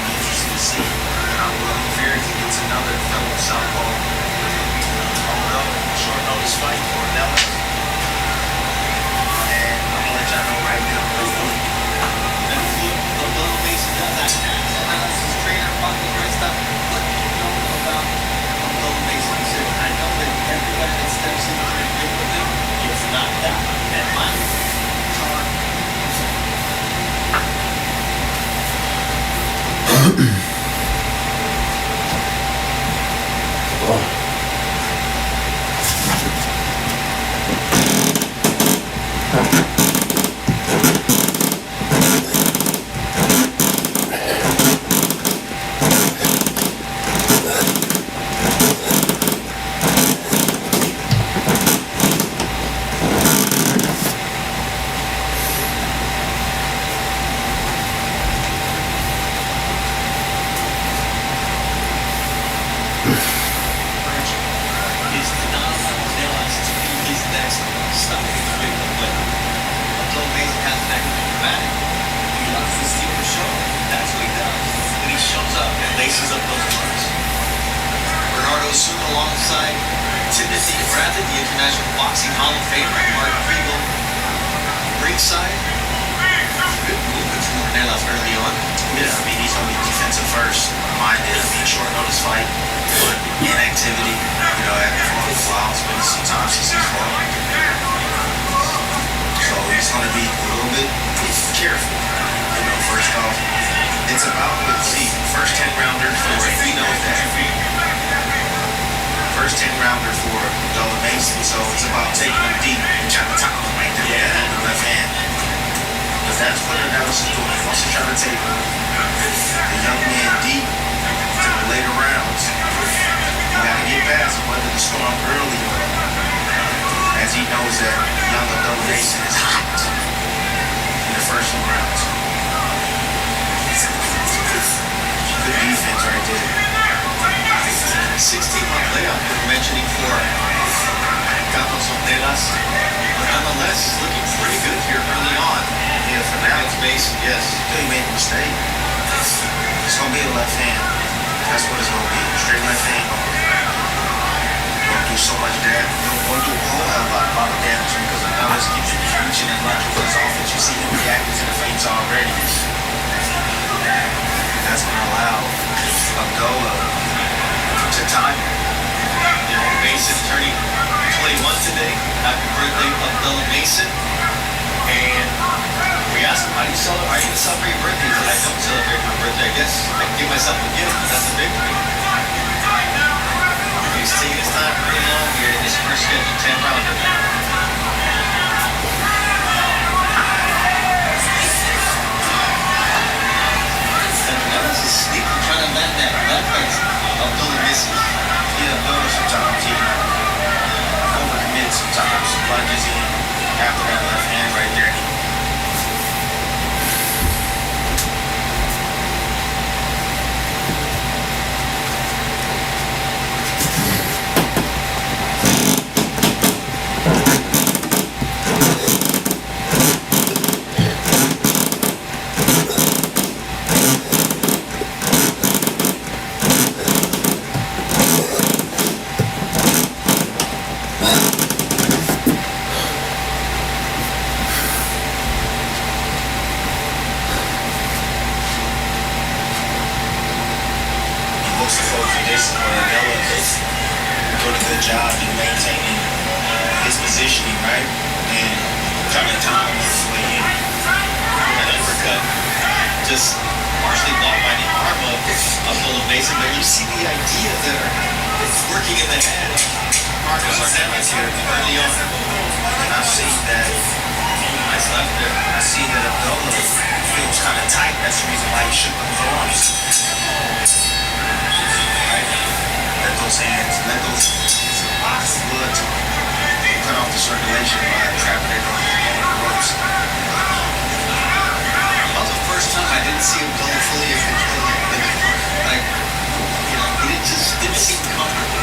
Interesting to see how well fares against another fellow Southpaw. Although short notice fight for Nellis. And I'm gonna let y'all know right now. That's what Abdullah Mason does. I asked his trainer about the great stuff. What do you know about Abdullah Mason? He said, I know that everybody that steps in there and gets with him gets knocked out. And my warm early, as he knows that young Abdullah Mason is hot in the first few rounds. Good defense right there. 16-month layoff you were mentioning for Carlos Ornelas. But nonetheless, he's looking pretty good here early on. Yeah, for now. Against Mason, yes. He made a mistake. It's going to be a left hand. That's what it's going to be. Straight left hand. Don't do so much damage. Don't do a whole hell lot of damage because Ornelas keeps reaching and lunge with his offense. You see him reacting to the feints already. That's going to allow Abdullah to time it. You know, Mason turning 21 today. Happy birthday, Abdullah Mason. And we asked him, are you going to celebrate your birthday? He said, I don't celebrate my birthday. I guess I can give myself a gift, but that's a victory. He's taking his time early on here in this first scheduled 10-rounder. That was a sneaky trying to land that left face. Abdullah misses. Yeah, Abdullah sometimes he overcommits sometimes. Lunges in after that left hand right there. Job in maintaining his positioning, right? And trying to time his way in. An uppercut just partially blocked by the arm of Abdullah Mason, but you see the ideas that are working in the head of Marcus Ornelas here early on. And I see that nice left there. I see that Abdullah feels kind of tight. That's the reason why he shook those arms. Right? Let those hands, let those box of blood to cut off the circulation by trapping it on the ropes. That was the first time I didn't see Abdullah fully in control. Like, you know, he didn't seem comfortable.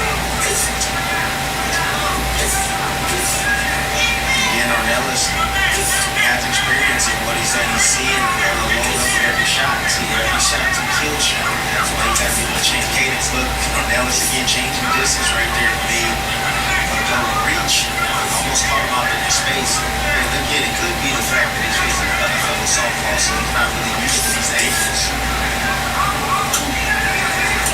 Again, Ornelas has experience in what he's seeing the load up with every shot. See, every shot's a kill shot. That's why you got to be able to change cadence. Look, Ornelas again changing distance right there. Made Abdullah reach. Almost caught him out in his space. And again, it could be the fact that he's facing another fellow softball, so he's not really used to these angles.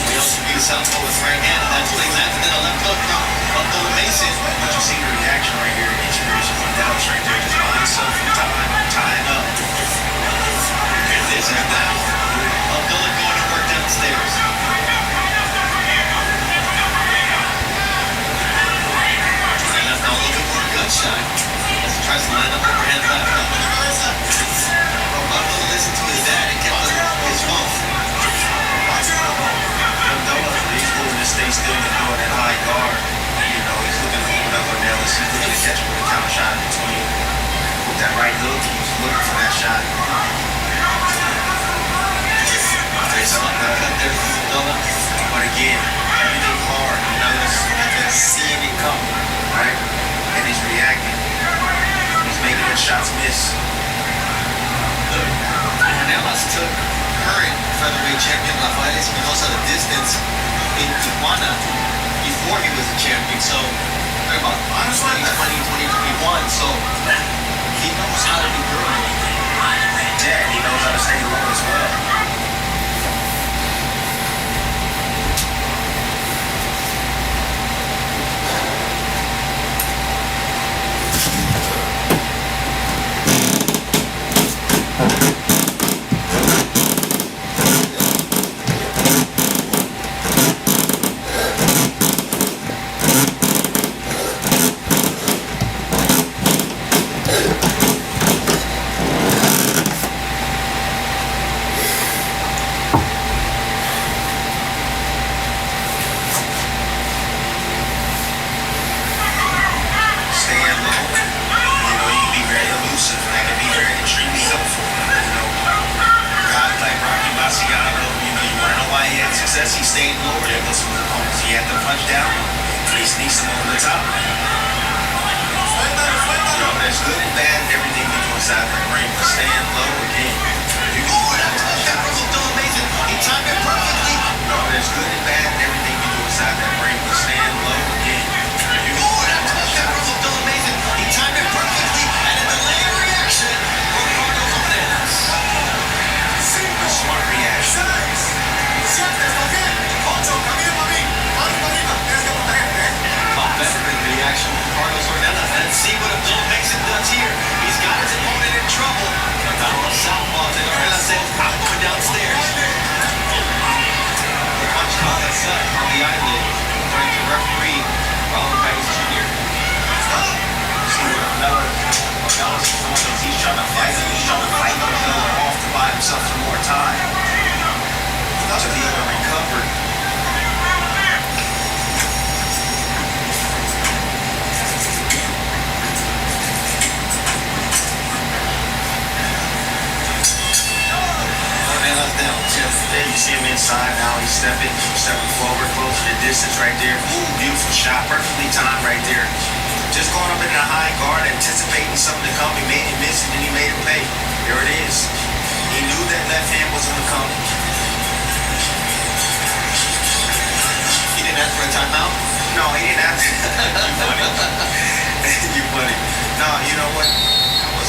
He also beat a southpaw with right hand, and that's what he landed. Then a left hook from Abdullah Mason. But you see the reaction right here, inspiration from Dallas right there, just buying himself from tying up. And this is now Abdullah going to work downstairs. And left now a little bit more gunshot as he tries to line up overhand left. Abdullah listened to his dad and kept his mouth. Abdullah, he's moving to stay still and doing that high guard. You know, he's looking to open up Ornelas. He's looking to catch him with a counter shot in between. With that right hook, he's looking for that shot. But again, everything hard. Ornelas seeing it coming, right? And he's reacting. He's making the shots miss. Ornelas took current featherweight champion Rafael Espinosa the distance in Tijuana before he was a champion. So, talking about 2020, 2021. So, he knows how to be good. Yeah, he knows how to stay low as well. why he had success. He stayed lower than most of his opponents. He had to punch down, and he sneaks him over the top. You know, there's good and bad in everything we do inside the ring, but staying low again. That was still amazing. He timed it perfectly. No, there's good and bad in everything we do inside that ring, but staying low again. That was still amazing. He timed it perfectly, and in the later reaction, Ricardo Jimenez. A smart reaction. Better than the reaction of Carlos Ornelas. Let's see what Abdul Mason does here. He's got his opponent in trouble. Now a southpaw, and Ornelas says, I'm going downstairs. The punch caught the set on the eyelid, according to referee Raul Baez Jr. See what Ornelas is doing. He's trying to fight him. He's trying to fight him off to buy himself some more time. To be able to recover. Down, Tim. There you see him inside now. He's stepping forward, close to the distance right there. Ooh, beautiful shot, perfectly timed right there. Just going up in a high guard, anticipating something to come. He made it miss, and then he made it pay. There it is. He knew that left hand was going to come. He didn't ask for a timeout? No, he didn't ask. You funny. You funny. No, you know what?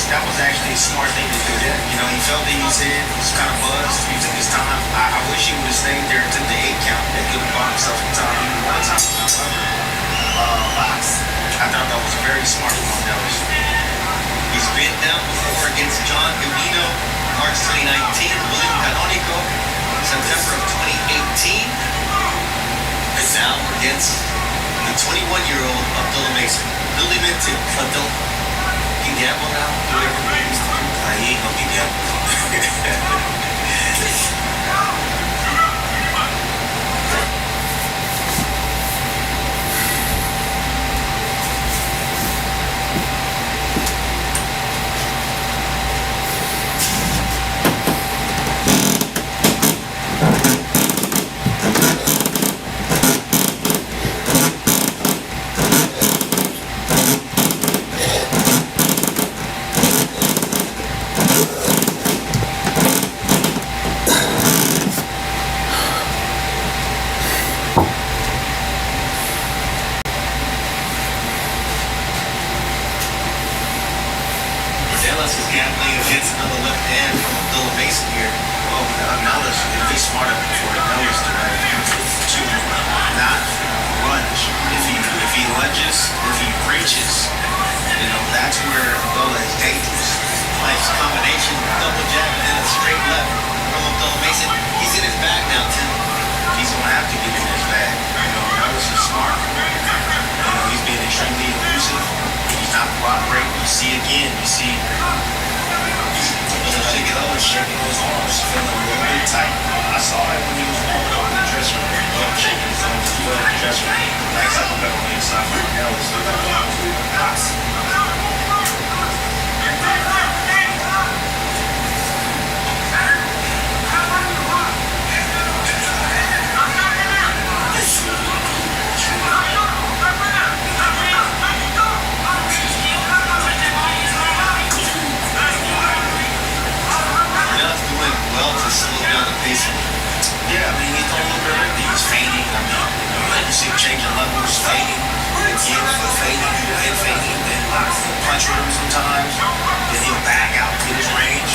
That was actually a smart thing to do. You know, he felt that he was in, was kind of buzzed. He took his time. I wish he would have stayed there and took the 8 count. That could have bought himself some time. Even one time, I thought that was very smart from Ornelas. He's been down before against John Gavino, March 2019, William Canonico, September of 2018, and now against the 21-year-old Abdullah Mason. Newly minted Abdullah. He gamble now, do whatever he needs to do. He ain't gonna be gambling. Ornelas is gambling against another left hand from Abdullah Mason here. Well, Ornelas, it'd be smart for Ornelas to not lunge. If he lunges, if he reaches, you know, that's where Abdullah is dangerous. Nice combination, double jab and then a straight left from Abdullah Mason. He's in his bag now, Tim. He's gonna have to get in his bag. You know, Ornelas is smart. You know, he's being extremely elusive. He's not cooperating. You see again, shaking those arms, feeling a little bit tight. I saw it when he was warming up in the dressing room, shaking his arms as well in the dressing room. Nice like a better on the inside for Ornelas. Well to slow down the pace. Yeah, I mean, he's doing a little bit of everything. He's fading. I mean, you see him changing levels, fading, again, fading, and fading, then punch him sometimes. Then he'll back out, get his range.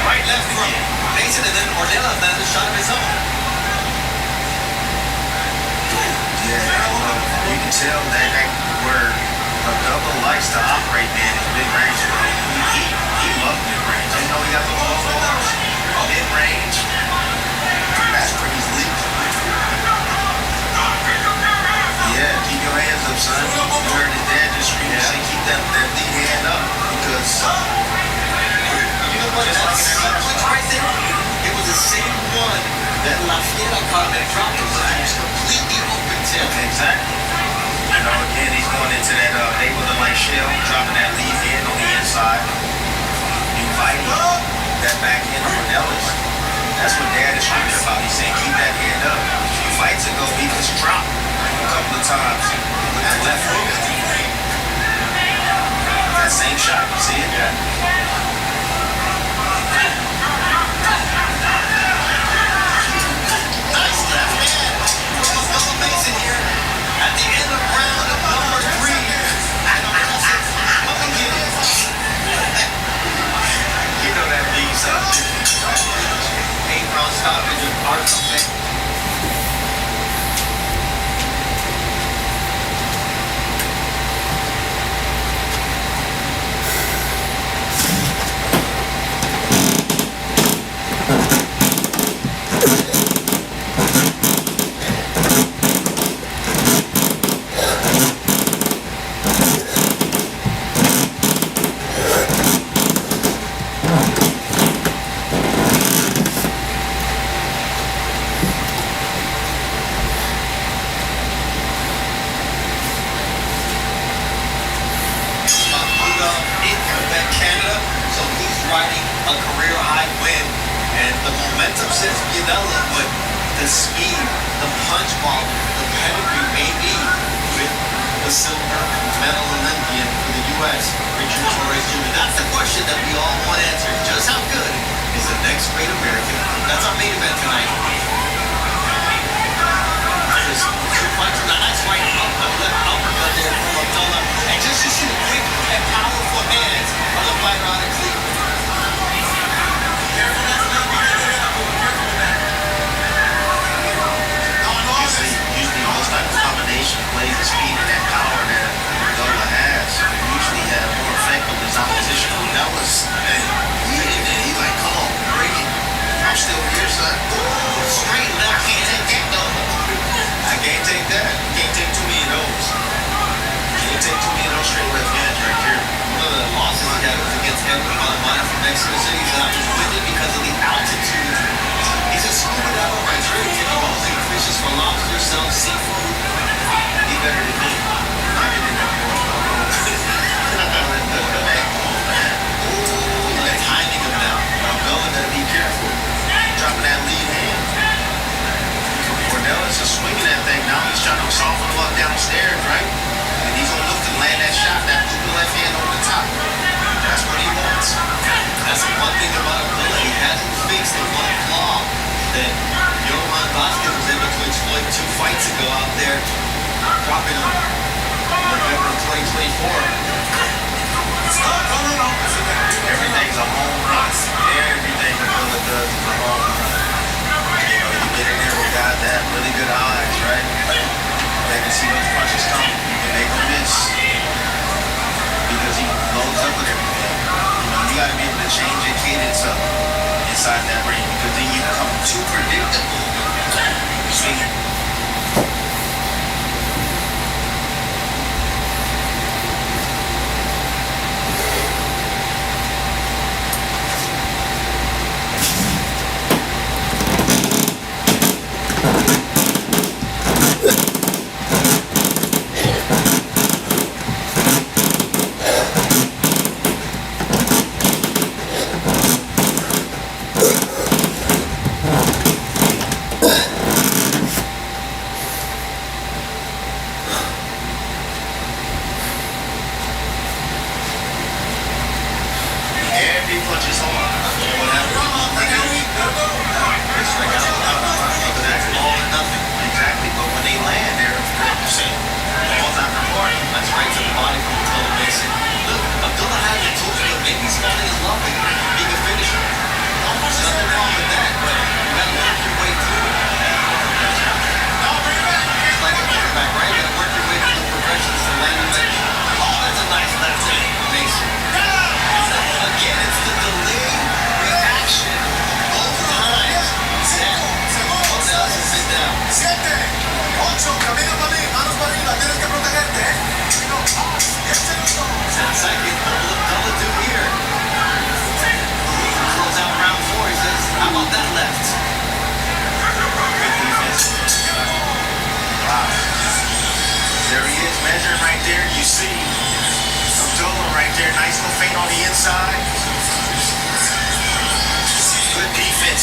Right, left from Mason, and then Ornelas lands a shot of his own. Yeah, well, you can tell that where Abdullah likes to operate, man, is mid-range. He loves mid-range. I know he got the ball for us. Mid-range, that's where he's leaking. Yeah, keep your hands up, son. You heard his dad just scream and say, keep that lead hand up, because you know what, that sequence right there, it was the same one that Lafayette caught that dropped him. He was completely open, Tim. Exactly. You know, again, he's going into that Mayweather-like shell, dropping that lead hand on the inside, inviting that back end of Ornelas. That's what Dad is screaming about. He's saying keep that hand up. A few fights ago, he just dropped a couple of times with that left hook. That same shot, you see it? Yeah. Nice left hand. Double Mason here at the end of round number 3. Up and get it. You know that leaves us. 8-round stoppage of Arthur. Everything's a home run. Everything Abdullah does is a home run. You know, you get in there with guys that have really good eyes, right? They can see those punches coming and they don't miss because he loads up with everything. You know, you got to be able to change your cadence up inside that ring because then you become too predictable. See?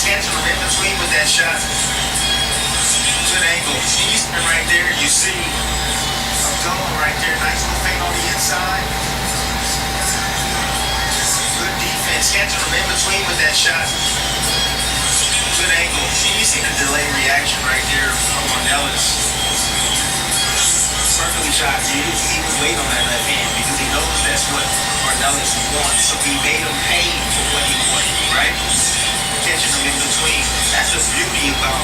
Catching him in between with that shot. Good angle. Eastman right there. You see Abdullah right there. Nice little feint on the inside. Good defense. Catching him in between with that shot. Good angle. You see the delayed reaction right there from Ornelas. Perfectly shot. He was waiting on that left hand because he knows that's what Ornelas wants. So he made him pay for what he wanted, right? Catching him in between. That's the beauty about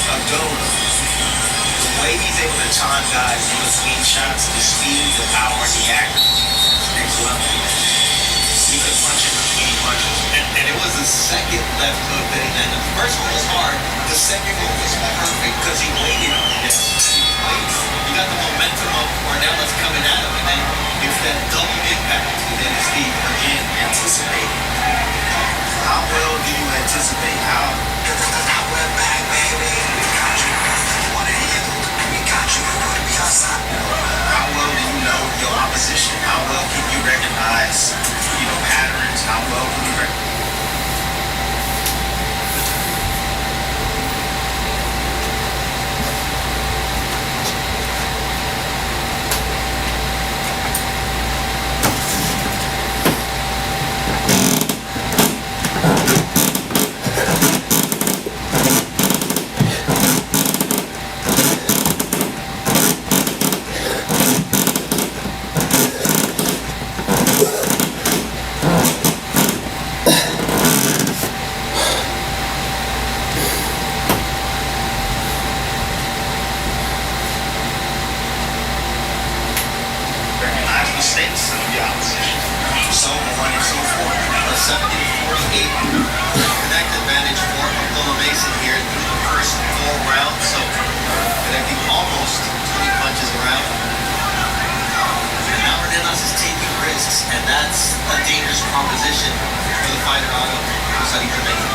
Abdullah. The way he's able to time guys in between shots, the speed, the power, the accuracy. Next level. He could punch in between punches. And it was the second left hook that he landed. The first one was hard. The second one was perfect because he waited on it. You got the momentum of Ornelas coming at him, and then it's that double impact. And then it's the, again, anticipate. How well do you anticipate? How well back, baby. We got you. You want to hit? We got you. You want to be outside? How well do you know your opposition? How well can you recognize, patterns? How well can you recognize? Mistakes of the opposition. So on and so forth. A 70-48 connect advantage for Abdullah Mason here through the first 4 rounds. So connecting almost 20 punches around. And now Ornelas is taking risks, and that's a dangerous proposition for the fighter out of Saudi Jamaica.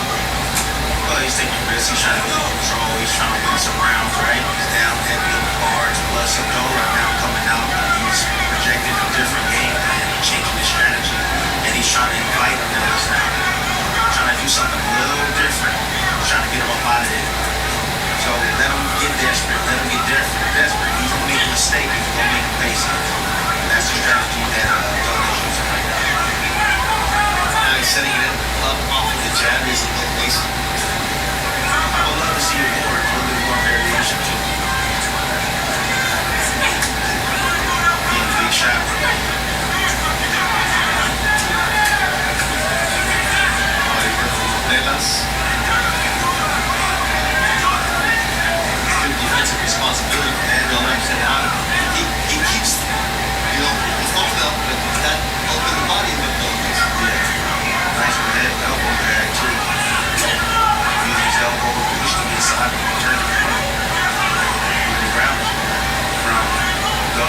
Well, he's taking risks. He's trying to get control. He's trying to win some rounds, right? He's down heavy on the cards. Plus Abdullah now coming out. He's projecting a different game plan, changing his strategy, and he's trying to invite Ornelas now. Trying to do something a little different. Trying to get him up out of there. So let him get desperate. Let him get desperate. He's gonna make a mistake. He's gonna make a pay something. That's the strategy that Abdullah's using right now. Now he's setting it up off of the jab. He's a little Mason. I would love to see a little bit more variation too. Being a big shot. Ornelas. Good defensive responsibility. And they'll understand how he keeps, the phone up, but that open the body with Abdullah Mason. Yeah. Nice with that elbow drag too. Use his elbow to push to the inside and turn it around. From go.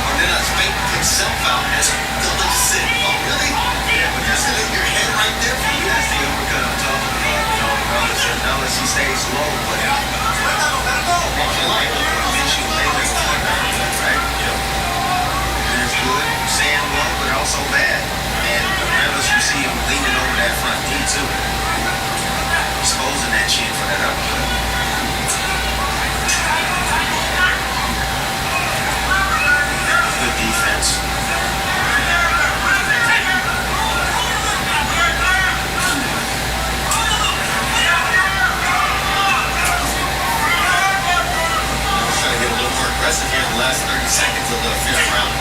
Ornelas faked himself out and Abdullah just said, oh really? Yeah, but that's your head right there for you. That's the uppercut I'm talking about. Ornelas, he stays low, but makes you lay there, right? There's good, saying low, but also bad. And Ornelas, you see him leaning over that front knee too, exposing that chin for that uppercut. Good defense. Trying to get a little more aggressive here in the last 30 seconds of the 5th round.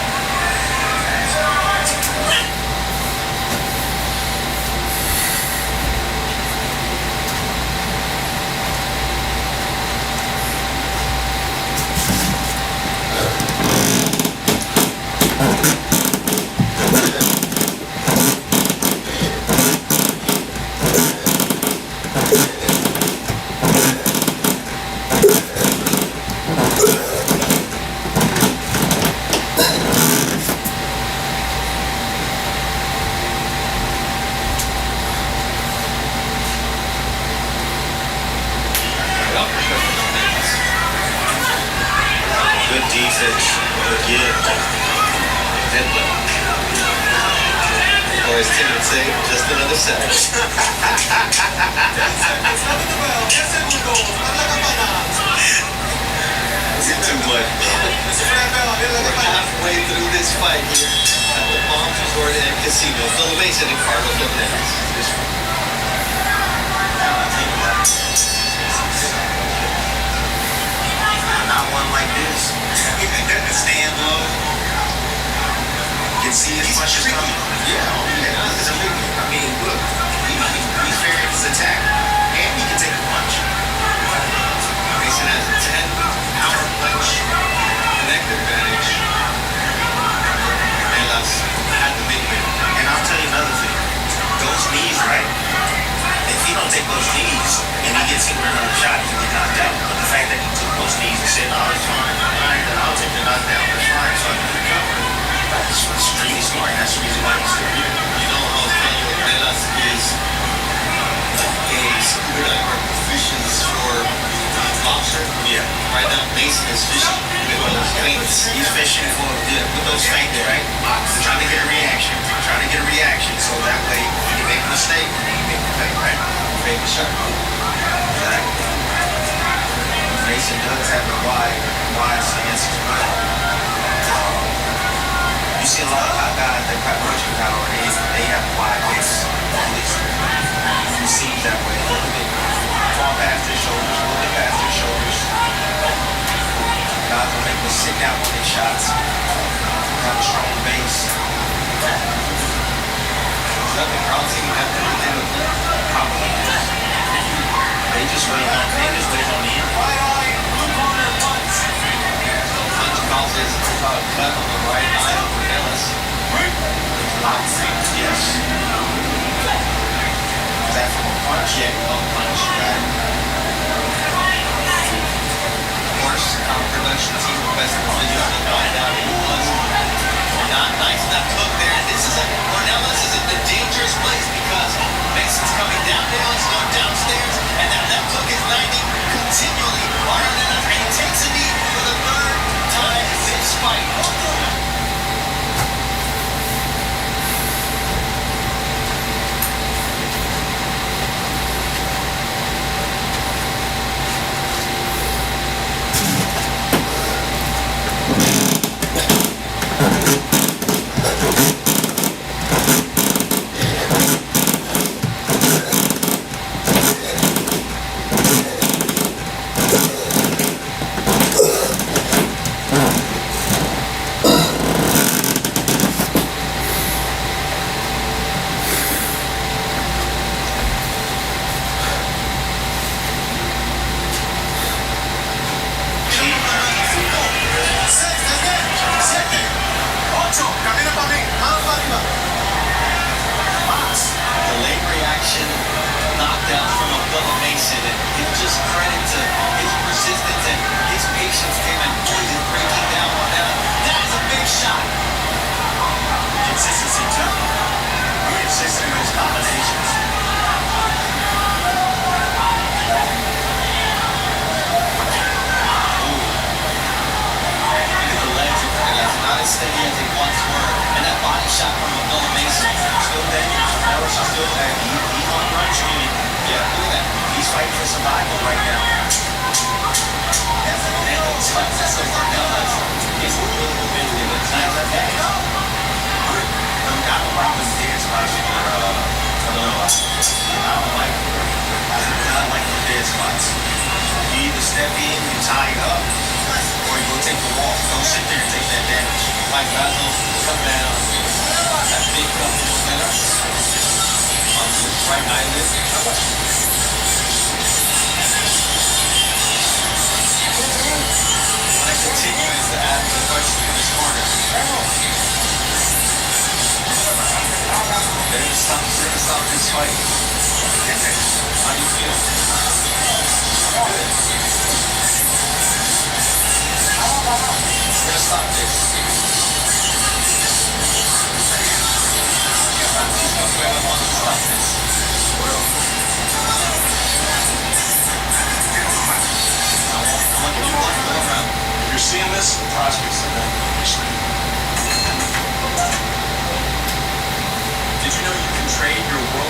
Good defense again. Or as Tim would say, just another Saturday. Too much, bro. We're halfway through this fight here at the Palms Resort and Casino. Phil Mason and Carlos Lopez. Not one like this. Stand low. Can see his punches coming. Yeah, I mean, look, he's fair in his attack, and he can take a punch. Mason has a 10-hour punch connector advantage. Melas had to make it. And I'll tell you another thing. Those knees, right? If he don't take those knees and he gets hit with another shot, he can get knocked out. But the fact that he took those knees and said, "Oh, it's fine. All right, then I'll take the knockdown. That's fine. So I can recover." That's extremely smart. That's the reason why he's still here. You know how Daniel Melas is a scuba diver who fishes for lobster? Yeah. Right now, Mason is fishing with those feints. He's fishing for with those feints, right? Trying to get a reaction. Trying to get a reaction so that way he can make a mistake and then he make the pay, right? Make a shot. Exactly. Mason does have a wide stance as well. You see a lot of guys that got punching power, they have wide base. You see that way. A little bit far past their shoulders, a little bit past their shoulders. Guys will make them sit down on their shots. Have a strong base. Nothing Carlson have to do with that. Probably is. They just wait on the end. Punch causes a cut on the right eye of Melas. Yes. Is that from a punch? Yeah, punch, right? Of course, our production team requested the video to find out who was not nice enough hook there. This is Ornelas is in the dangerous place because Mason's coming downhill, he's going downstairs, and that left hook is landing continually. Ornelas, and he takes a knee for the third time this fight. Delayed reaction, knockdown from Abdullah Mason, and it's just credit to his persistence and his patience came and poison breaking down on that. That is a big shot. Consistency too. Consistent in those combinations. Look at the legs of Ornelas, not as steady as they once were, and that body shot from Abdullah Mason. Still dangerous. He's on the run training. Yeah, look at that. He's fighting for survival right now. And the toughness of Ornelas is really limited at times. I don't like the dead spots for Ornelas. I don't like the dead spots. You either step in, you tie it up, or you go take the walk. Don't sit there and take that damage. Mike Basil come down. That big cut from Ornelas on his right eyelid. And continues to add to the question in this corner. They're gonna stop this fight. How do you feel? We're gonna stop this. Francisco Cuevas wants to stop this. I want to do one more round. If you're seeing this, the prospects are going to be Did you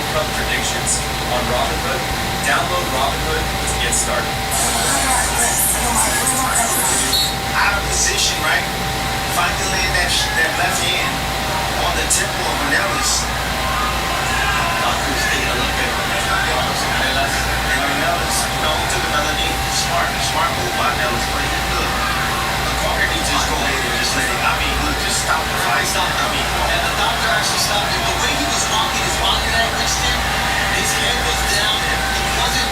Cup predictions on Robinhood. Download Robinhood to get started. Out of position, right? If I can land that left hand on the temple of Manellis. Doctors take a look at Manellis. And Manellis, took another knee. Smart move by Manellis, but he look. The corner needs to just go ahead and just let it. Just stop the fight. And the doctor actually stopped it. The way he was walking, his body language, Tim, his head was down. It wasn't.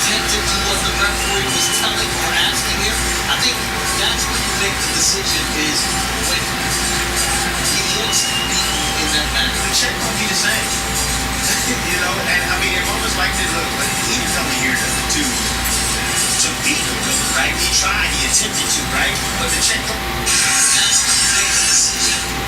attentive to what the referee was telling or asking him. I think that's when you make the decision is when he looks beaten in that manner. The check won't be the same. You know, and I mean, in moments like this, look, but he didn't come here to beat him, right? He tried, he attempted to, right? But the check. That's when you make the decision.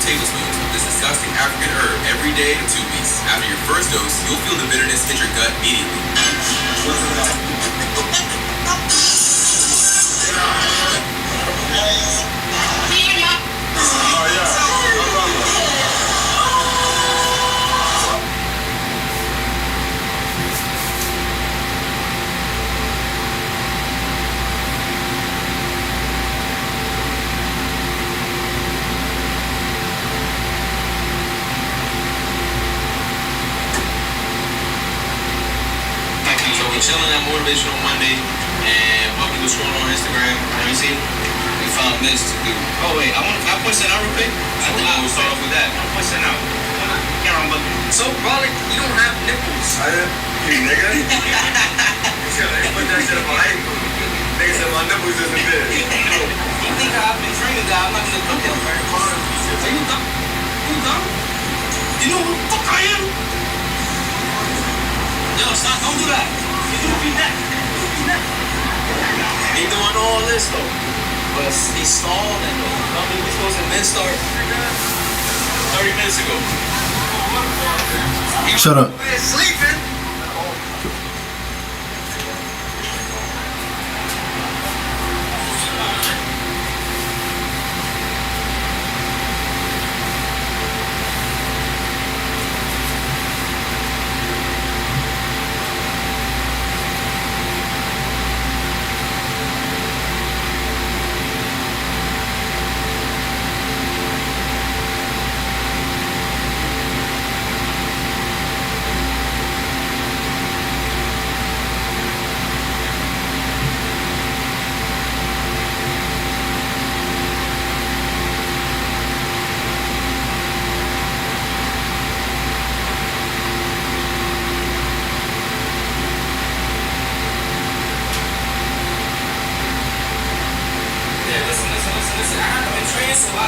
tablespoons of this disgusting African herb every day for 2 weeks. After your first dose, you'll feel the bitterness hit your gut immediately. So we're chilling at Motivational Monday, and what we was scrolling on Instagram. Let me see. We found this to do. Oh wait, can I point that out real quick? I think we'll start off with that. I'm point that out. So, brother, you don't have nipples. You nigga. They put that shit on my ankle. Nigga said my nipples isn't big. You think I've been training that I'm not gonna put that very hard. Are you dumb? You dumb? You know who the fuck I am? Yo, stop, don't do that. You're gonna be next. He doing all this though. But he stalled and I mean we supposed to then start 30 minutes ago. Shut up. We're sleeping. Listen. I haven't been training so I.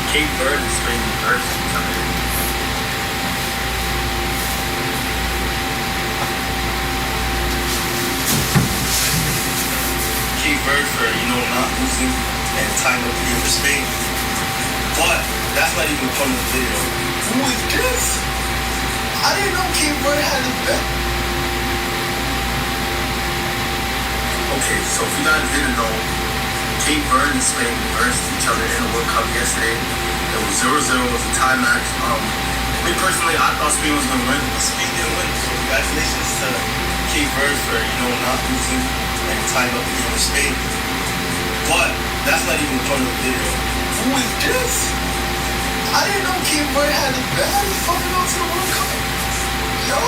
Cape Verde is Spain first. Cape Verde for, not losing and tying up the game for Spain. But that's not even the point of the video. Who is this? I didn't know Cape Verde had a bet. Okay, so if you guys didn't know, Cape Verde and Spain versed each other in the World Cup yesterday. It was 0-0, it was a tie match. Me personally, I thought Spain was going to win, but Spain didn't win. So congratulations to Cape Verde for, not losing and tying up the game with Spain. But that's not even the point of the video. Who is this? I didn't know Cape Verde had a bad fucking on to the World Cup. Yo,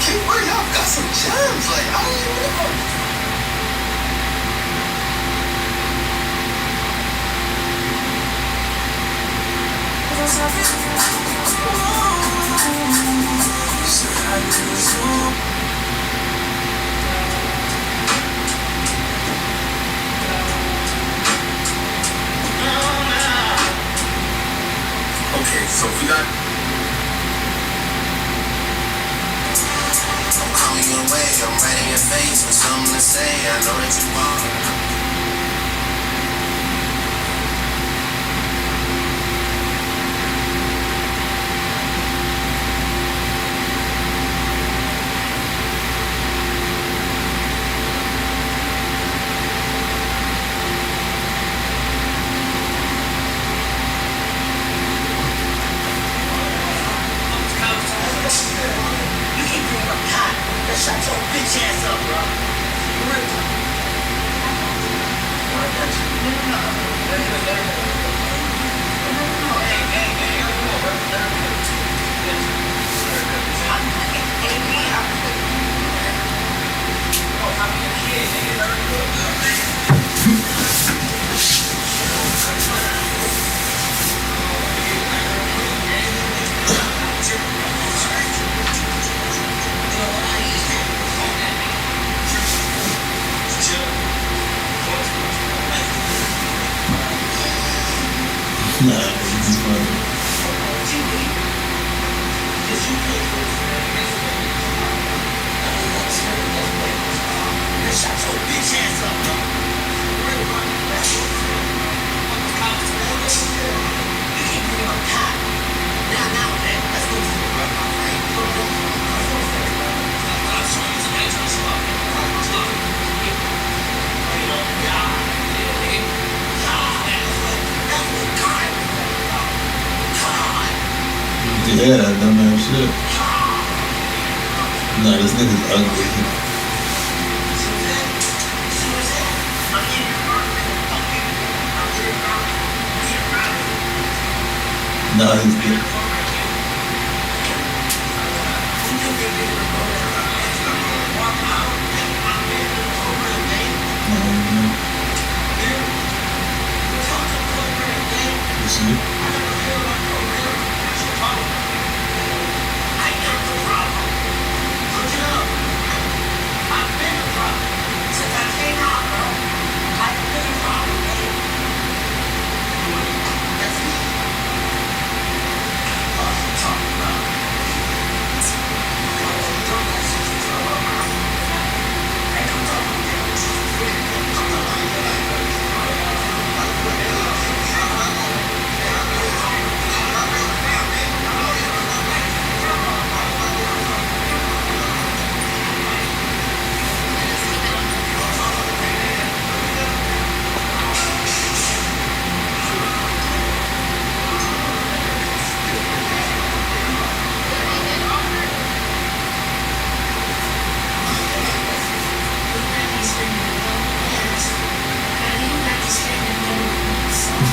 Cape Verde, y'all got some gems. I don't even know. Okay, so if we got I'm calling you away, I'm right in your face with something to say. I know that you want. You keep bringing up hot. Let's shut your bitch ass up, bro. Nah, this is funny. Shut your bitch ass up, bro. You keep bringing up hot. Now, man, let's go to Yeah, that dumbass shit. Nah, this nigga's ugly. Nah, he's good. You see?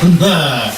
Nah.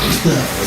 It's not.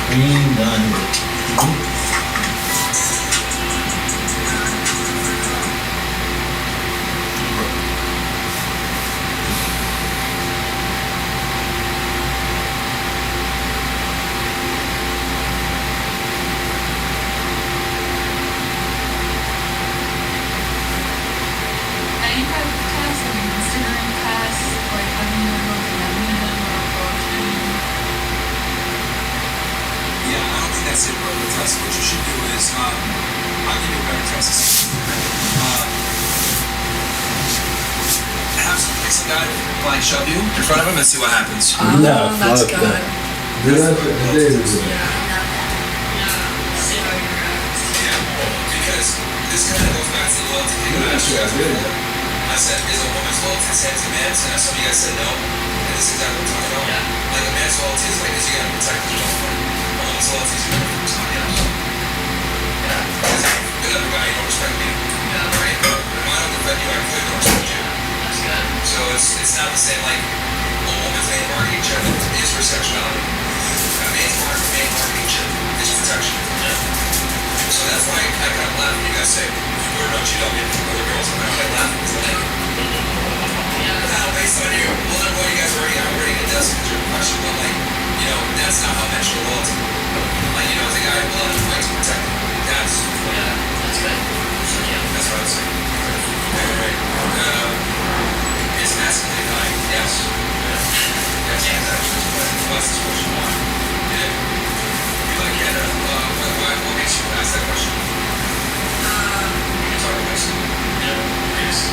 Green done. Shove you in front of him and see what happens. No, that's fuck good. that. Do that today. Because this kind of goes back to the loyalty thing that I asked you guys before. I said, is a woman's loyalty the same as a man's? And some of you guys said no. And this is exactly what I'm talking about. Like a man's loyalty is like, is you gotta protect his girlfriend. A woman's loyalty is you gotta protect somebody else. Because if you love a guy, you don't respect me. Right? If I don't defend you, I clearly don't respect you. So it's not the same like a woman's main marketing chip is for sexuality. A man's marketing chip is protection. So that's why I kind of laugh when you guys say, or don't you know me from other girls, I'm kind of laughing because like, based on you, well then what you guys already get this because you're professional, but like, you know, that's not how men show loyalty. Like, you know, as a guy, well then fight to protect him. That's good. That's what I was saying. Alright. Is masculine dying? Yes. Yes, actually. What's this question one? Yeah. You like Canada? What makes you ask that question? It's already wasted. Yeah. Yes.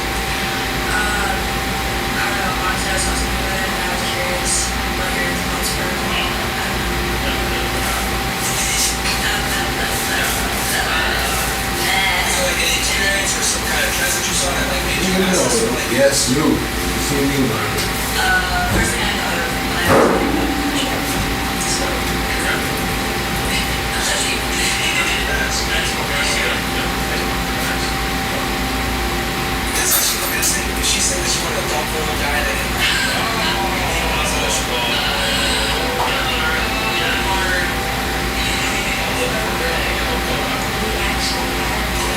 I don't know. Honestly, I saw something about it and I was curious what your thoughts were. touch on that? Like, made you guys sort of like... Yes, you. What do you mean by it? Firsthand when I was so That's actually what I'm gonna say. She said that she wanted a thoughtful guy that didn't...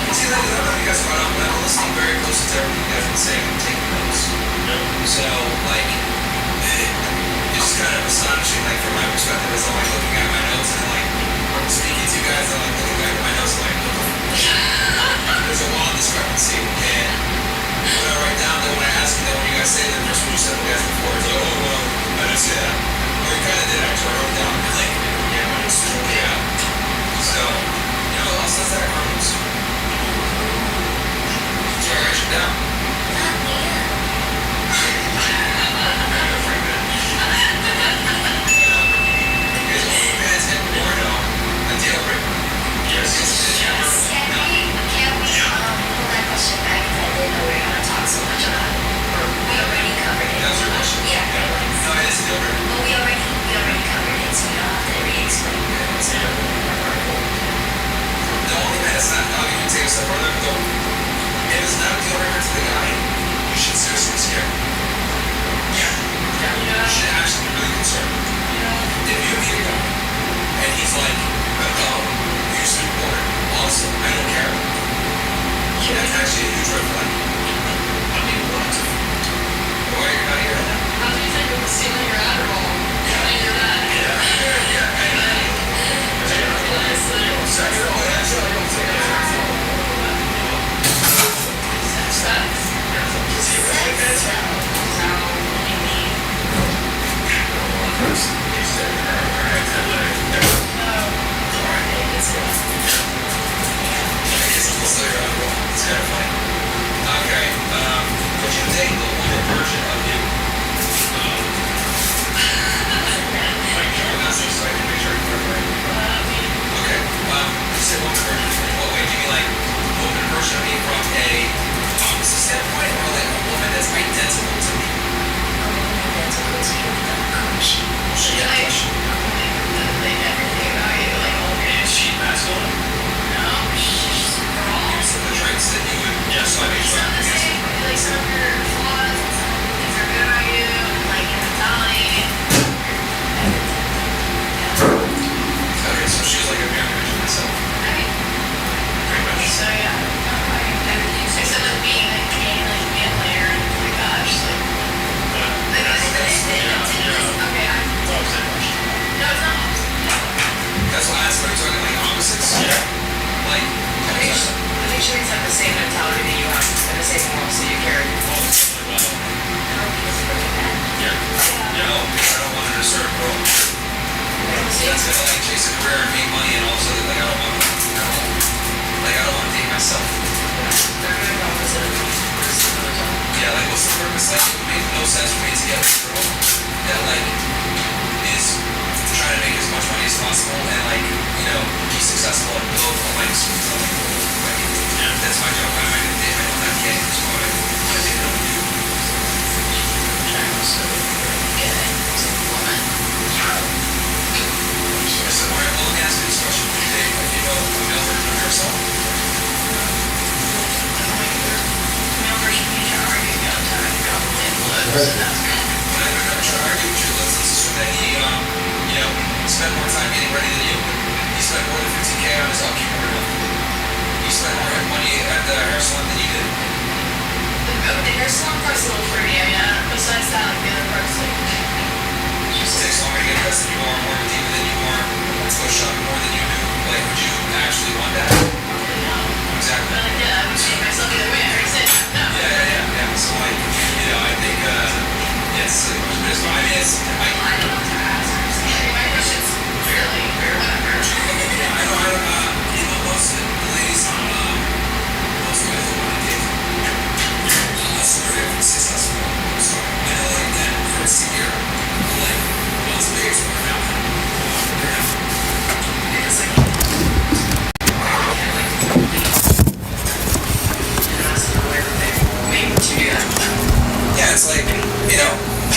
See, like, I don't know if you guys caught on, but I'm listening very closely to everything you guys have been saying. I'm taking notes. So, like, it's kind of astonishing, like, from my perspective, as I'm, like, looking at my notes and, like, speaking to you guys, I'm, like, looking back at my notes, like, there's a wild discrepancy. And what I write down, then when I ask you, then when you guys say that, the first one you said to you guys before is, oh, well, I didn't say that. Or you kind of did, actually. I wrote it down. Like, yeah. So, you know what else does that? Hormones. So I write you down. it's like,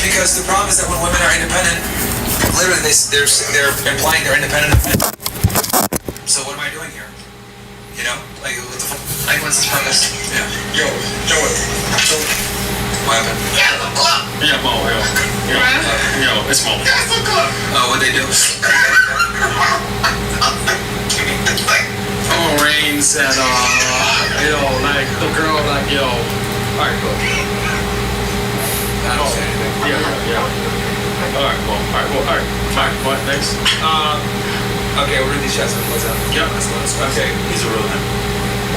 because the problem is that when women are independent, literally they're implying they're independent. So what am I doing here? Like what the fuck? Like what's the purpose? Yeah. Yo, what happened? Yeah, Mo, it's Mo. Oh, what'd they do? Oh, Rain said, like the girl, like, alright, cool. I don't say anything. Yeah. Alright, what next? Okay, we're in these chats. What's up? Yeah. Okay, he's a real man.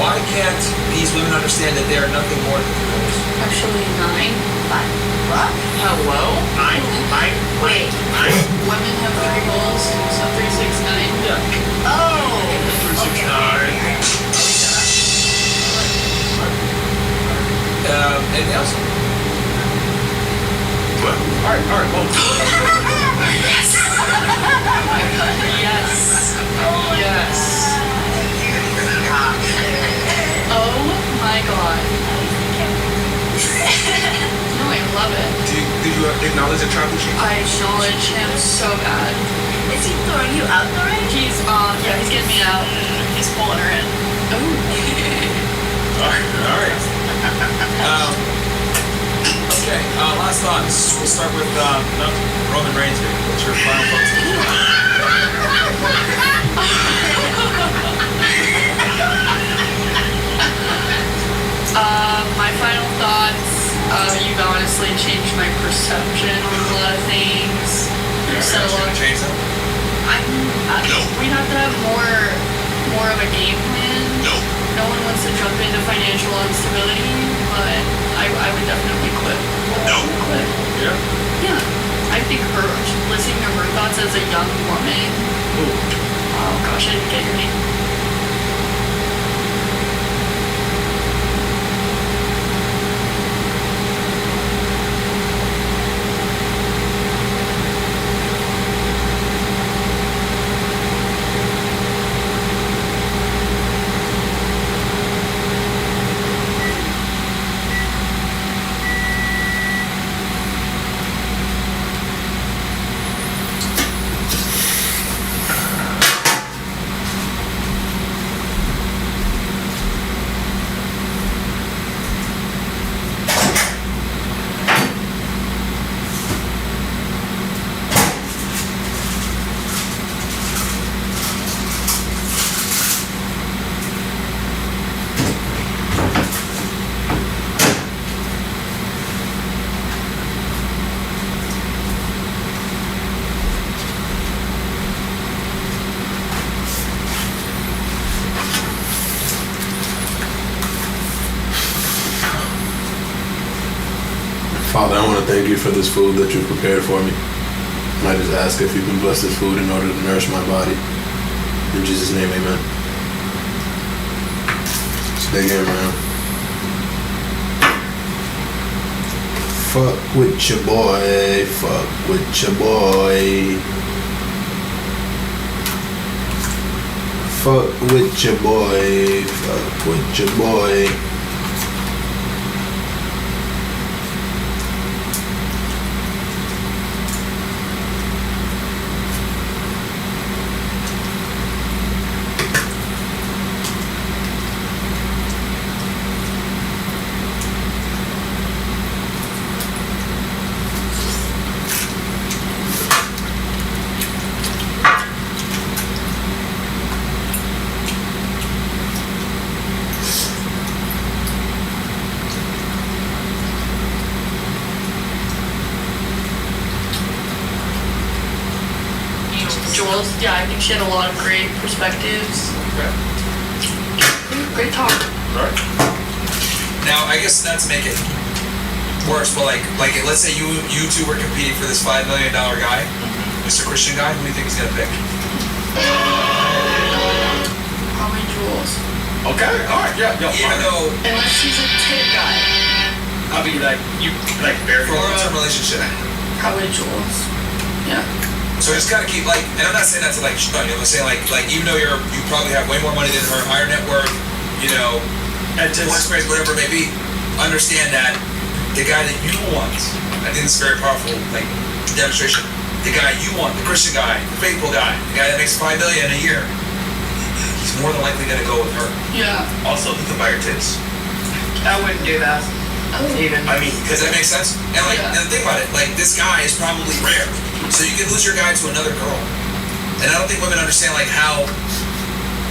Why can't these women understand that they are nothing more than girls? Actually, 9. What? Hello? 9? Wait. 9? Women have 3 goals, so 3, 6, 9. Yeah. Oh! 3, 6, 9. Anything else? What? Alright, well. Yes! Oh my god. No, I love it. Did you acknowledge the traffic chief? I acknowledge him so bad. Is he throwing you out already? He's getting me out. He's pulling her in. Alright. Okay, last thoughts. We'll start with Roman Reigns here. What's your final thoughts? My final thoughts, you've honestly changed my perception on a lot of things. You've said a lot. Change them? We'd have to have more of a game plan. No one wants to jump into financial instability, but I would definitely quit. Quit. Yeah. I think listening to her thoughts as a young woman. Oh gosh, I didn't get your name. Father, I want to thank you for this food that you prepared for me. And I just ask if you can bless this food in order to nourish my body. In Jesus' name, amen. Stay here, man. Fuck with your boy. Fuck with your boy. Fuck with your boy. Fuck with your boy. Jules, yeah, I think she had a lot of great perspectives. Great talk. Right. Now, I guess not to make it worse, but like let's say you two were competing for this $5 million guy, Mr. Christian guy. Who do you think he's gonna pick? Probably Jules. Okay, alright, yeah. Even though, unless he's a tit guy. I'll be like, very for a long-term relationship. Probably Jules. Yeah. So just gotta keep and I'm not saying that to shun you. I'm saying like even though you probably have way more money than her, higher net worth, and more experience, whatever it may be, understand that the guy that you want. I think it's a very powerful like demonstration. The guy you want, the Christian guy, the faithful guy, the guy that makes $5 million a year, he's more than likely gonna go with her. Yeah. Also, he can buy her tits. I wouldn't do that. Even. I mean, does that make sense? And like, and think about it. Like, this guy is probably rare, so you can lose your guy to another girl. And I don't think women understand like how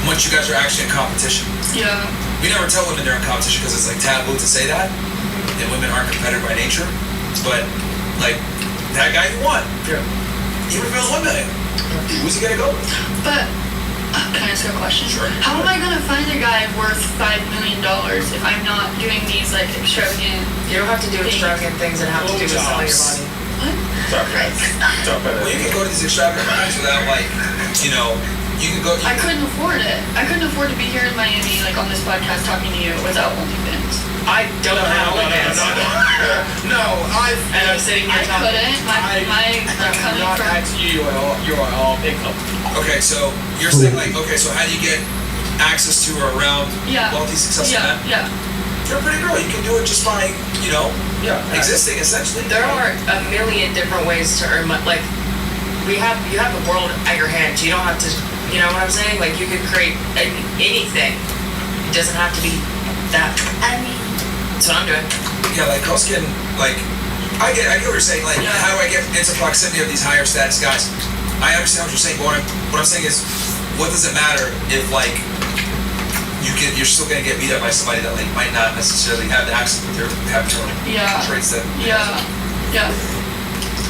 much you guys are actually in competition. Yeah. We never tell women they're in competition because it's like taboo to say that, and women aren't competitive by nature. But like that guy you want, even if it was $1 million, who's he gonna go with? But can I ask you a question? Sure. How am I gonna find a guy worth $5 million if I'm not doing these like extravagant? You don't have to do extravagant things that have to do with selling your body. What? Well, you can go to these extravagant parties without like, you know, you can go. I couldn't afford it. I couldn't afford to be here in Miami, like on this podcast, talking to you without OnlyFans. I don't have OnlyFans. No, and I'm sitting here I couldn't. I'm not asking you your income. Okay, so you're saying like, okay, so how do you get access to or around wealthy, successful men? Yeah. You're a pretty girl. You can do it just by, you know, existing essentially. There are a million different ways to earn money. Like, you have the world at your hands. You don't have to, you know what I'm saying? Like, you can create anything. It doesn't have to be that. I mean, that's what I'm doing. Yeah, like girls can like. I get what you're saying. Like, how do I get into proximity of these higher status guys? I understand what you're saying, but what I'm saying is, what does it matter if like you're still gonna get beat up by somebody that like might not necessarily have the access, but they have traits that. Yeah.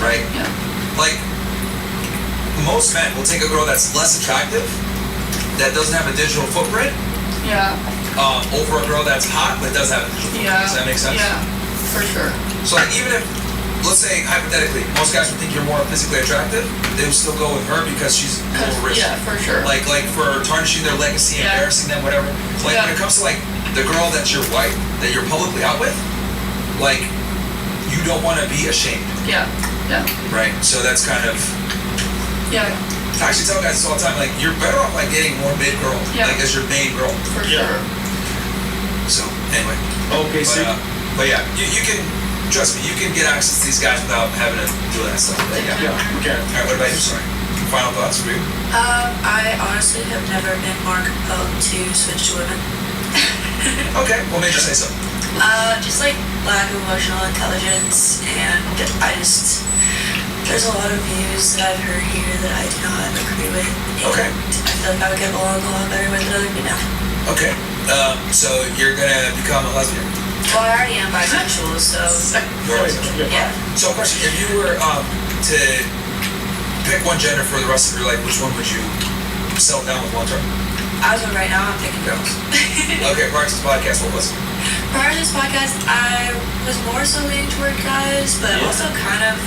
Right. Yeah. Like most men will take a girl that's less attractive, that doesn't have a digital footprint. Yeah. Over a girl that's hot but does have a digital footprint. Does that make sense? Yeah, for sure. So like even if, let's say hypothetically, most guys would think you're more physically attractive, they would still go with her because she's lower risk. Yeah, for sure. Like for tarnishing their legacy, embarrassing them, whatever. Like when it comes to like the girl that's your wife, that you're publicly out with, like you don't want to be ashamed. Yeah. Right. So that's kind of. Yeah. I actually tell guys this all the time. Like you're better off like getting more mid girl, like as your main girl. For sure. So anyway. Okay. But yeah, you can. Trust me, you can get access to these guys without having to do that stuff. But yeah. Okay. All right, what about you? Sorry. Final thoughts for you? I honestly have never been more compelled to switch to women. Okay, what made you say so? Just like lack of emotional intelligence, and there's a lot of views that I've heard here that I do not agree with. Okay. I feel like I would get along a lot better with another female. Okay. So you're gonna become a lesbian? Well, I already am bisexual, so. Yeah. So, question: if you were to pick one gender for the rest of your life, which one would you settle down with long term? As of right now, I'm picking girls. Okay, prior to this podcast, what was it? Prior to this podcast, I was more so leaning toward guys, but also kind of,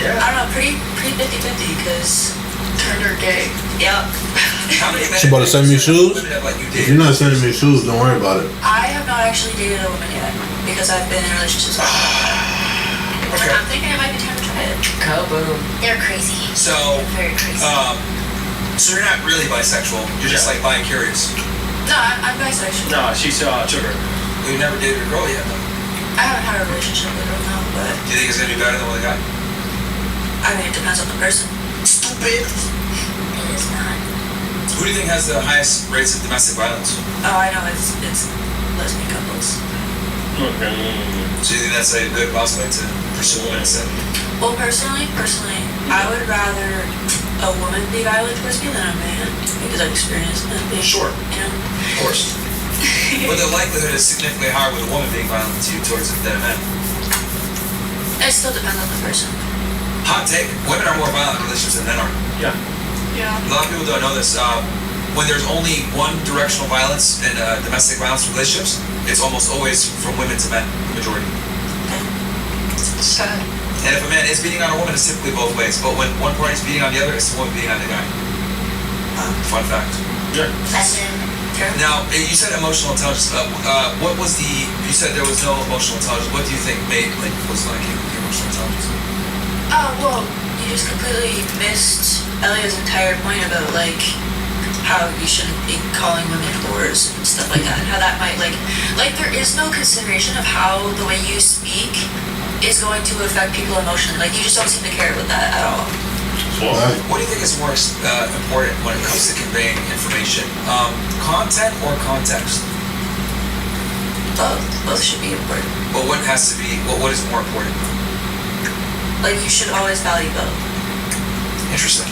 I don't know, pretty 50-50, because. Turned her gay. Yep. She about to send me shoes? If you're not sending me shoes, don't worry about it. I have not actually dated a woman yet, because I've been in relationships with women. Okay. I'm thinking it might be time to try it. Kaboom. They're crazy. So, They're very crazy. So you're not really bisexual. You're just like bi-curious. No, I'm bisexual. No, she's sugar. You've never dated a girl yet, though. I haven't had a relationship with her, no, but. Do you think it's gonna be better than with a guy? I mean, it depends on the person. Stupid. It is not. Who do you think has the highest rates of domestic violence? Oh, I know, it's lesbian couples. Okay. So you think that's a good prospect to pursue women instead? Well, personally, I would rather a woman be violent towards me than a man, because I've experienced that being. Sure. You know? Of course. But the likelihood is significantly higher with a woman being violent to you towards it than a man. It still depends on the person. Hot take: women are more violent in relationships than men are. Yeah. A lot of people don't know this. When there's only one directional violence in domestic violence relationships, it's almost always from women to men, the majority. And if a man is beating on a woman, it's typically both ways. But when one party is beating on the other, it's the woman beating on the guy. Fun fact. Yeah. Now, you said emotional intelligence. What was you said there was no emotional intelligence. What do you think was lacking with the emotional intelligence? Oh, well, you just completely missed Elia's entire point about, like, how you shouldn't be calling women whores and stuff like that, and how that might like there is no consideration of how the way you speak is going to affect people emotionally. Like, you just don't seem to care about that at all. What do you think is more important when it comes to conveying information? Content or context? Both should be important. But what has to be, what is more important? Like, you should always value both. Interesting.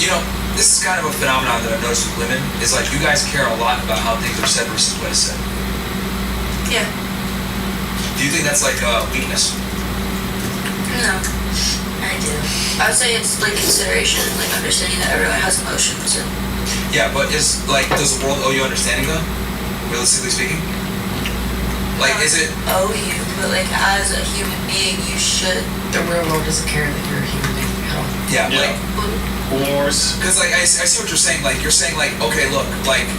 You know, this is kind of a phenomenon that I've noticed with women, is like, you guys care a lot about how things are said versus what is said. Yeah. Do you think that's like a weakness? No, I do. I would say it's like consideration, like understanding that everyone has emotions. And yeah, but does the world owe you understanding though? Realistically speaking? Like, is it? Owe you, but like as a human being, you should. The real world doesn't care that you're a human being at all. Yeah, like. Wars. Because like, I see what you're saying. Like, you're saying like, okay, look, like,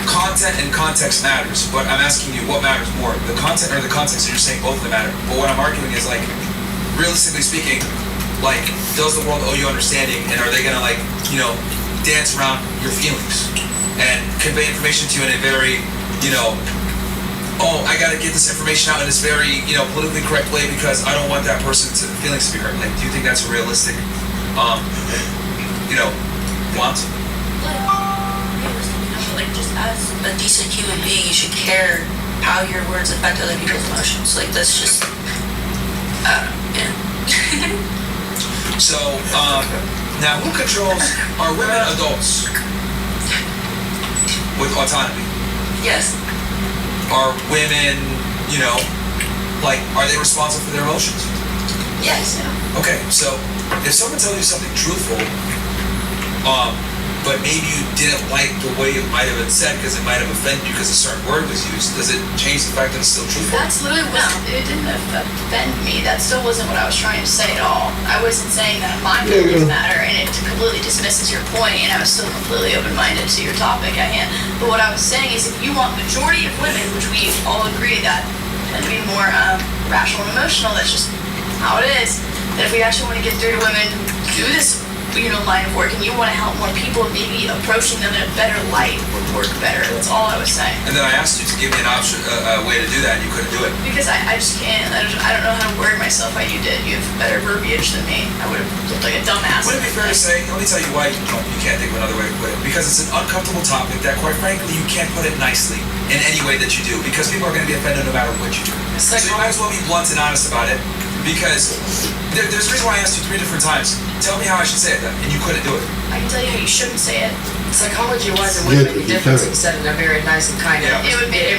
content and context matters, but I'm asking you, what matters more, the content or the context? And you're saying both of them matter. But what I'm arguing is like, realistically speaking, like, does the world owe you understanding, and are they gonna like, you know, dance around your feelings and convey information to you in a very, you know, oh, I gotta get this information out in this very, you know, politically correct way because I don't want that person's feelings to be hurt. Like, do you think that's a realistic, you know, want? Like, just as a decent human being, you should care how your words affect other people's emotions. Like, that's just, I don't know, yeah. So, now who controls, are women adults with autonomy? Yes. Are women, you know, like, are they responsible for their emotions? Yes. Okay, so if someone tells you something truthful, but maybe you didn't like the way it might have been said because it might have offended you because a certain word was used, does it change the fact that it's still truthful? That's literally what it didn't offend me. That still wasn't what I was trying to say at all. I wasn't saying that my feelings matter and it completely dismisses your point, and I was still completely open-minded to your topic at hand. But what I was saying is, if you want majority of women, which we all agree that tend to be more rational and emotional, that's just how it is, that if we actually want to get through to women who do this, you know, line of work, and you want to help more people, maybe approaching them in a better light would work better. That's all I was saying. And then I asked you to give me an option, a way to do that, and you couldn't do it. Because I just can't. I don't know how to word myself how you did. You have better verbiage than me. I would have looked like a dumbass. Would it be fair to say, let me tell you why you can't think of another way to put it? Because it's an uncomfortable topic that, quite frankly, you can't put it nicely in any way that you do, because people are going to be offended no matter what you do. So you might as well be blunt and honest about it, because there's a reason why I asked you 3 different times. Tell me how I should say it then, and you couldn't do it. I can tell you how you shouldn't say it. Psychology-wise, it would make a difference if you said it in a very nice and kind of. It would make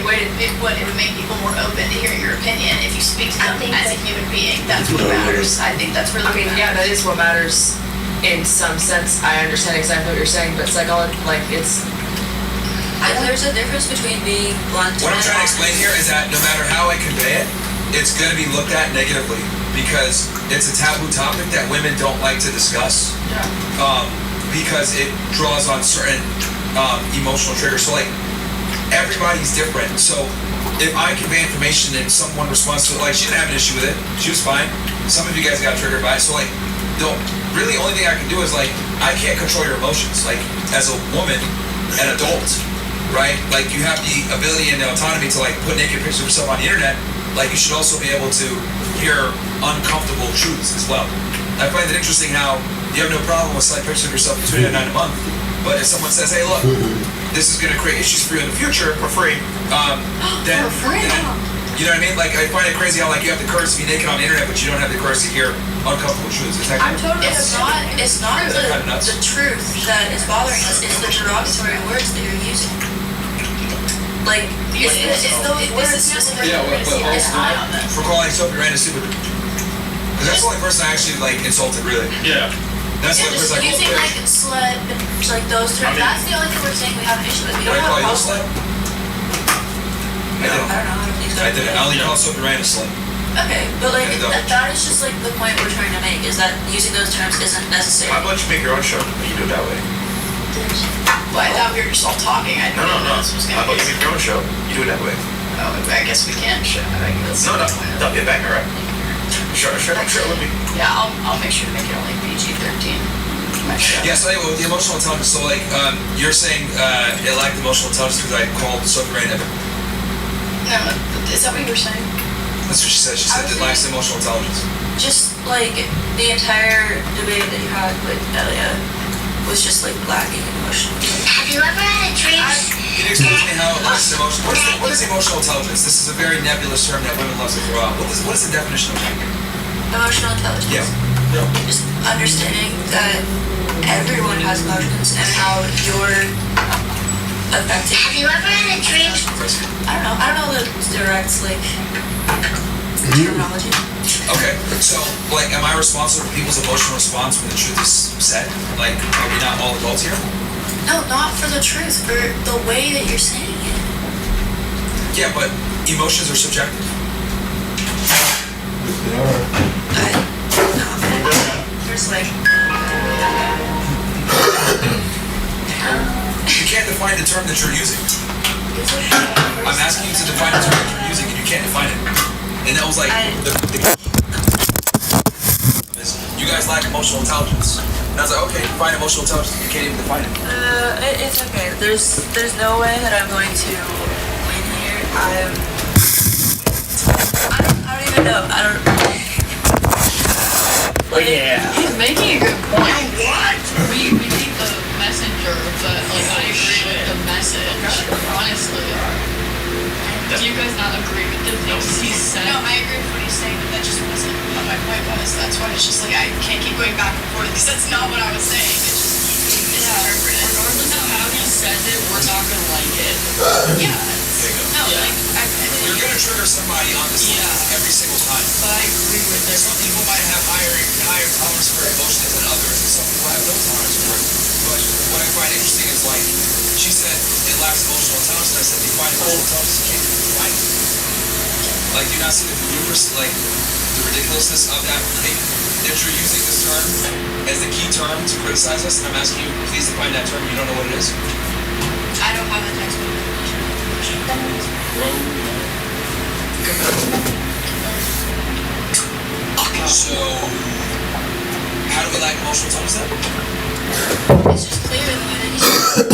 people more open to hearing your opinion if you speak to them as a human being. That's what matters. I think that's really. I mean, yeah, that is what matters in some sense. I understand exactly what you're saying, but psychology, like, it's. There's a difference between being blunt. What I'm trying to explain here is that no matter how I convey it, it's going to be looked at negatively because it's a taboo topic that women don't like to discuss. Because it draws on certain emotional triggers. So like, everybody's different. So if I convey information and someone responds to it, like, she didn't have an issue with it, she was fine. Some of you guys got triggered by it. So like, the really only thing I can do is like, I can't control your emotions. Like, as a woman, an adult, right? Like, you have the ability and the autonomy to like put naked pictures of yourself on the internet. Like, you should also be able to hear uncomfortable truths as well. I find it interesting how you have no problem with slight pictures of yourself for $29 a month, but if someone says, hey, look, this is going to create issues for you in the future for free, then, you know what I mean? Like, I find it crazy how like you have the courage to be naked on the internet, but you don't have the courage to hear uncomfortable truths. Is that I'm totally. It's not the truth that is bothering us. It's the derogatory words that you're using. Like, it's those words specifically. Yeah, for calling Sophie Rand stupid. Because that's the only person I actually like insulted, really. Yeah. That's the only person I called using like slut, like those terms. That's the only thing we're saying we have an issue with. We Did I don't call have a you a problem. slut? I didn't. I don't know. I don't think so. I didn't. I only called Sophie Rand a slut. Okay, but like that is just like the point we're trying to make, is that using those terms isn't necessary. Why don't you make your own show and you do it that way? Well, I thought we were just all talking. I No. How about you make your own show? You do it that way. Oh, I guess we can. Sure. Don't be a banger, right? Sure, it would be. Yeah, I'll make sure to make it only PG-13. myself. Yeah, so anyway, with the emotional intelligence, so like, you're saying it lacked emotional intelligence because I called Sophie Ray Nevin. No, is that what you were saying? That's what she said. She said it lacks emotional intelligence. Just like the entire debate that you had with Elia was just like lacking emotional. Have you ever had a dream? Can you explain to me how it lacks emotional? What is emotional intelligence? This is a very nebulous term that women love to throw out. What is the definition of it? Emotional intelligence. Yeah. Just understanding that everyone has emotions and how you're affected. Have you ever had a dream? I don't know the direct like terminology. Okay, so like, am I responsible for people's emotional response when the truth is said? Like, are we not all adults here? No, not for the truth, for the way that you're saying it. Yeah, but emotions are subjective. There's like. You can't define the term that you're using. I'm asking you to define the term that you're using, and you can't define it. And that was like, you guys lack emotional intelligence. And I was like, okay, define emotional intelligence. You can't even define it. It's okay. There's no way that I'm going to win here. I don't even know. I don't. He's making a good point. What? We need the messenger, but like I agree with the message. Honestly, do you guys not agree with the things he said? No, I agree with what he's saying, but that just wasn't what my point was. That's why it's just like I can't keep going back and forth because that's not what I was saying. It's just being misinterpreted. Regardless of how he says it, we're not gonna like it. Yeah. No, like You're gonna trigger somebody on this every single time. But I agree with it. Some people might have higher tolerance for emotions than others, and some people have no tolerance for it. But what I find interesting is like, she said it lacks emotional intelligence, and I said define emotional intelligence, you can't even define it. Like, do you not see the the ridiculousness of that thing? If you're using this term as the key term to criticize us, I'm asking you, please define that term, you don't know what it is? I don't have a textbook definition. So, how do we lack emotional intelligence then? It's just clear in the way that he's like,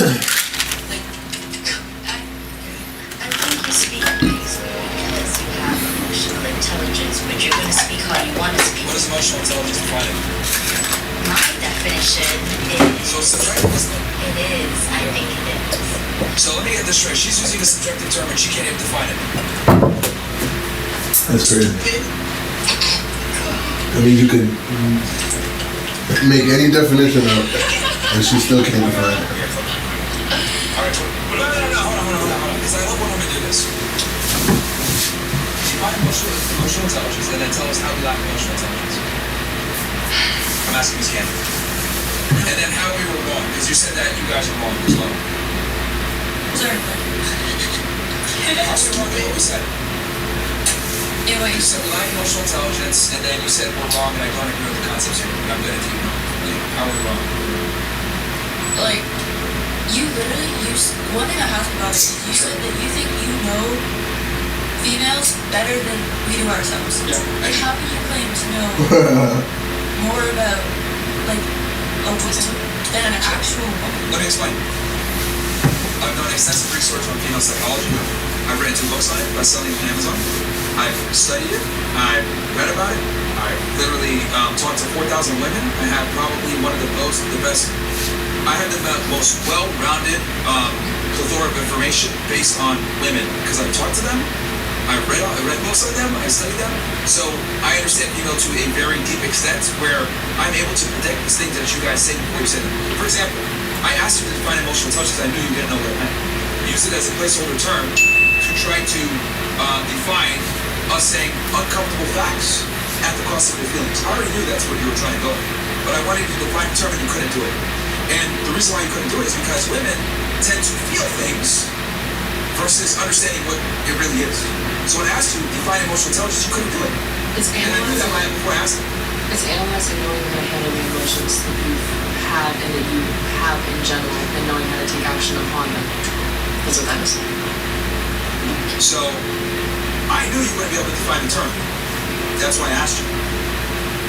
I think you speak wisely because you have emotional intelligence, but you're going to speak how you want to speak. What is emotional intelligence defined? My definition is... So it's subjective, isn't it? It is. I think it is. So let me get this straight. She's using a subjective term and she can't even define it. That's crazy. I mean, you could make any definition up, and she still can't define it. Alright, no, hold on. Because I love when women do this. Define emotional intelligence and then tell us how we lack emotional intelligence. I'm asking Ms. Candy. And then how we were wrong, because you said that you guys are wrong as well. Sorry. How are we wrong with what we said? You said we lack emotional intelligence, and then you said we're wrong, and I don't agree with the concepts here. I'm going to do how are we wrong? Like, you literally one thing I have about it is you said that you think you know females better than we do ourselves. Yeah. Like, how can you claim to know more about like a woman than an actual woman? Let me explain. I've done extensive research on female psychology. I've written 2 books on it, best-selling on Amazon. I've studied it. I've read about it. I've literally talked to 4,000 women. I have probably one of the most well-rounded plethora of information based on women because I've talked to them. I read books on them. I studied them. So I understand female to a very deep extent where I'm able to predict the things that you guys say before you say them. For example, I asked you to define emotional intelligence. I knew you didn't know what it meant. Use it as a placeholder term to try to define us saying uncomfortable facts at the cost of your feelings. I already knew that's what you were trying to go with. But I wanted you to define the term and you couldn't do it. And the reason why you couldn't do it is because women tend to feel things versus understanding what it really is. So when I asked you to define emotional intelligence, you couldn't do it. It's and I knew that before I asked it. It's analyzing knowing how to handle the emotions that you've had and that you have in general and knowing how to take action upon them. That's what that is. So I knew you wouldn't be able to define the term. That's why I asked you.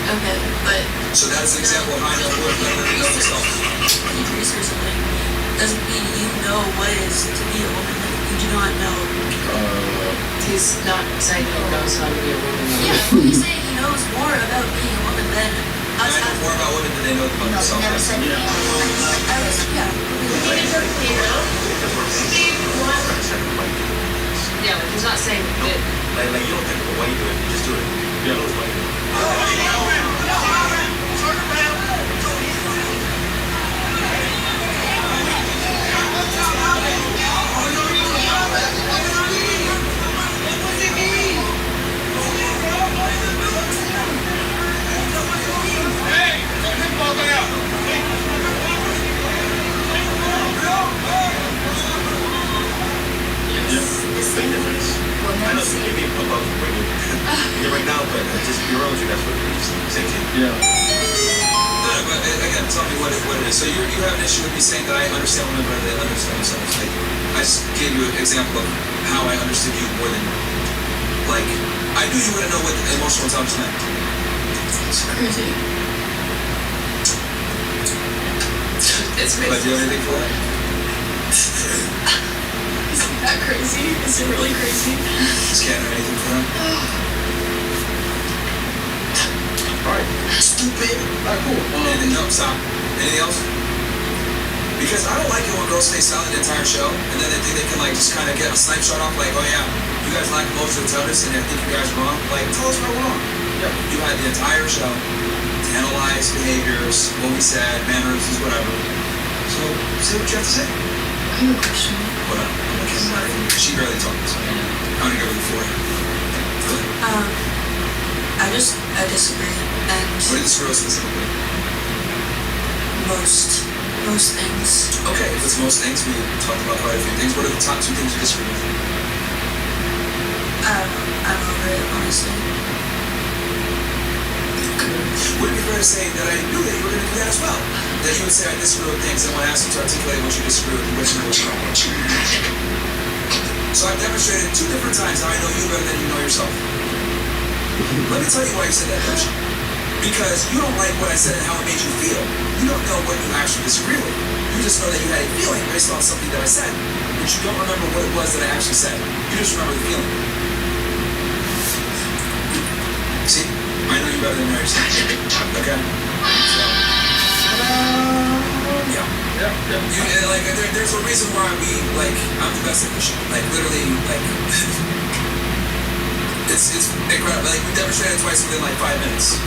Okay, but So that is an example of how I know who they know themselves. increase or something doesn't mean you know what it is to be a woman. Like, you do not know. He's not saying he knows how to be a woman. Yeah, he's saying he knows more about being a woman than us. I know more about women than they know about themselves. Never said yeah. Yeah, but he's not saying that. Like you don't think about why you do it, you just do it. You know why you do it. Big difference. I know you can be above when you're right now, but just your own, that's what it is. Same thing. Yeah. No, but again, tell me what it is. So you have an issue with me saying that I understand women better than they understand themselves. Like, I just gave you an example of how I understood you more than, like, I knew you wouldn't know what emotional intelligence meant. It's crazy. It's But do you have anything for that? Isn't that crazy? Is it really crazy? Just can't have anything for that? Alright. Stupid. Alright, cool. Anything else? Stop. Anything else? Because I don't like it when girls stay silent the entire show, and then they think they can, like, just kind of get a snipe shot off, like, oh yeah, you guys lack emotional intelligence, and I think you guys are wrong. Like, tell us we're wrong. Yeah. You had the entire show to analyze behaviors, what we said, mannerisms, whatever. So, say what you have to say. I have a question. What up? She barely talks. I'm gonna go with the floor. I disagree, and What do you disagree with specifically? most things. Okay, if it's most things, we talked about quite a few things. What are the top 2 things you disagree with? I'm over it, honestly. Would it be fair to say that I knew that you were going to do that as well? That you would say I disagree with things, and when I asked you to articulate what you disagree with, what you know is wrong. So I've demonstrated 2 different times how I know you better than you know yourself. Let me tell you why you said that, Coach. Because you don't like what I said and how it made you feel. You don't know what you actually disagree with. You just know that you had a feeling based on something that I said, but you don't remember what it was that I actually said. You just remember the feeling. See? I know you better than you know yourself. Okay? So, yeah. Like, there's a reason why I'm the best at this shit. Like, literally, like, it's incredible. Like, we demonstrated twice within, like, 5 minutes.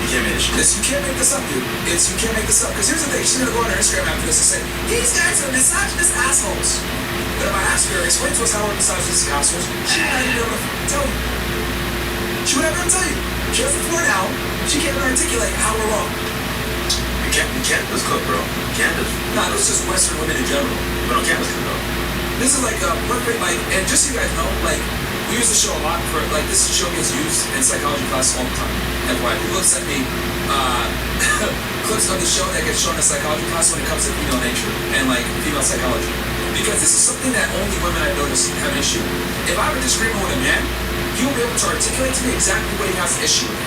You can't make this. You can't make this up, dude. You can't make this up. Because here's the thing. She's going to go on her Instagram after this and say, these guys are misogynist assholes. But if I ask her, explain to us how we're misogynist assholes, she would not even be able to tell you. She would never tell you. She has the floor now. She can't even articulate how we're wrong. Canada's cook, bro. Canada's. No, it's just Western women in general. But no, Canada's cook, though. This is like a perfect, like, and just so you guys know, like, we use the show a lot for, like, this show gets used in psychology classes all the time. FYI, people have sent me clips of the show that gets shown in psychology class when it comes to female nature and, like, female psychology. Because this is something that only women I've noticed have an issue. If I have a disagreement with a man, he will be able to articulate to me exactly what he has an issue with.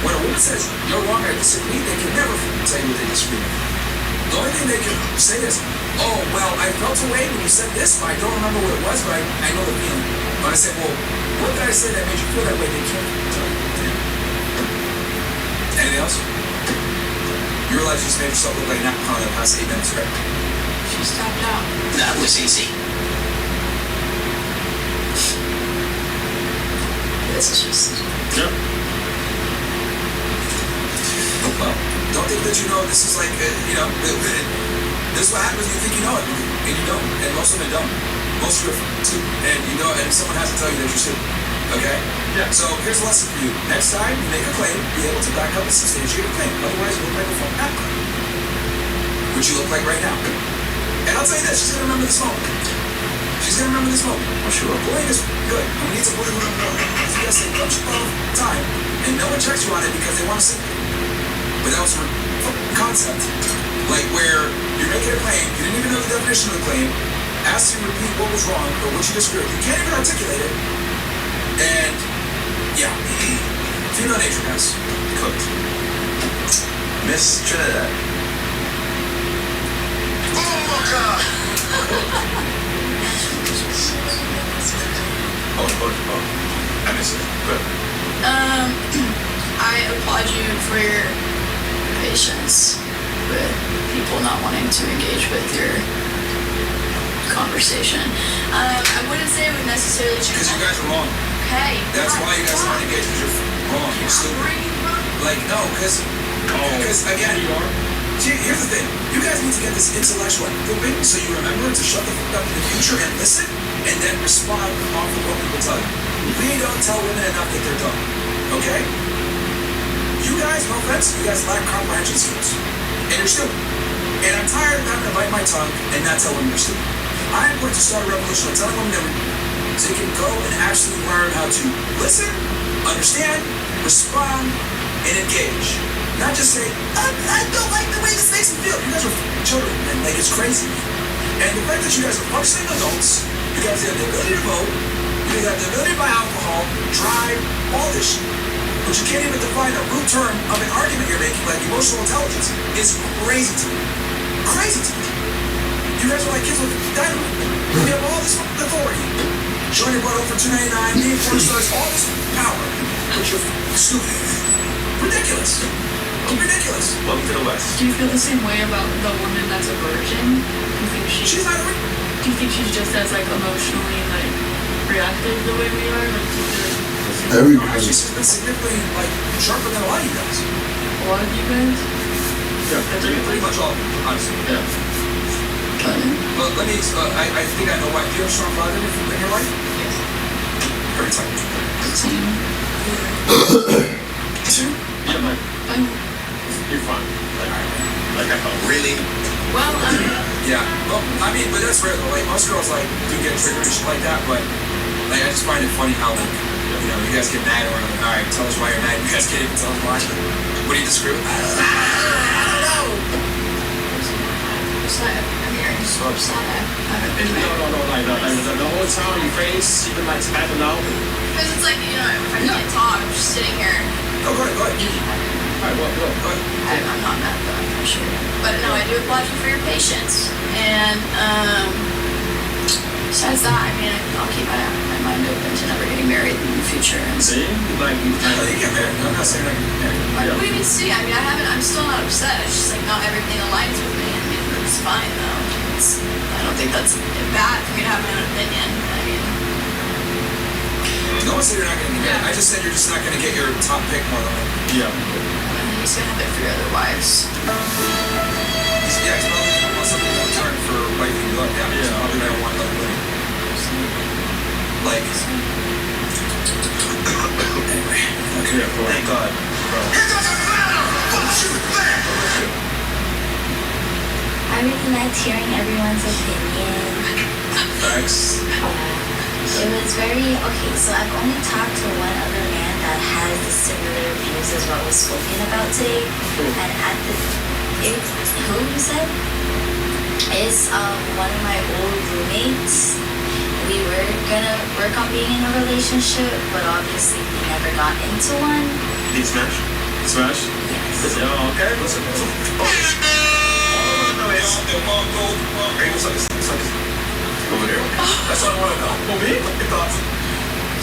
When a woman says, you're wrong, I disagree, they can never tell you what they disagree with. The only thing they can say is, oh, well, I felt a way when you said this, but I don't remember what it was, but I know the feeling. When I say, well, what did I say that made you feel that way? They can't tell you. Anything else? You realize you just made yourself look like Nat Connor the past 8 minutes, right? She's tapped out. That was easy. This is just... Yeah. Well, don't think that you know this is like, you know, this is what happens when you think you know it, and you don't, and most women don't. Most of you are too, and you know, and someone has to tell you that you're stupid, okay? Yeah. So here's a lesson for you. Next time you make a claim, be able to back up and substantiate a claim. Otherwise, you look like a phone back claim. Which you look like right now. And I'll tell you this, she's gonna remember this moment. She's gonna remember this moment. I'm sure. Bullying is good. And we need to bully women more. If you guys say, don't you love time, and no one checks you on it because they want to see it. But that was a concept, like where you're making a claim, you didn't even know the definition of the claim, asked you to repeat what was wrong or what you disagree with. You can't even articulate it. And yeah, female nature has cooked. Miss Trinidad. Oh, I miss it. Good. I applaud you for your patience with people not wanting to engage with your conversation. I wouldn't say it would necessarily change. Because you guys are wrong. Okay. That's why you guys aren't engaged, because you're wrong. You're stupid. Like, no, because again, here's the thing. You guys need to get this intellectual equipping so you remember to shut the fuck up in the future and listen and then respond off of what people tell you. We don't tell women enough that they're dumb. Okay? You guys, no offense, you guys lack comprehension skills. And you're stupid. And I'm tired of having to bite my tongue and not tell women they're stupid. I'm going to start a revolution of telling women that they can go and actually learn how to listen, understand, respond, and engage. Not just say, I don't like the way this makes me feel. You guys are children, and like it's crazy. And the fact that you guys are functioning adults, you guys have the ability to vote, you have the ability to buy alcohol, drive, all this shit. But you can't even define a root term of an argument you're making, like emotional intelligence. It's crazy to me. Crazy to me. You guys are like kids with dynamite. We have all this authority. Showing your brother for $2.99, being $4, all this power. But you're stupid. Ridiculous. Ridiculous. Welcome to the West. Do you feel the same way about the woman that's a virgin? Do you think she's not a virgin? Do you think she's just as like emotionally like reactive the way we are? Like, do you feel like Everybody. She's been significantly like sharper than a lot of you guys. A lot of you guys? Yeah, pretty much all of you, honestly. Yeah. Well, let me, I think I know why. Do you have a strong father in your life? Yes. Every time. Two? Yeah, man. You're fine. Like really? Well, yeah. Well, I mean, but that's rare though. Like, most girls, like, do get triggered and shit like that, but, like, I just find it funny how, like, you know, you guys get mad or, like, alright, tell us why you're mad. You guys can't even tell us why. What do you disagree with? I don't know. Are you so upset? No. Like, the whole time your face, you've been like tapping out. Because it's like, you know, if I can't talk, I'm just sitting here. Oh, go ahead. Alright, go ahead. I'm not mad though, I'm sure. But no, I do applaud you for your patience. And besides that, I mean, I'll keep my mind open to never getting married in the future. See? Like, you get married. I'm not saying I can get married. What do you mean see? I mean, I'm still not upset. It's just like not everything aligns with me. I mean, it's fine though. I don't think that's bad for me to have my own opinion. I mean, no one said you're not going to get married. I just said you're just not going to get your top pick more than yeah. He's gonna have it for your other wives. Yeah, he's probably gonna want something in return for wiping you up. Yeah, he's probably gonna want other women. Like, anyway. Okay, thank God, bro. It doesn't matter! Don't shoot back! I really liked hearing everyone's opinion. Thanks. It was very, okay, so I've only talked to one other man that has the similar views as what was spoken about today. And at the, who you said? It's one of my old roommates. We were gonna work on being in a relationship, but obviously we never got into one. Did you smash? Smash? Yes. Yeah, okay. Listen. Over there. That's what I want to know. For me? Your thoughts?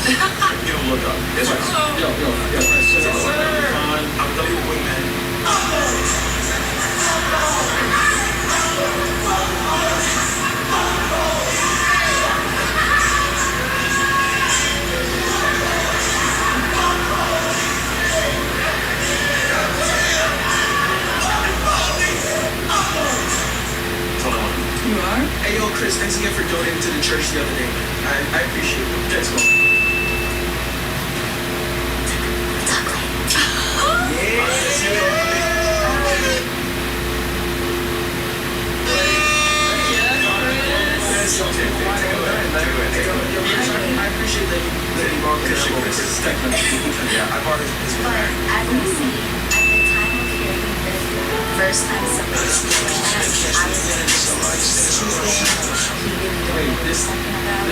Give him a look up. Yes, sir. Yo. Yes, sir. I'm W wingman. You are? Hey, yo, Chris, thanks again for donating to the church the other day. I appreciate it. Let's go. I appreciate that you borrowed Chris' technique. Yeah, I borrowed his But as I was saying, at the time of hearing the first time somebody was doing that, I was like, he really don't know what he's talking about.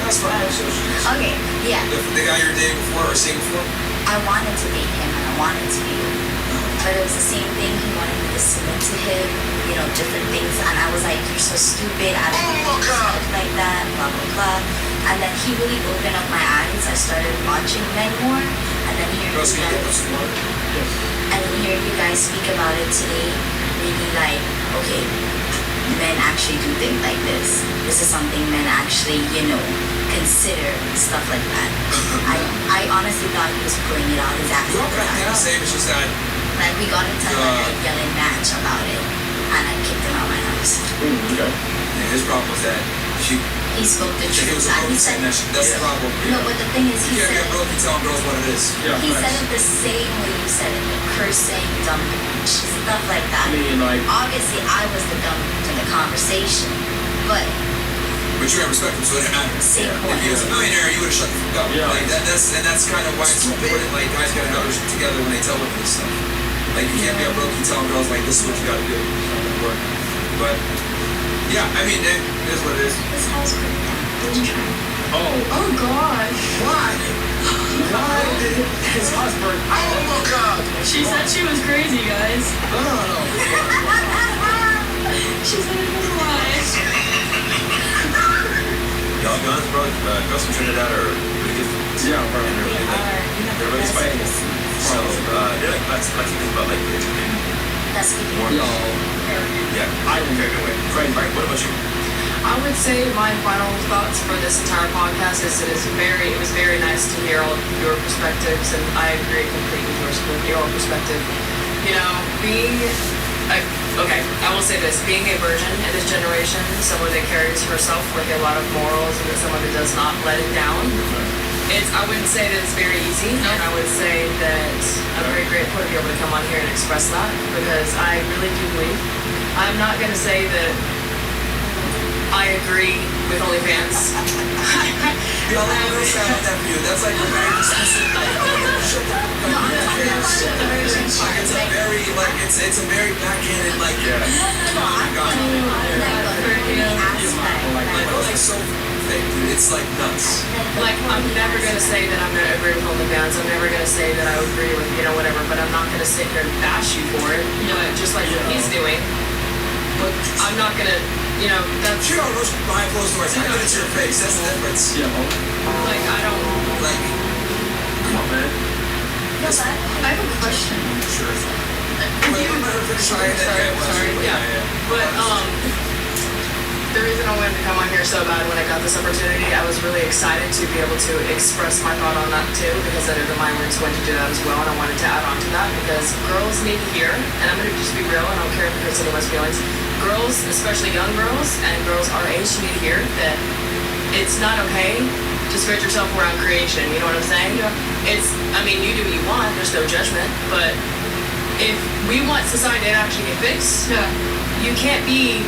That's fine. Okay, yeah. The guy you're dating before or seeing before? I wanted to date him and I wanted to be with him. But it was the same thing. He wanted me to submit to him, you know, different things. And I was like, you're so stupid. I don't do stuff like that, blah, blah, blah. And then he really opened up my eyes. I started watching men more. And then hearing you guys speak about it today, really like, okay, men actually do think like this. This is something men actually, you know, consider, stuff like that. I honestly thought he was pulling it out his ass. The same, it's just that. Like, we got into like a yelling match about it, and I kicked him out of my house. Okay. Yeah, his problem was that he spoke the truth. And he said, that's the problem. No, but the thing is, he you said, can't be a broke and telling girls what it is. he said it the same way you said it, cursing, dumb, stuff like that. I mean, like, obviously, I was the dumb in the conversation, but you have respect him, so it didn't matter. Same If he was a millionaire, you would have shut the fuck up. Like that's kind of why it's so important. Like guys gotta know their shit together when they tell women this stuff. Like you can't be a broke and telling girls like this is what you gotta do. It's not gonna work. But yeah, I mean, it is what it is. His house burned down. Did you try? Oh gosh. Why? Why did his house burn? Oh my God! She said she was crazy, guys. No. She said it was a lie. Y'all guns, bro? Girls from Trinidad are pretty good. Yeah, bro. They're really spiky. So they're like Latinos, but like they're Jamaican. That's more. Yeah, I don't care. Anyway, Frank, what about you? I would say my final thoughts for this entire podcast is it was very nice to hear all your perspectives, and I agree completely with your perspective. You know, I will say this, being a virgin in this generation, someone that carries herself with a lot of morals and someone that does not let it down, I wouldn't say that it's very easy, and I would say that I'm very grateful to be able to come on here and express that, because I really do believe. I'm not going to say that I agree with OnlyFans. No, I don't sound like that for you. That's like a very dismissive. It's a very backhanded, like, so fake, dude. It's like nuts. Like, I'm never gonna say that I'm gonna agree with OnlyFans. I'm never gonna say that I agree with, whatever, but I'm not gonna sit here and bash you for it. But just like what he's doing, but I'm not gonna, that's... Sure, those behind closed doors. I did it to your face. That's the difference. Yeah. Like, I don't... Like, come on, man. Yes, I have a question. Sure. Sorry. Yeah. But, the reason I wanted to come on here so bad when I got this opportunity, I was really excited to be able to express my thought on that too, because I knew that my was going to do that as well, and I wanted to add on to that because girls need to hear, and I'm going to just be real, and I don't care if it hurts anyone's feelings. Girls, especially young girls, and girls our age, need to hear that it's not okay to spread yourself around creation, you know what I'm saying? Yeah. You do what you want, there's no judgment, but if we want society to actually get fixed, you can't be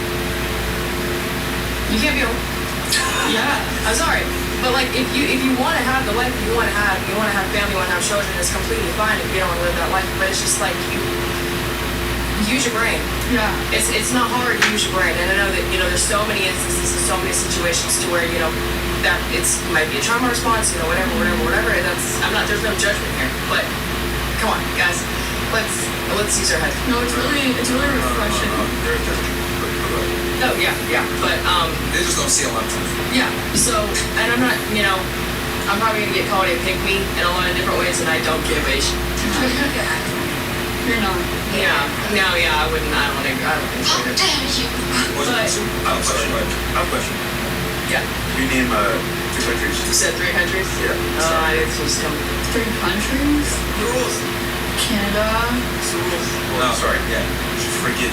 I'm sorry, but like if you want to have the life you want to have family, you want to have children, it's completely fine if you don't want to live that life. But it's just like you use your brain. Yeah, it's not hard to use your brain, and I know that there's so many instances and so many situations to where that might be a trauma response, whatever. There's no judgment here, but come on, guys, let's use our head. No, it's really refreshing. Oh, yeah, but, they just don't see a lot of time. Yeah, so, and I'm not, I'm probably gonna get called a pick me in a lot of different ways, and I don't give a shit. You're not. I wouldn't, I don't think so. I have a question. Yeah. You name 3 countries. You said 3 countries? Yeah. It's just 3 countries? Rules. Canada. No, sorry, yeah. Forget.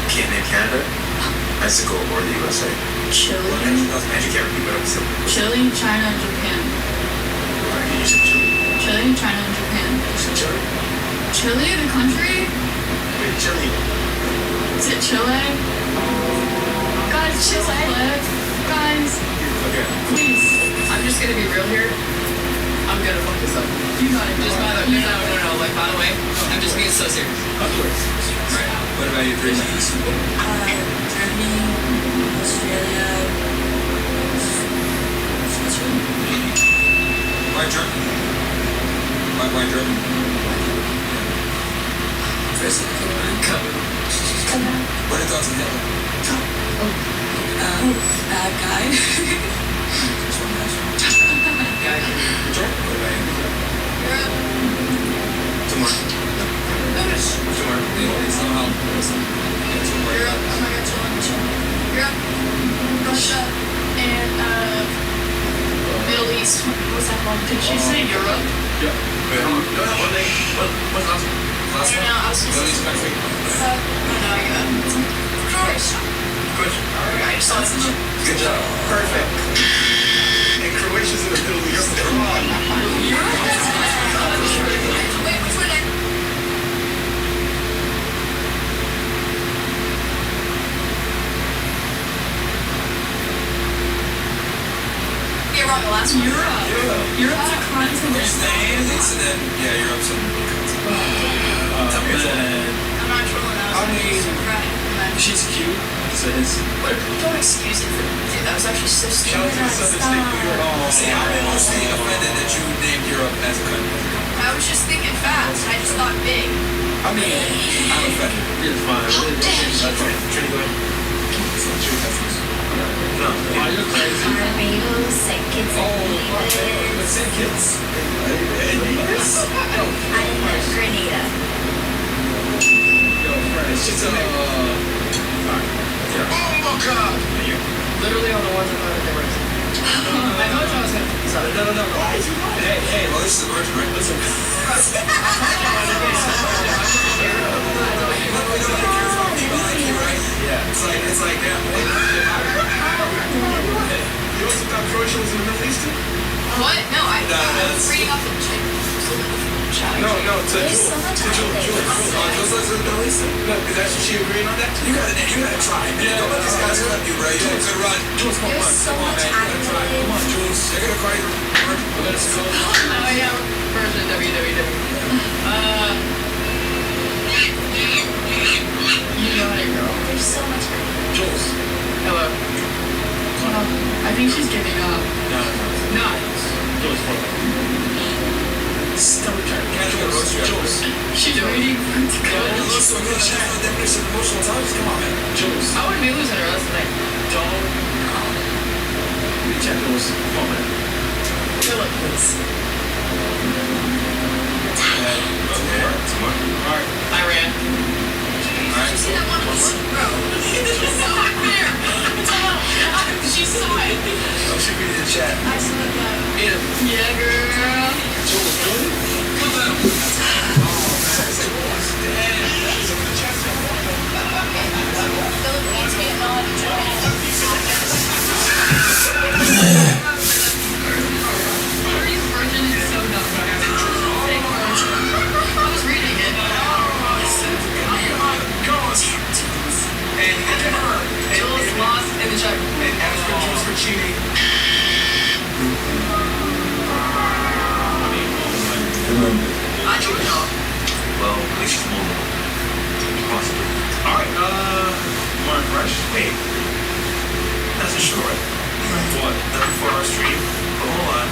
Can't name Canada, Mexico, or the USA. Chile. Andrew can't repeat what I'm saying. Chile, China, and Japan. You said Chile. Chile, China, and Japan. You said Chile? Chile, the country? Wait, Chile. Is it Chile? Guys, Chile. Guys. Okay. Please. I'm just gonna be real here. I'm gonna fuck this up. You got it. Just by the way, no. Like, by the way, I'm just being so serious. Of course. Right. What about your 3 countries? Germany, Australia, Bad guy. Europe, Russia, and Middle East. What's that called? Did she say Europe? Yeah. What's last one? I don't know. I was supposed to. country. No, Croatia. I just saw it. Good job. Perfect. And Croatia's in the Middle East. Wait, which one? Get wrong the last one. Europe's a continent. It's and then Europe's a I'm not trolling. I was right. She's cute. So it's Don't excuse it. Dude, that was actually so shout stupid. out to the Southern State New York. See, I'm mostly offended that you named Europe as a country. I was just thinking fast. I just thought big. I mean, I'm offended. It's fine. Trini, go ahead. No. Why you're crazy? Barbados, St. Kitts and Nevis. St. Kitts. Island of Grenada. She's a. Oh my God! Literally on the ones that they were. I know what I was going to say. No. Hey, Well, this is a virgin, right? Listen. Yeah. It's like, yeah. You also thought Croatia was in the Middle East too? What? No, I was that's- reading off the chat. No, to There's Jules. so much To Jules. Just listen to the Middle East. No, is that she agreeing on that? You gotta try. Yeah. Don't let these guys clip you, bro. You got a good run. Jules, come on. There's so Come on, much man. You gotta try. Come on, Jules. They're gonna cry you. Let's go. Oh, yeah. Version www. You know how to girl. There's so much Jules. Hello. I think she's giving up. No. Jules, hold on. Stop trying to Jules. She's waiting for it to go. Listen, we're gonna check the definition of emotional intelligence. Come on, man. Jules. I wouldn't be losing her. That's the thing. Don't. We check Jules. Come on, man. Philippines. Alright. Iran. You see that one on the bro? This is so unfair. She saw it. Don't shoot me in the chat. I saw it. Yeah, girl. Jules, really? What's up? Philippines, Vietnam, Japan. Mary's version is so dumb. I was reading it. Jules lost in the check. And as for Jules for cheating. I don't know. Well, at least she's mobile. Possibly. Alright, more fresh. Wait. That's a short. What? Nothing for our stream. But hold on.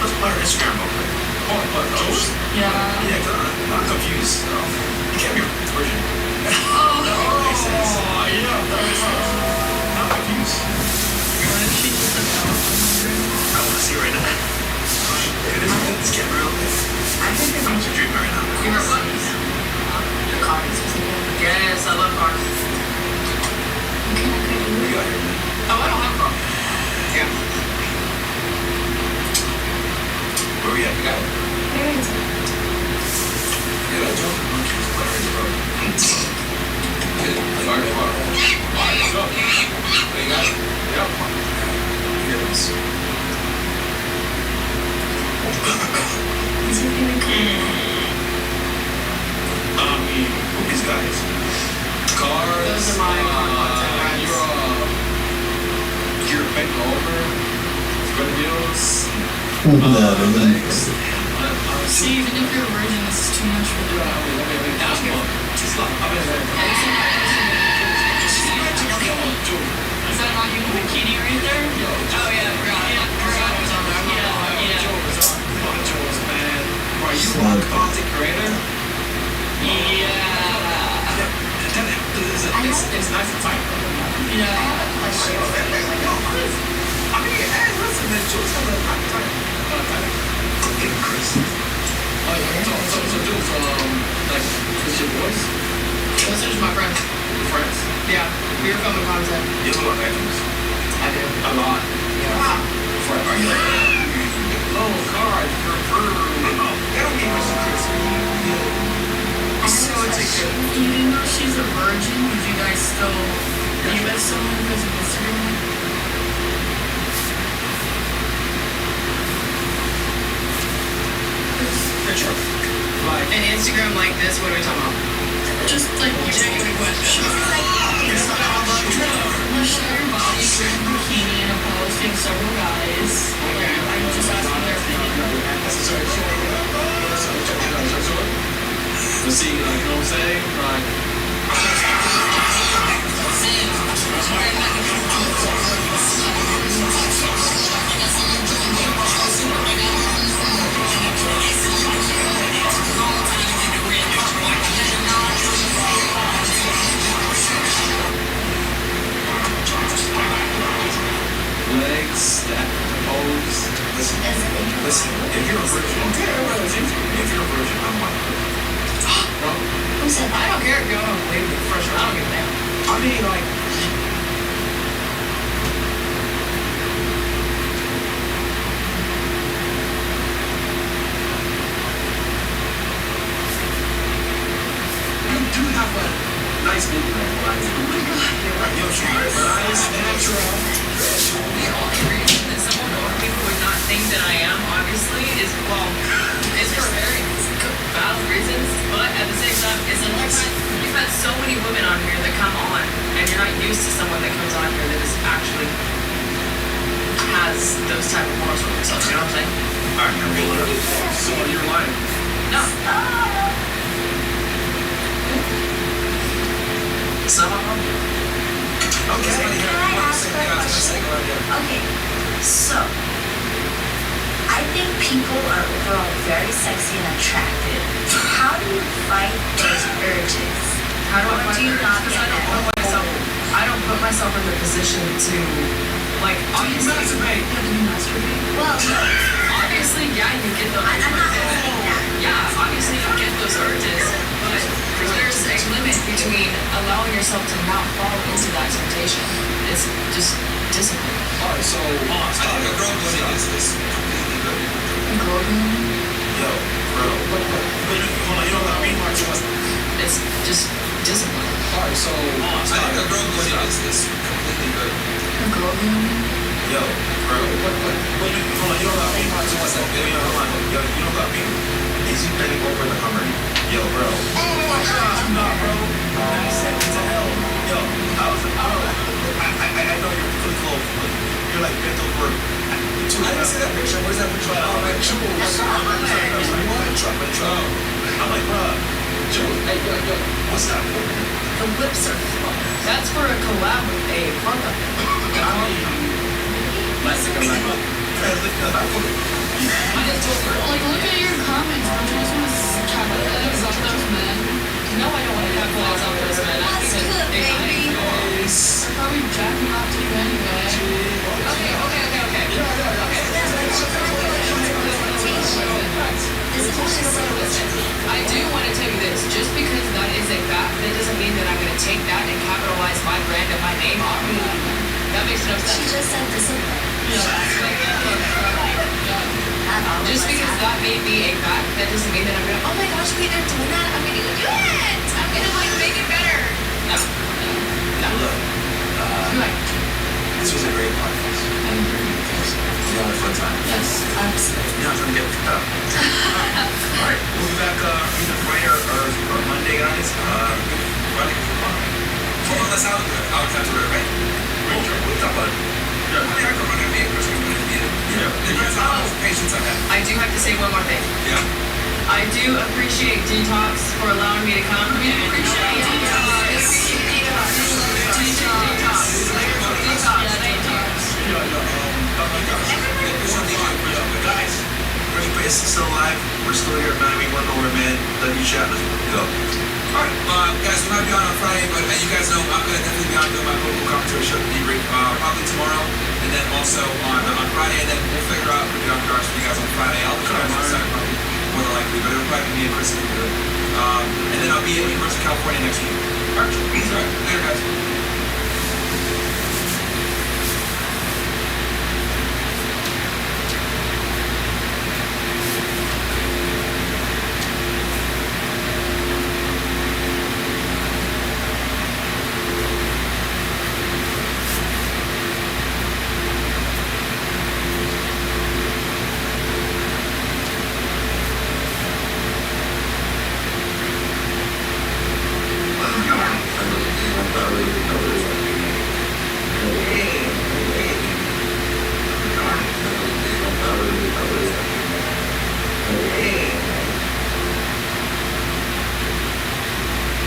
Let's play our Instagram real quick. What? Jules? Yeah. Yeah, I'm confused. You can't be a virgin. Oh, makes sense. Yeah, that makes sense. I'm confused. I want to see right now. Dude, this getting real. I'm just dreaming right now. You were what? The cars. Yes, I love cars. What you got here, man? Oh, I don't have a car. Yeah. Where we at? You got it? Yeah, that's Joe. Good. Fire the water. Let's go. You got it? Yep. Here it is. These guys. Cars. Those are my content friends. You're bent over. Good deals. Legs. See, even if you're a virgin, this is too much for the Is that not you in bikini right there? Oh, yeah, I forgot. Was on there. Jules, man. Bro, you Slug. are a content creator? Yeah. It's nice and tight. Yeah. I mean, hey, listen, man, Jules got a fucking Chris. Oh, yeah. So, Jules, like, what's your voice? Those are just my friends. Friends? Yeah, we were filming content. You have a lot of actors? I do. A lot? Yeah. Friends. Are you like, oh, God, they don't mean much to Chris. So you didn't know she's a virgin? Would you guys still be with someone because of Instagram? Picture. Like An Instagram like this, what are we talking about? Just like genuine question. Show your body if you're in a bikini in a post in several guys. Okay. I'm just asking their opinion. To see, like, you know what I'm saying? Like, legs, that pose. Listen, if you're a virgin, if you're a virgin, I'm like, bro. Who said that? I don't care if you're on a wave with fresh. I don't give a damn. I mean, like, you do have a nice big man, right? Oh my God, you're right. Nice, natural. The only reason that someone or people would not think that I am, obviously, is, well, it's for very valid reasons, but at the same time, it's another time, you've had so many women on here that come on, and you're not used to someone that comes on here that is actually has those type of morals for themselves, you know what I'm saying? Alright, so you're lying. No. Some of them? Okay. Can I ask a question? Okay, so I think people are overall very sexy and attractive. How do you fight those urges? How do I Or find do you urges? not Because get I don't put myself in the position to, like, obviously. Masturbate. Yeah, do you masturbate? Well, obviously, yeah, you get those. I'm not saying that. Yeah, obviously you get those urges, but there's a limit between allowing yourself to not fall into that temptation. It's just discipline. Alright, so, I think a girl doing it is completely good. yo, bro. But you know what I mean? It's just discipline. Alright, so, I think a girl doing it is completely good. yo, bro. But you know what I mean? What's that? Yo, you know what I mean? Is you bending over the Hummer? Yo, bro. Oh my God, nah, bro. That is sent to hell. Yo, I know you're really close, but you're like bent over. I didn't see that picture. Where's that picture? Oh, like Jules. I'm like, bro, Jules. Hey, yo, what's that for? The lips are full. That's for a collab with a product. I just told her, like, look at your comments. Don't you just want to capitalize off those men? No, I don't want to capitalize on those men. I think that they They're probably jacking off to you anyway. I do want to tell you this. Just because that is a fact, that doesn't mean that I'm going to take that and capitalize my brand and my name off of it. That makes no sense. She just said discipline. Just because that may be a fact, that doesn't mean that I'm gonna, oh my gosh, wait, they're doing that, I'm gonna do it! I'm gonna, like, make it better. No. Look, this was a great podcast. You had a fun time. Yes, absolutely. You're not gonna get picked up. Alright, we'll be back either Friday or Monday, guys. Friday. Hold on, let's have to do it, right? We'll talk about it. I think I can run NBA person. Patience I have. I do have to say one more thing. Yeah. I do appreciate Detox for allowing me to come. We appreciate Guys, It's still alive. We're still here, man. We went over, man. Love you, chat. Let's go. Alright, guys, we might be on Friday, but you guys know I'm gonna definitely be on doing my political commentary show debrief probably tomorrow, and then also on Friday, and then we'll figure out what the after hours for you guys on Friday. I'll be on Saturday probably, more than likely, but it'll probably be me and Chris will do it. And then I'll be at University of California next week. Alright, later, guys.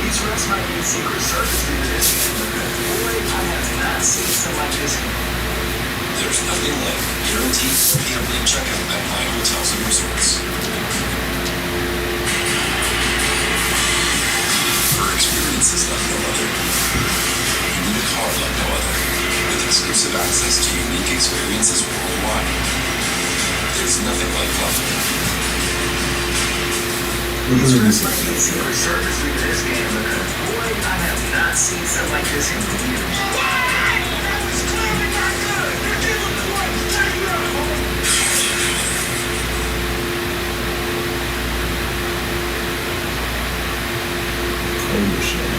These refs might be secret service in this game, but boy, I have not seen so much as There's nothing like guaranteed pay-up-link checkout at Hyatt Hotels and Resorts. For experiences like no other, you need a card like no other, with exclusive access to unique experiences worldwide. There's nothing like Fluffy. These refs might be secret service in this game, but boy, I have not seen something like this in years. That was clearly not good. You're giving points. Take it out, Holy shit.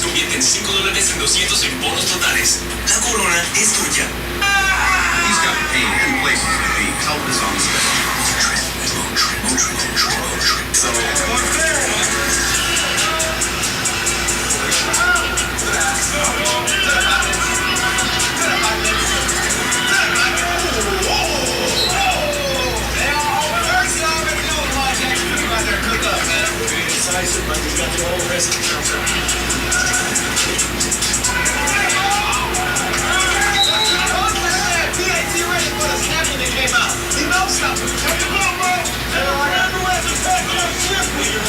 Convierte $5 en 200 en bonos totales. La corona es tuya. He's got pain and places to be. Help is on the spectrum. So, Decisive, like we got the whole recipe. PAT ready for the snap that came out. He knows something. Come on, bro. Remember where the back of the ship was.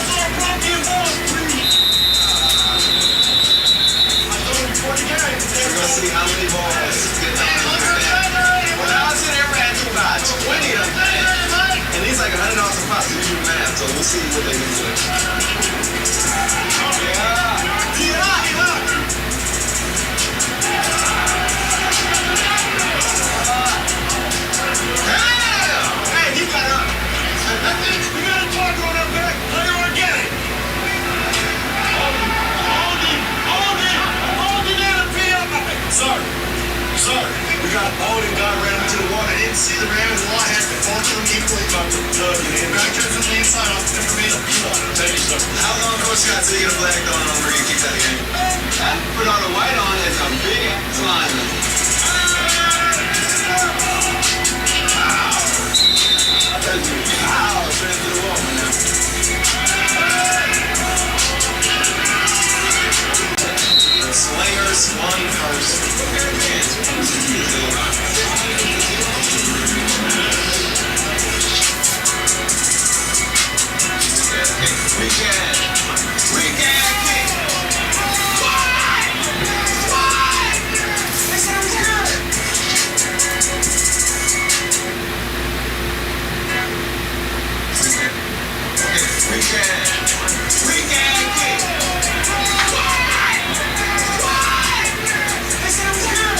We're gonna see how many balls get knocked in the back. Well, Allison ever had to about 20 of them. And he's like $100 a pop to do math, so we'll see what they can do. Hey, he got up. We got a target on our back. Let him organic. Hold it in and pee up. Sir, we got Odin got ran into the water. Didn't see the ram. The law has to fall to them equally. About to plug it in. Back to the inside. I'll for me to pee on it. Thank you, sir. How long Coach Scott till you get a flag going on where you keep that game? Put all the white on as a big lineman. Ow, straight to the wall, man. The Slingers won first. Weekend kick. Why? They said it was good. Weekend kick. Why? They said it was good.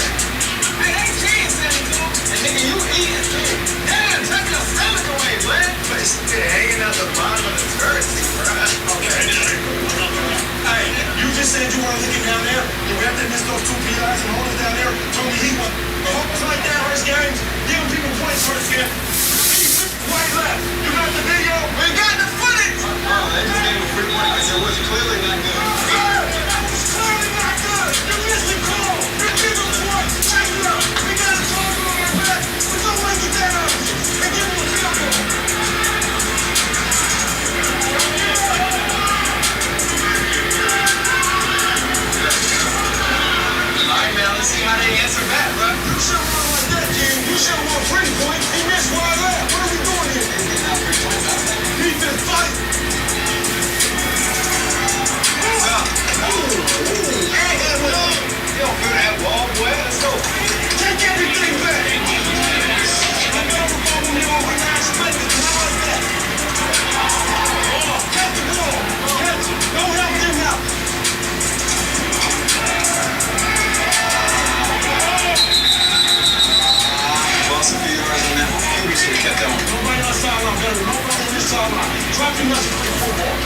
Hey, they cheese said it too. And nigga, you eating too. Damn, take your stomach away, man. But it's still hanging out the bottom of the turkey, bro. Okay. Hey, you just said you want to look it down there. You have to miss those two PIs and hold it down there. Told me he was. Hope's like that, first games. Giving people points first game. Right left. You got the video. We got the footage. They just gave him free money because it was clearly not good. It's clearly not good. You missed the call. You're giving points. Check it out. We got a target on our back. We're going to make it down. And give him a field goal. All right, man, let's see how they answer back, bro. You should have won like that, Jim. You should have won free points. He missed wide left. What are we doing here? Defense fight. Hey, you don't feel that ball, boy. Let's go. Take everything back. I'm going to go with you over there. Split it. How about that? Catch the ball. Catch it. Don't help them out. Lost a few yards on that. We should have kept that one. Nobody on the sideline better. Nobody on this sideline. Drop your nuts and play football.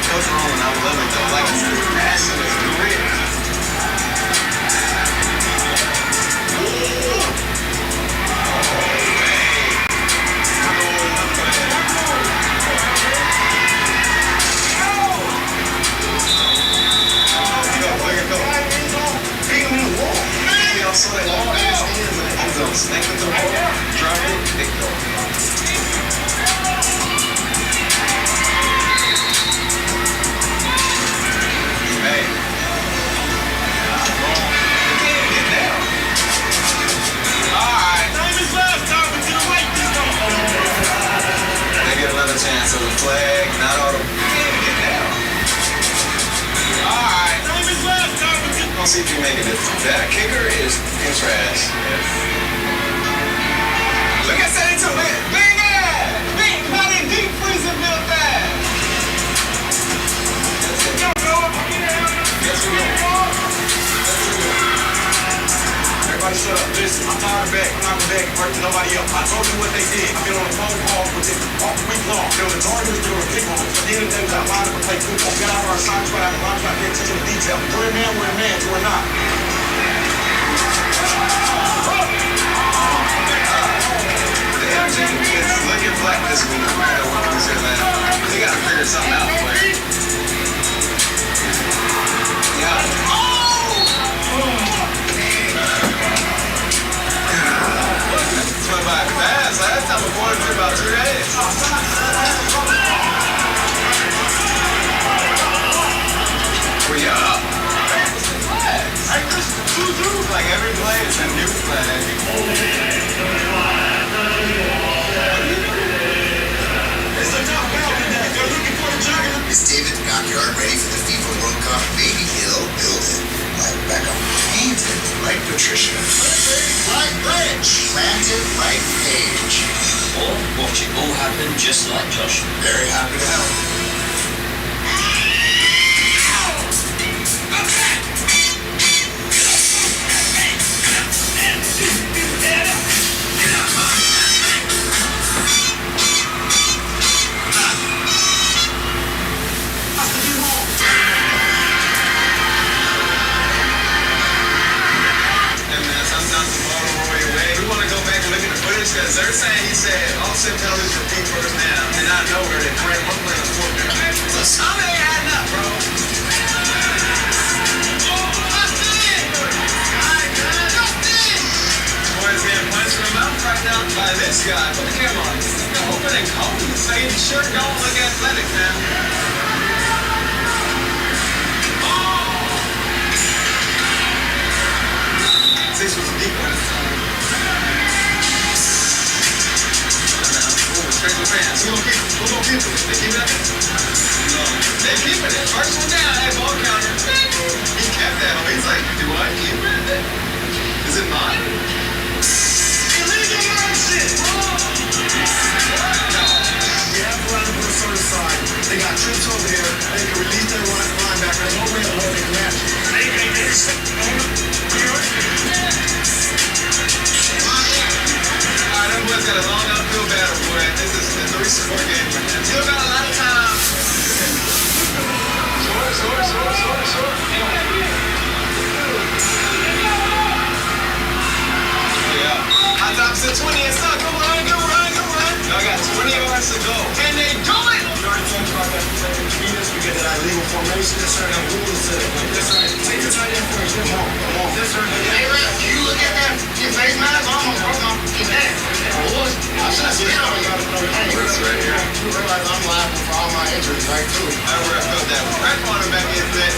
Coach Roman, I love it though. Like I said, his passion is great. Snake with the ball, drop it, big goal. Hey. You can't even get down. Alright. Time is left. Time to the right. They get another chance of the flag, not auto. You can't even get down. Alright. Time is left. Time to We'll see if you make it. That kicker is in trash. Look at 72. Big ass. Big money, deep freezer built fast. Yes, we go. Everybody shut up. Listen, I'm tired of back. I'm not going back and work to nobody else. I told you what they did. I've been on a phone call with them all week long. They were the target of the Even things that line up and play football, get out of our side spot, line spot, pay attention to detail. We're a man, we're not. The energy is looking black this week, no matter what we say, man. They gotta figure something out, man. Yeah. Went by fast. Last time we won for about 2 days. We up. Like every play is a new flag. Is David the Backyard ready for the FIFA World Cup? Maybe he'll build it like Beckham painted, like Patricia. Like Rich, planted like Paige. Or watch it all happen just like Josh. Very happy to help. Because they're saying he said all 7 penalties for Pete first down, and out of nowhere they bring one play on the 4th down. So some ain't adding up, bro. Boys getting punched in the mouth right now by this guy. Put the camera on. Open and cold. Say he sure don't look athletic now. This was a deep one. Straight to the fans. Who gonna keep it? Who gonna keep it? They keep it up? No. They keeping it. First one down. Hey, ball counter. He kept that. He's like, do I keep it? Is it mine? Illegal motion! No. We have to line up on the certain side. They got trips over here. They can release their linebacker. There's no way of what they can match. They can get sick. Them boys got a long uphill battle, boy. This is a 3-4 game. Still got a lot of time. Short. Yeah. Hot tops at 20 and stuff. Go run. I got 20 yards to go. And they do it! You already talked about that. We get that illegal formation. Yes, sir. That rule is set. Yes, sir. Take your tight end first. Come on. Yes, sir. Hey, Rep, you look at that. Your face mask almost broke my neck. I should have seen it. Right here. You realize I'm liable for all my injuries, right, too? I would have felt that crack on the back of his neck.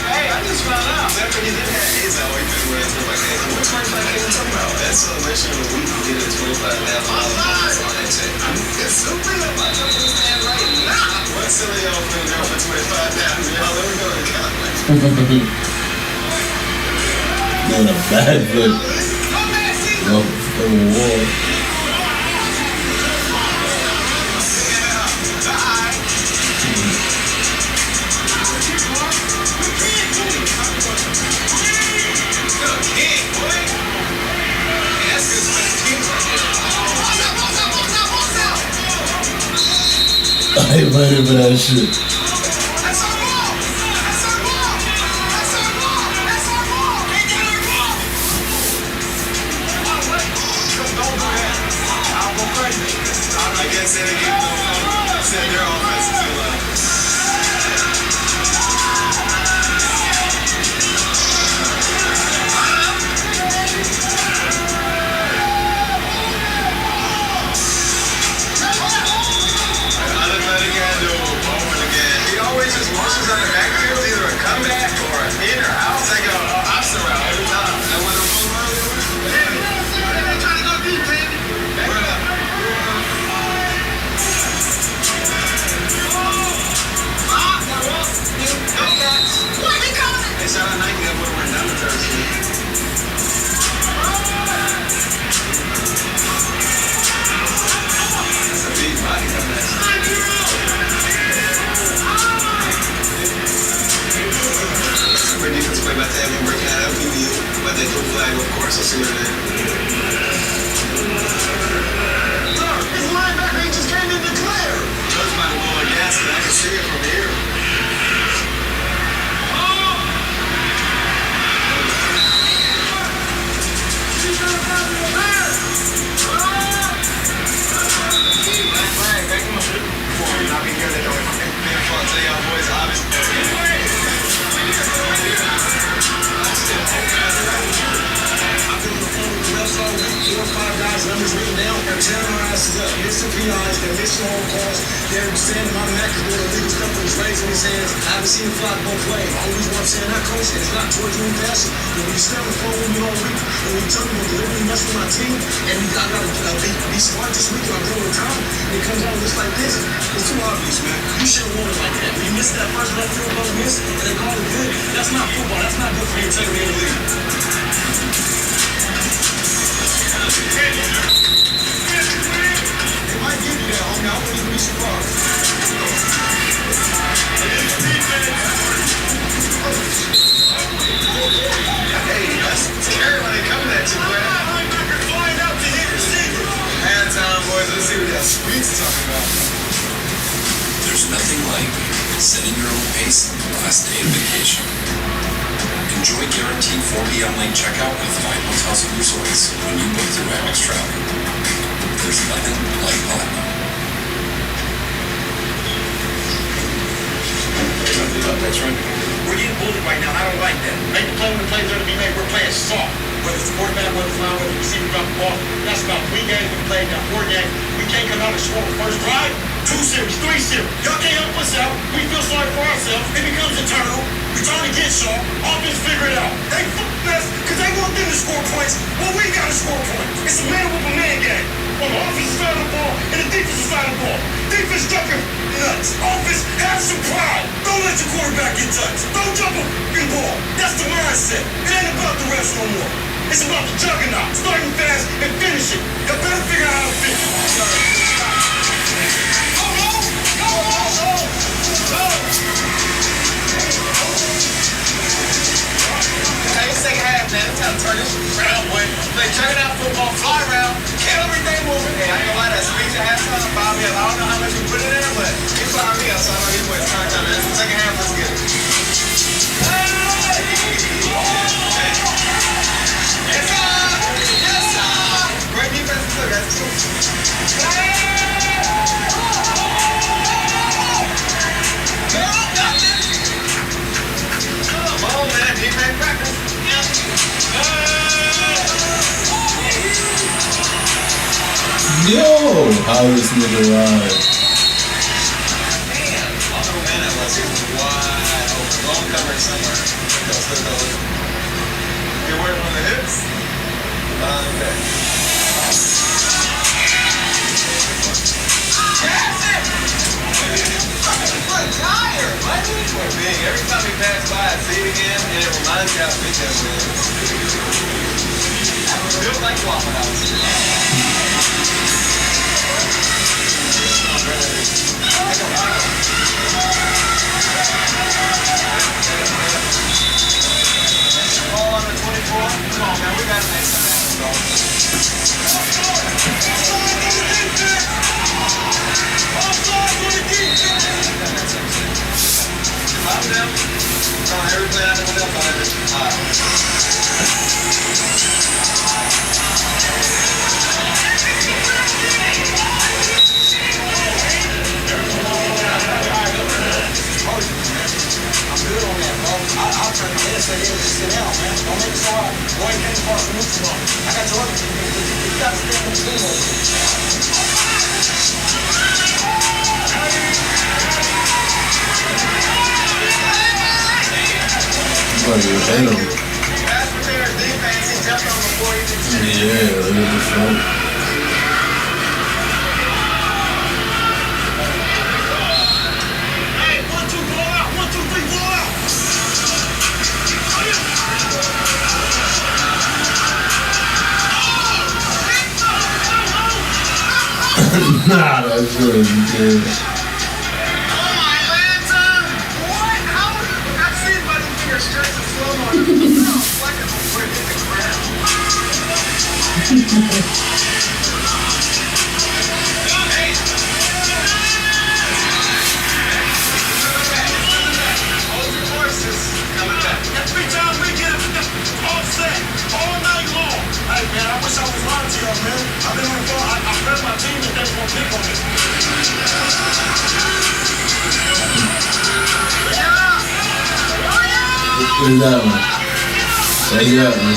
Hey, I just found out. After he did have AIDS, I always been wearing stuff like that. What $25,000 talking about? That's celebration of the week. You get a $25,000 bonus on that check. It's so real. I'm not going to understand right now. What silly y'all finna go for $25,000? Y'all let me go to college. Doing a bad flip. The war. I ain't ready for that shit. I guess they didn't get no said their offense is still out. Unathletic guy do over and again. He always just launches on the backfield, either a comeback or an in or out. They go opposite route every time. And when they're going early, they're trying to go deep, baby. Back it up. yards, they're missing home calls, they're saying my Mac is doing illegal stuff with his legs in his hands. I haven't seen him fly both ways. The only reason why I'm saying that, coach, is not towards you in passing. But when you step on the phone with me all week, and when you tell me what delivery mess with my team, and I gotta be smart this week and I'm doing the time, and it comes out just like this, it's too obvious, man. You should have won it like that. When you miss that first left field goal miss, and they call it good, that's not football. That's not good for the integrity of the league. They might give you that, homie. I wouldn't even be surprised. Hey, that's scary when they coming at you, boy. Linebacker flying out to hit receiver. Halftime, boys. Let's see what that street's talking about. There's nothing like setting your own pace on the last day of vacation. Enjoy guaranteed 4 p.m. late checkout with 5 hotels and resorts when you book through Amex Travel. There's nothing like Platinum. We're getting bullied right now, and I don't like that. Make the play when the plays are to be made. We're playing soft. Whether it's the quarterback, whether it's line, whether the receiver drop the ball. That's about 3 games we played, now 4 games. We can't come out and score the first drive. 2 series, 3 series. Y'all can't help us out. We feel sorry for ourselves. It becomes internal. We're trying to get sharp. Offense figure it out. They f***ing us because they want them to score points. Well, we got to score points. It's a man with a man game. On the offensive side of the ball and the defensive side of the ball. Defense jumping nuts. Offense, have some pride. Don't let your quarterback get touched. Don't jump a f***ing ball. That's the mindset. It ain't about the refs no more. It's about the juggernaut. Starting fast and finishing. You better figure out how to finish. Hey, second half, man. It's time to turn this around, boy. Play juggernaut football, fly around, kill everything moving. Hey, I ain't gonna lie, that speech at halftime fired me up. I don't know how much you put in there, but it fired me up, so I know he's what's trying to come in. Second half, let's get it. Yes, sir! Great defense, too. That's cool. Come on, man. Defense practice. Yo, how this nigga ride? Damn. I don't know who man that was. He was wide open. Long cover somewhere. You're working on the hips? Okay. Tired, buddy. We're big. Every time we pass by, I see it again, and it reminds me how big that was. It feels like Waffle House. Ball on the 24. Come on, man. We got to make something happen, everything I know else on it. I'm good on that, bro. I'll turn the head, say, just sit down, man. Don't make it so hard. Boy, you can't cross the neutral zone. I got your other team. You got to stand in the field. Yeah, look at the front. Hey, 1, 2, blow out. 1, 2, 3, blow out. Nah, that's really good. Oh my Atlanta! What? How? I see my finger stretch and slow motion. Like a brick in the ground. Hey! Hold your horses. Coming back. Every time we get offset all night long. Hey man, I wish I was lying to y'all, man. I've been on the phone. I fed my team and they're gonna pick on me. What is that one? What is that one?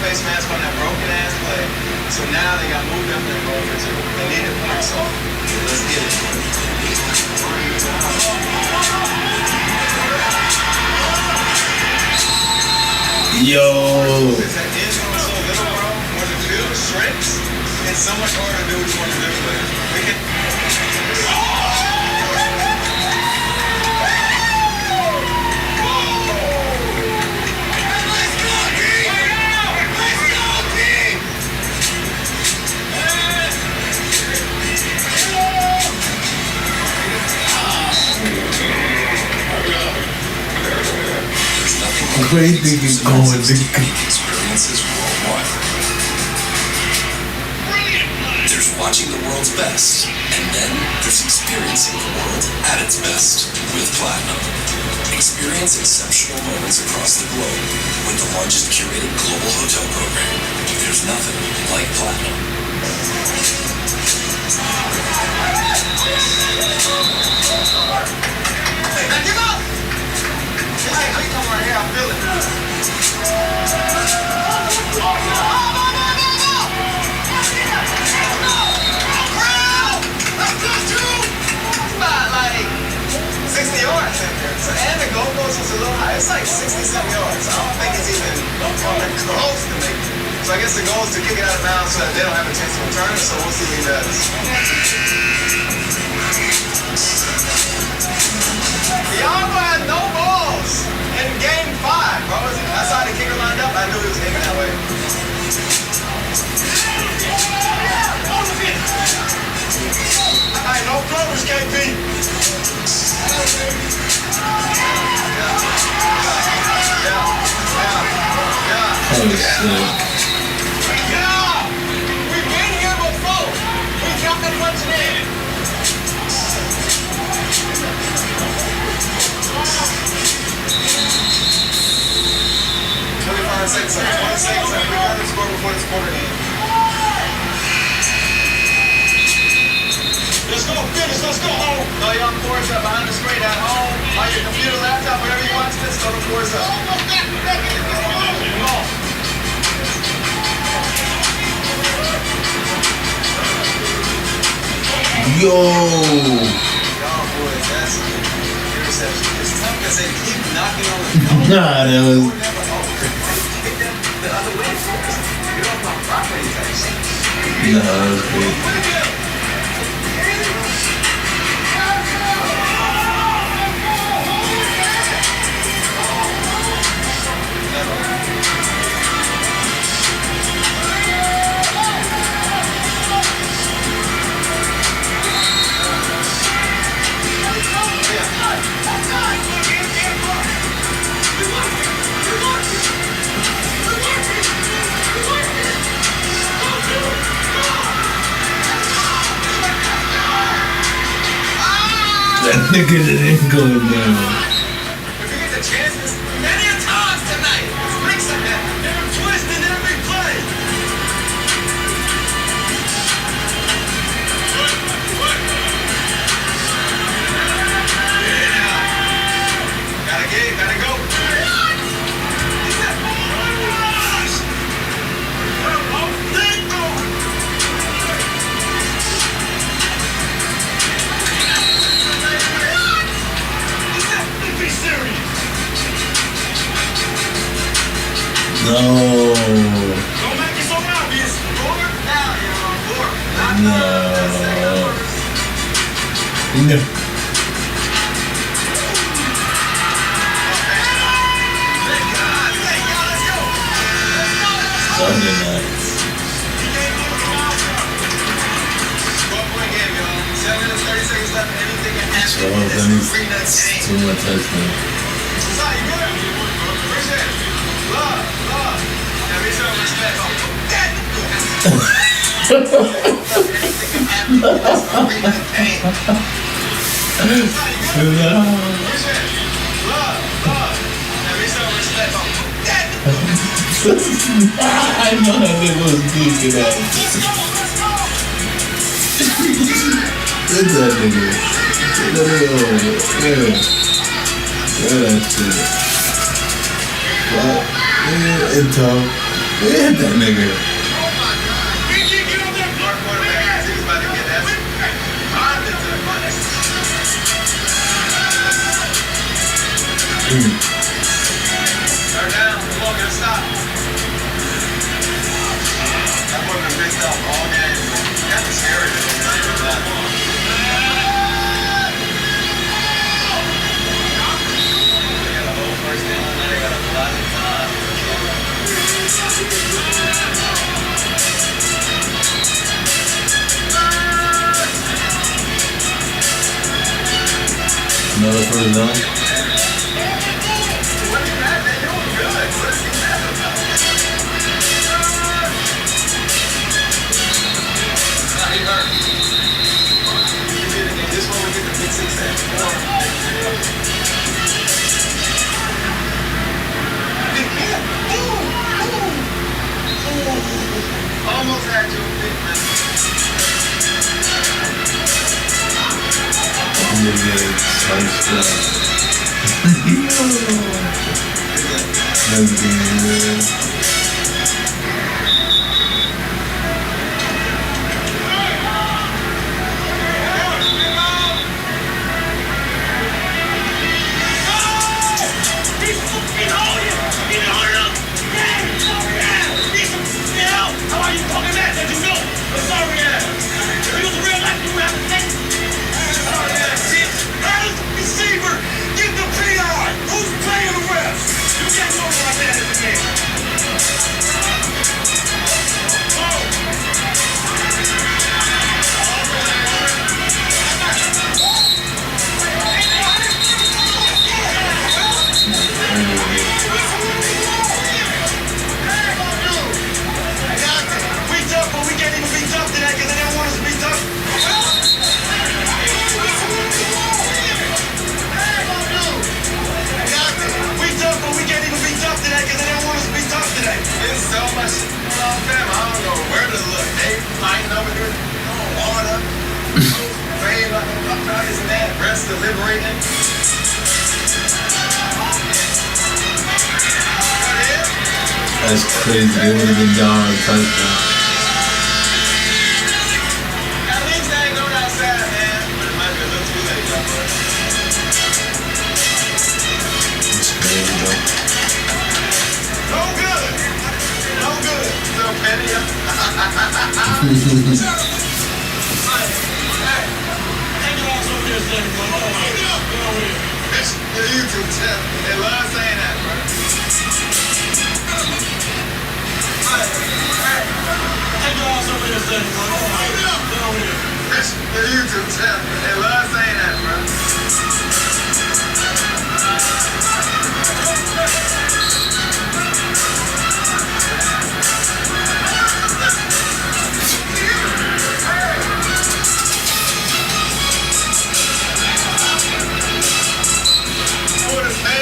face mask on that broken ass play. So now they got moved up and over to they needed points. So let's get it. Yo. That end zone so little, bro. When the field shrinks, it's so much harder to do what you want to do. But we can. Where you think he's going, nigga? Experiences worldwide. There's watching the world's best, and then there's experiencing the world at its best with Platinum. Experience exceptional moments across the globe with the largest curated global hotel program. There's nothing like Platinum. Hey, now give up! Hey, I come right here, I feel it. About like 60 yards in there. So, and the goalpost is a little high. It's like 60-something yards. I don't think it's even close to make it. So I guess the goal is to kick it out of bounds so that they don't have a chance to return it. So we'll see what he does. Diablo had no balls in game 5, bro. That's how the kicker lined up. I knew he was aiming that way. Alright, no clovers, KP. Yeah! We've been here before. We jumped and punching in. 25 seconds. 20 seconds. We got to score before this quarter game. Let's go, finish. Let's go home. No, y'all chorus up behind the screen at home. On your computer, laptop, wherever you watch this, go to chorus up. Come on. Yo. Y'all boys, that's interception. It's tough because they keep knocking on the door. Nah, that was. The other way first. You don't want property tax. Nah, that was great. That nigga didn't go down. If you get the chances, many a times tonight, flicks like that, they're twisting every play. Yeah. Gotta get it, gotta go. No. Don't make it so obvious. Forward now, forward. No. No. Sunday nights. 12-point game, y'all. 7 minutes, 30 seconds left. Anything can happen. 12 minutes. It's too much touchdown. Sorry, you good? Appreciate it. Love. Now, be some respect. Anything can happen. Let's go bring that pain. Sorry, you good? Appreciate it. Love. Now, be some respect. I know that nigga was deep in that. Look at that nigga. Yeah. That shit. But, yeah, it's tough. Hit that nigga. Our quarterback, he was about to get that. Armed into the money. Turn down. Come on, gotta stop. That boy been pissed off all game. Got me scared. Not even that long. They got a whole first down. Now they got a lot of time. Another first down. This one we get the big six at. Almost had your big man. Nigga, touchdown. That's good. How are you talking that? Did you know? Sorry ass. He was a real life. You have to take. Sorry ass. How's the receiver? Get the PI. Who's playing the refs? You can't go like that in the game. We tough, but we can't even be tough today because they don't want us to be tough. We tough, but we can't even be tough today because they don't want us to be tough today. There's so much going on, fam. I don't know where to look. They fighting over here. Water. Fame, I'm proud of that. Rest deliberating. That's crazy. They would have been down touchdown. At least they ain't going outside, man. But it might be a little too late, y'all. That's crazy, though. No good. No good. Little penny. Take your ass over there, Slim. Come on. It's the YouTube channel. They love saying that, bro. Take your ass over there, Slim. Come on. It's the YouTube channel. They love saying that, bro.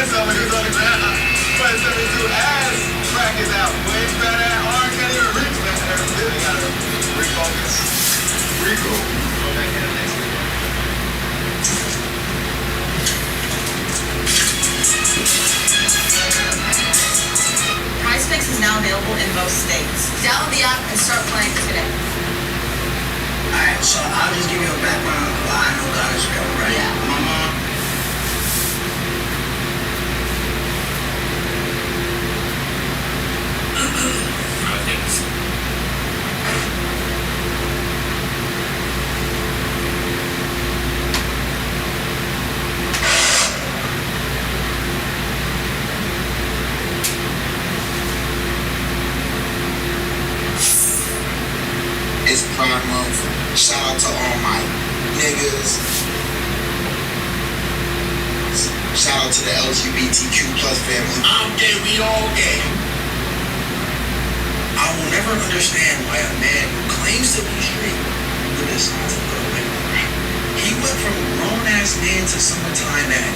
Somebody who's on the ground, but 72 ass crack is out. Way fat ass arm can't even reach, man. Really gotta refocus. Regroup. Go back in the next week. Prize Picks is now available in most states. Download the app and start playing today. Alright, so I'll just give you a background of why I know God is real, right? Yeah. My mom. It's Pride Month. Shout out to all my niggas. Shout out to the LGBTQ plus family. I'm gay, we all gay. I will never understand why a man who claims to be straight would decide to go away. He went from grown ass man to summertime man.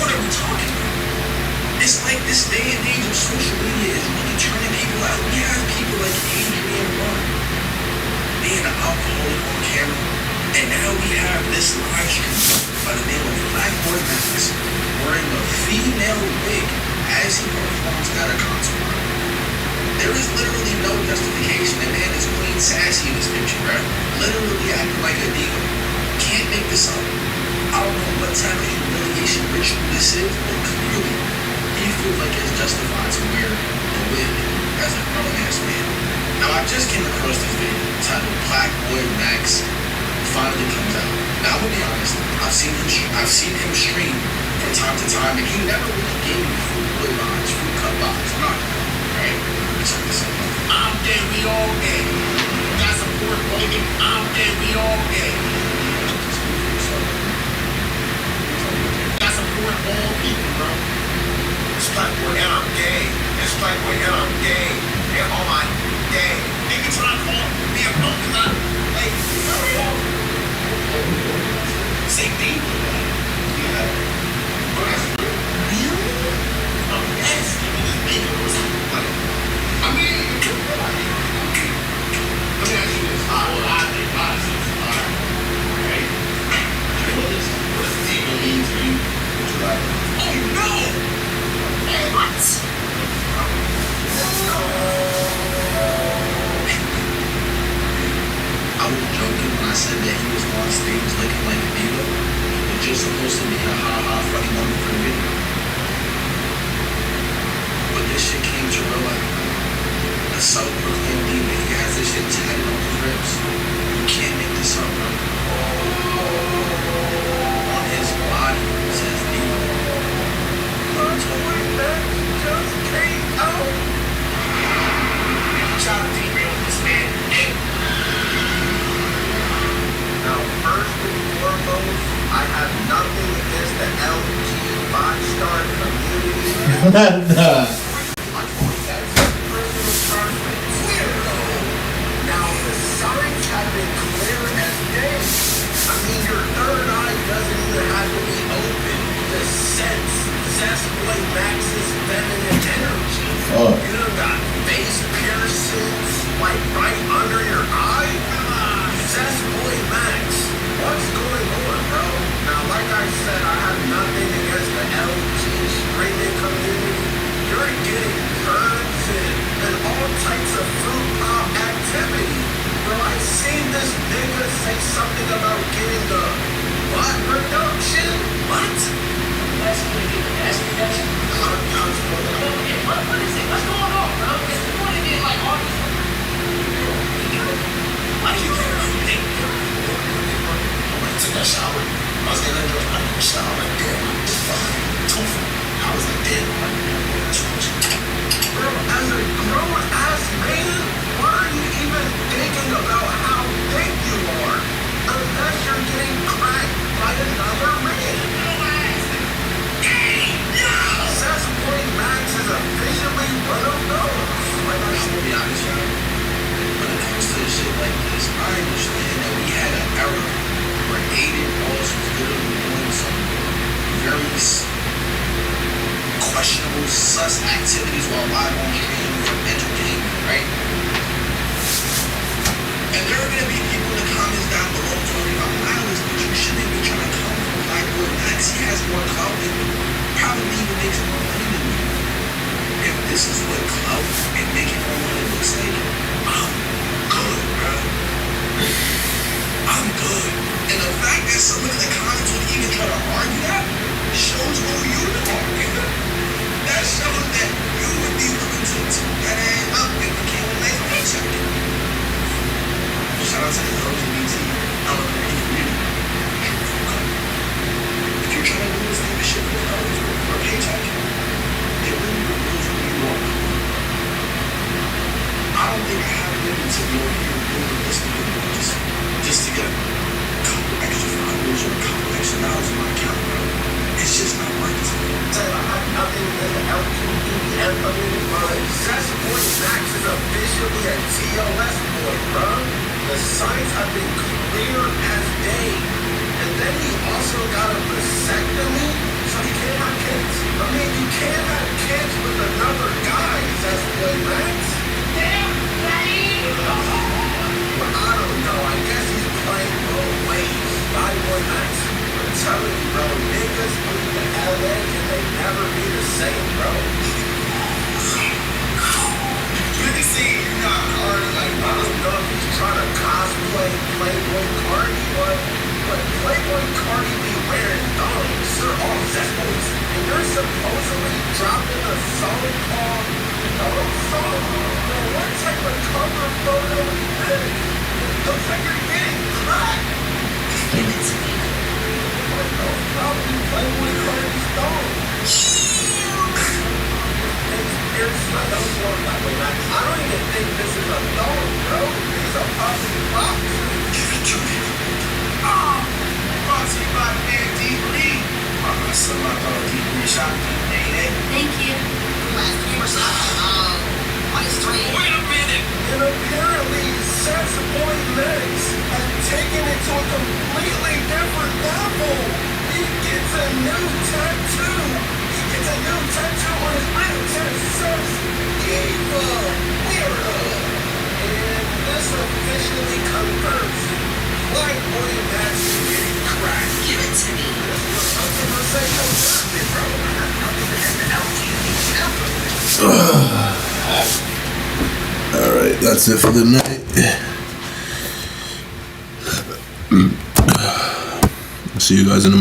What are we talking about? It's like this day and age of social media is really turning people out. We have people like Adrian Ron being an alcoholic on camera, and now we have this live stream by the name of Black Boy Max wearing a female wig as he performs at a concert. There is justification. The man is clean sassy in this picture, bro. Literally acting like a diva. Can't make this up. I don't know what type of humiliation ritual this is, but clearly he feels like it's justified to wear a wig as a grown-ass man. Now, I just came across this video titled Black Boy Max finally comes out. Now, I'm gonna be honest, I've seen him stream from time to time, and he never really gave me fruit boy vibes, fruit cup vibes. I'm not gonna, right? Check this out. I'm dead, we all gay. Got some pork bacon. I'm dead, we all gay. Got some pork all people, bro. It's black boy and I'm gay. It's black boy and I'm gay. And all my gay. Nigga trying to call me a punk because I'm like, hurry up. Say deep with that. Yeah. But that's real. Really? I'm asking you this nigga or something. Like, I mean, let me ask you this. Well, I think alright. Right? What does diva mean to you? Oh no! What? I was joking when I said that he was on stage looking like a diva, but just supposed to be a ha-ha funny moment for the video. But this shit came to real life. A self-proclaimed diva, he has this shit tatted on his ribs. You can't make this up, bro. On his body, it says diva. Just came out. Trying to derail this man. Now, first and foremost, I have nothing against the LG 5-star community. Now, the signs have been clear as day. I mean, your third eye doesn't even have to be open to sense Boy Max's feminine energy. You done got face piercings, like right under your eye. Boy Max, what's going on, bro? Now, like I said, I have nothing against the LG streaming community. You're getting curves and all types of fruit pop activity. Bro, I seen this nigga say something about getting the butt reduction. What? That's what it is. What is it? What's going on, bro? It's the point of being like all this. Why do you care? I took that shower. I was getting that I took a shower like damn. I was like damn. Bro, as a grown ass man, why are you even thinking about how big you are? Unless you're getting cracked by another man. Boy Max is officially one of those. Like, I'm gonna be honest, y'all. When it comes to shit like this, I understand that we had an era where Aiden Walsh was literally doing some very questionable, sus activities while live on stream for entertainment, right? And there are gonna be people in the comments down below talking about violence, but you shouldn't be trying to come from Black Boy Max. He has more clout than you. Probably even makes more money than you. If this is what clout and making more money looks like, I'm good, bro. I'm good. And the fact that someone in the comments would even try to argue that shows who you are, nigga. That shows that you would be willing to that ass up if it came with a nice paycheck. Shout out to the LGBT community. If you're trying to do this type of shit for a paycheck, it really reveals who you are. I don't think I have it to be over here doing this just to get a couple extra followers or a couple extra dollars in my account, bro. It's just not worth it to me. I have nothing against the LGBT community, but Boy Max is officially a TOS boy, bro. The signs have been clear as day. And then he also got a vasectomy, so he can't have kids. I mean, you can't have kids with another guy, Boy Max. Damn, Daddy! Well, I don't know. I guess he's playing both ways. Boy Max, I'm telling you, bro, niggas move to LA and they never be the same, bro. Good to see you. Playboy Cardi, but Playboy Cardi be wearing thongs. They're all boys. And you're supposedly dropping a song called Thong Song. Now, what type of cover photo is this? It looks like you're getting cracked. Give it to me. Those probably Playboy Cardi's thongs. I don't even think this is a thong, bro. These are possibly pops. Give it to me. Brought to you by man D3. Somebody called D3 shop. Thank you. Last game or something. -3. Wait a minute. And apparently, Seth's boy Lex has taken it to a completely different level. He gets a new tattoo. It's a new tattoo on his ribs that says evil weirdo. And this officially confirms white boy Max is getting cracked. Give it to me. All right, that's it for the night. See you guys in the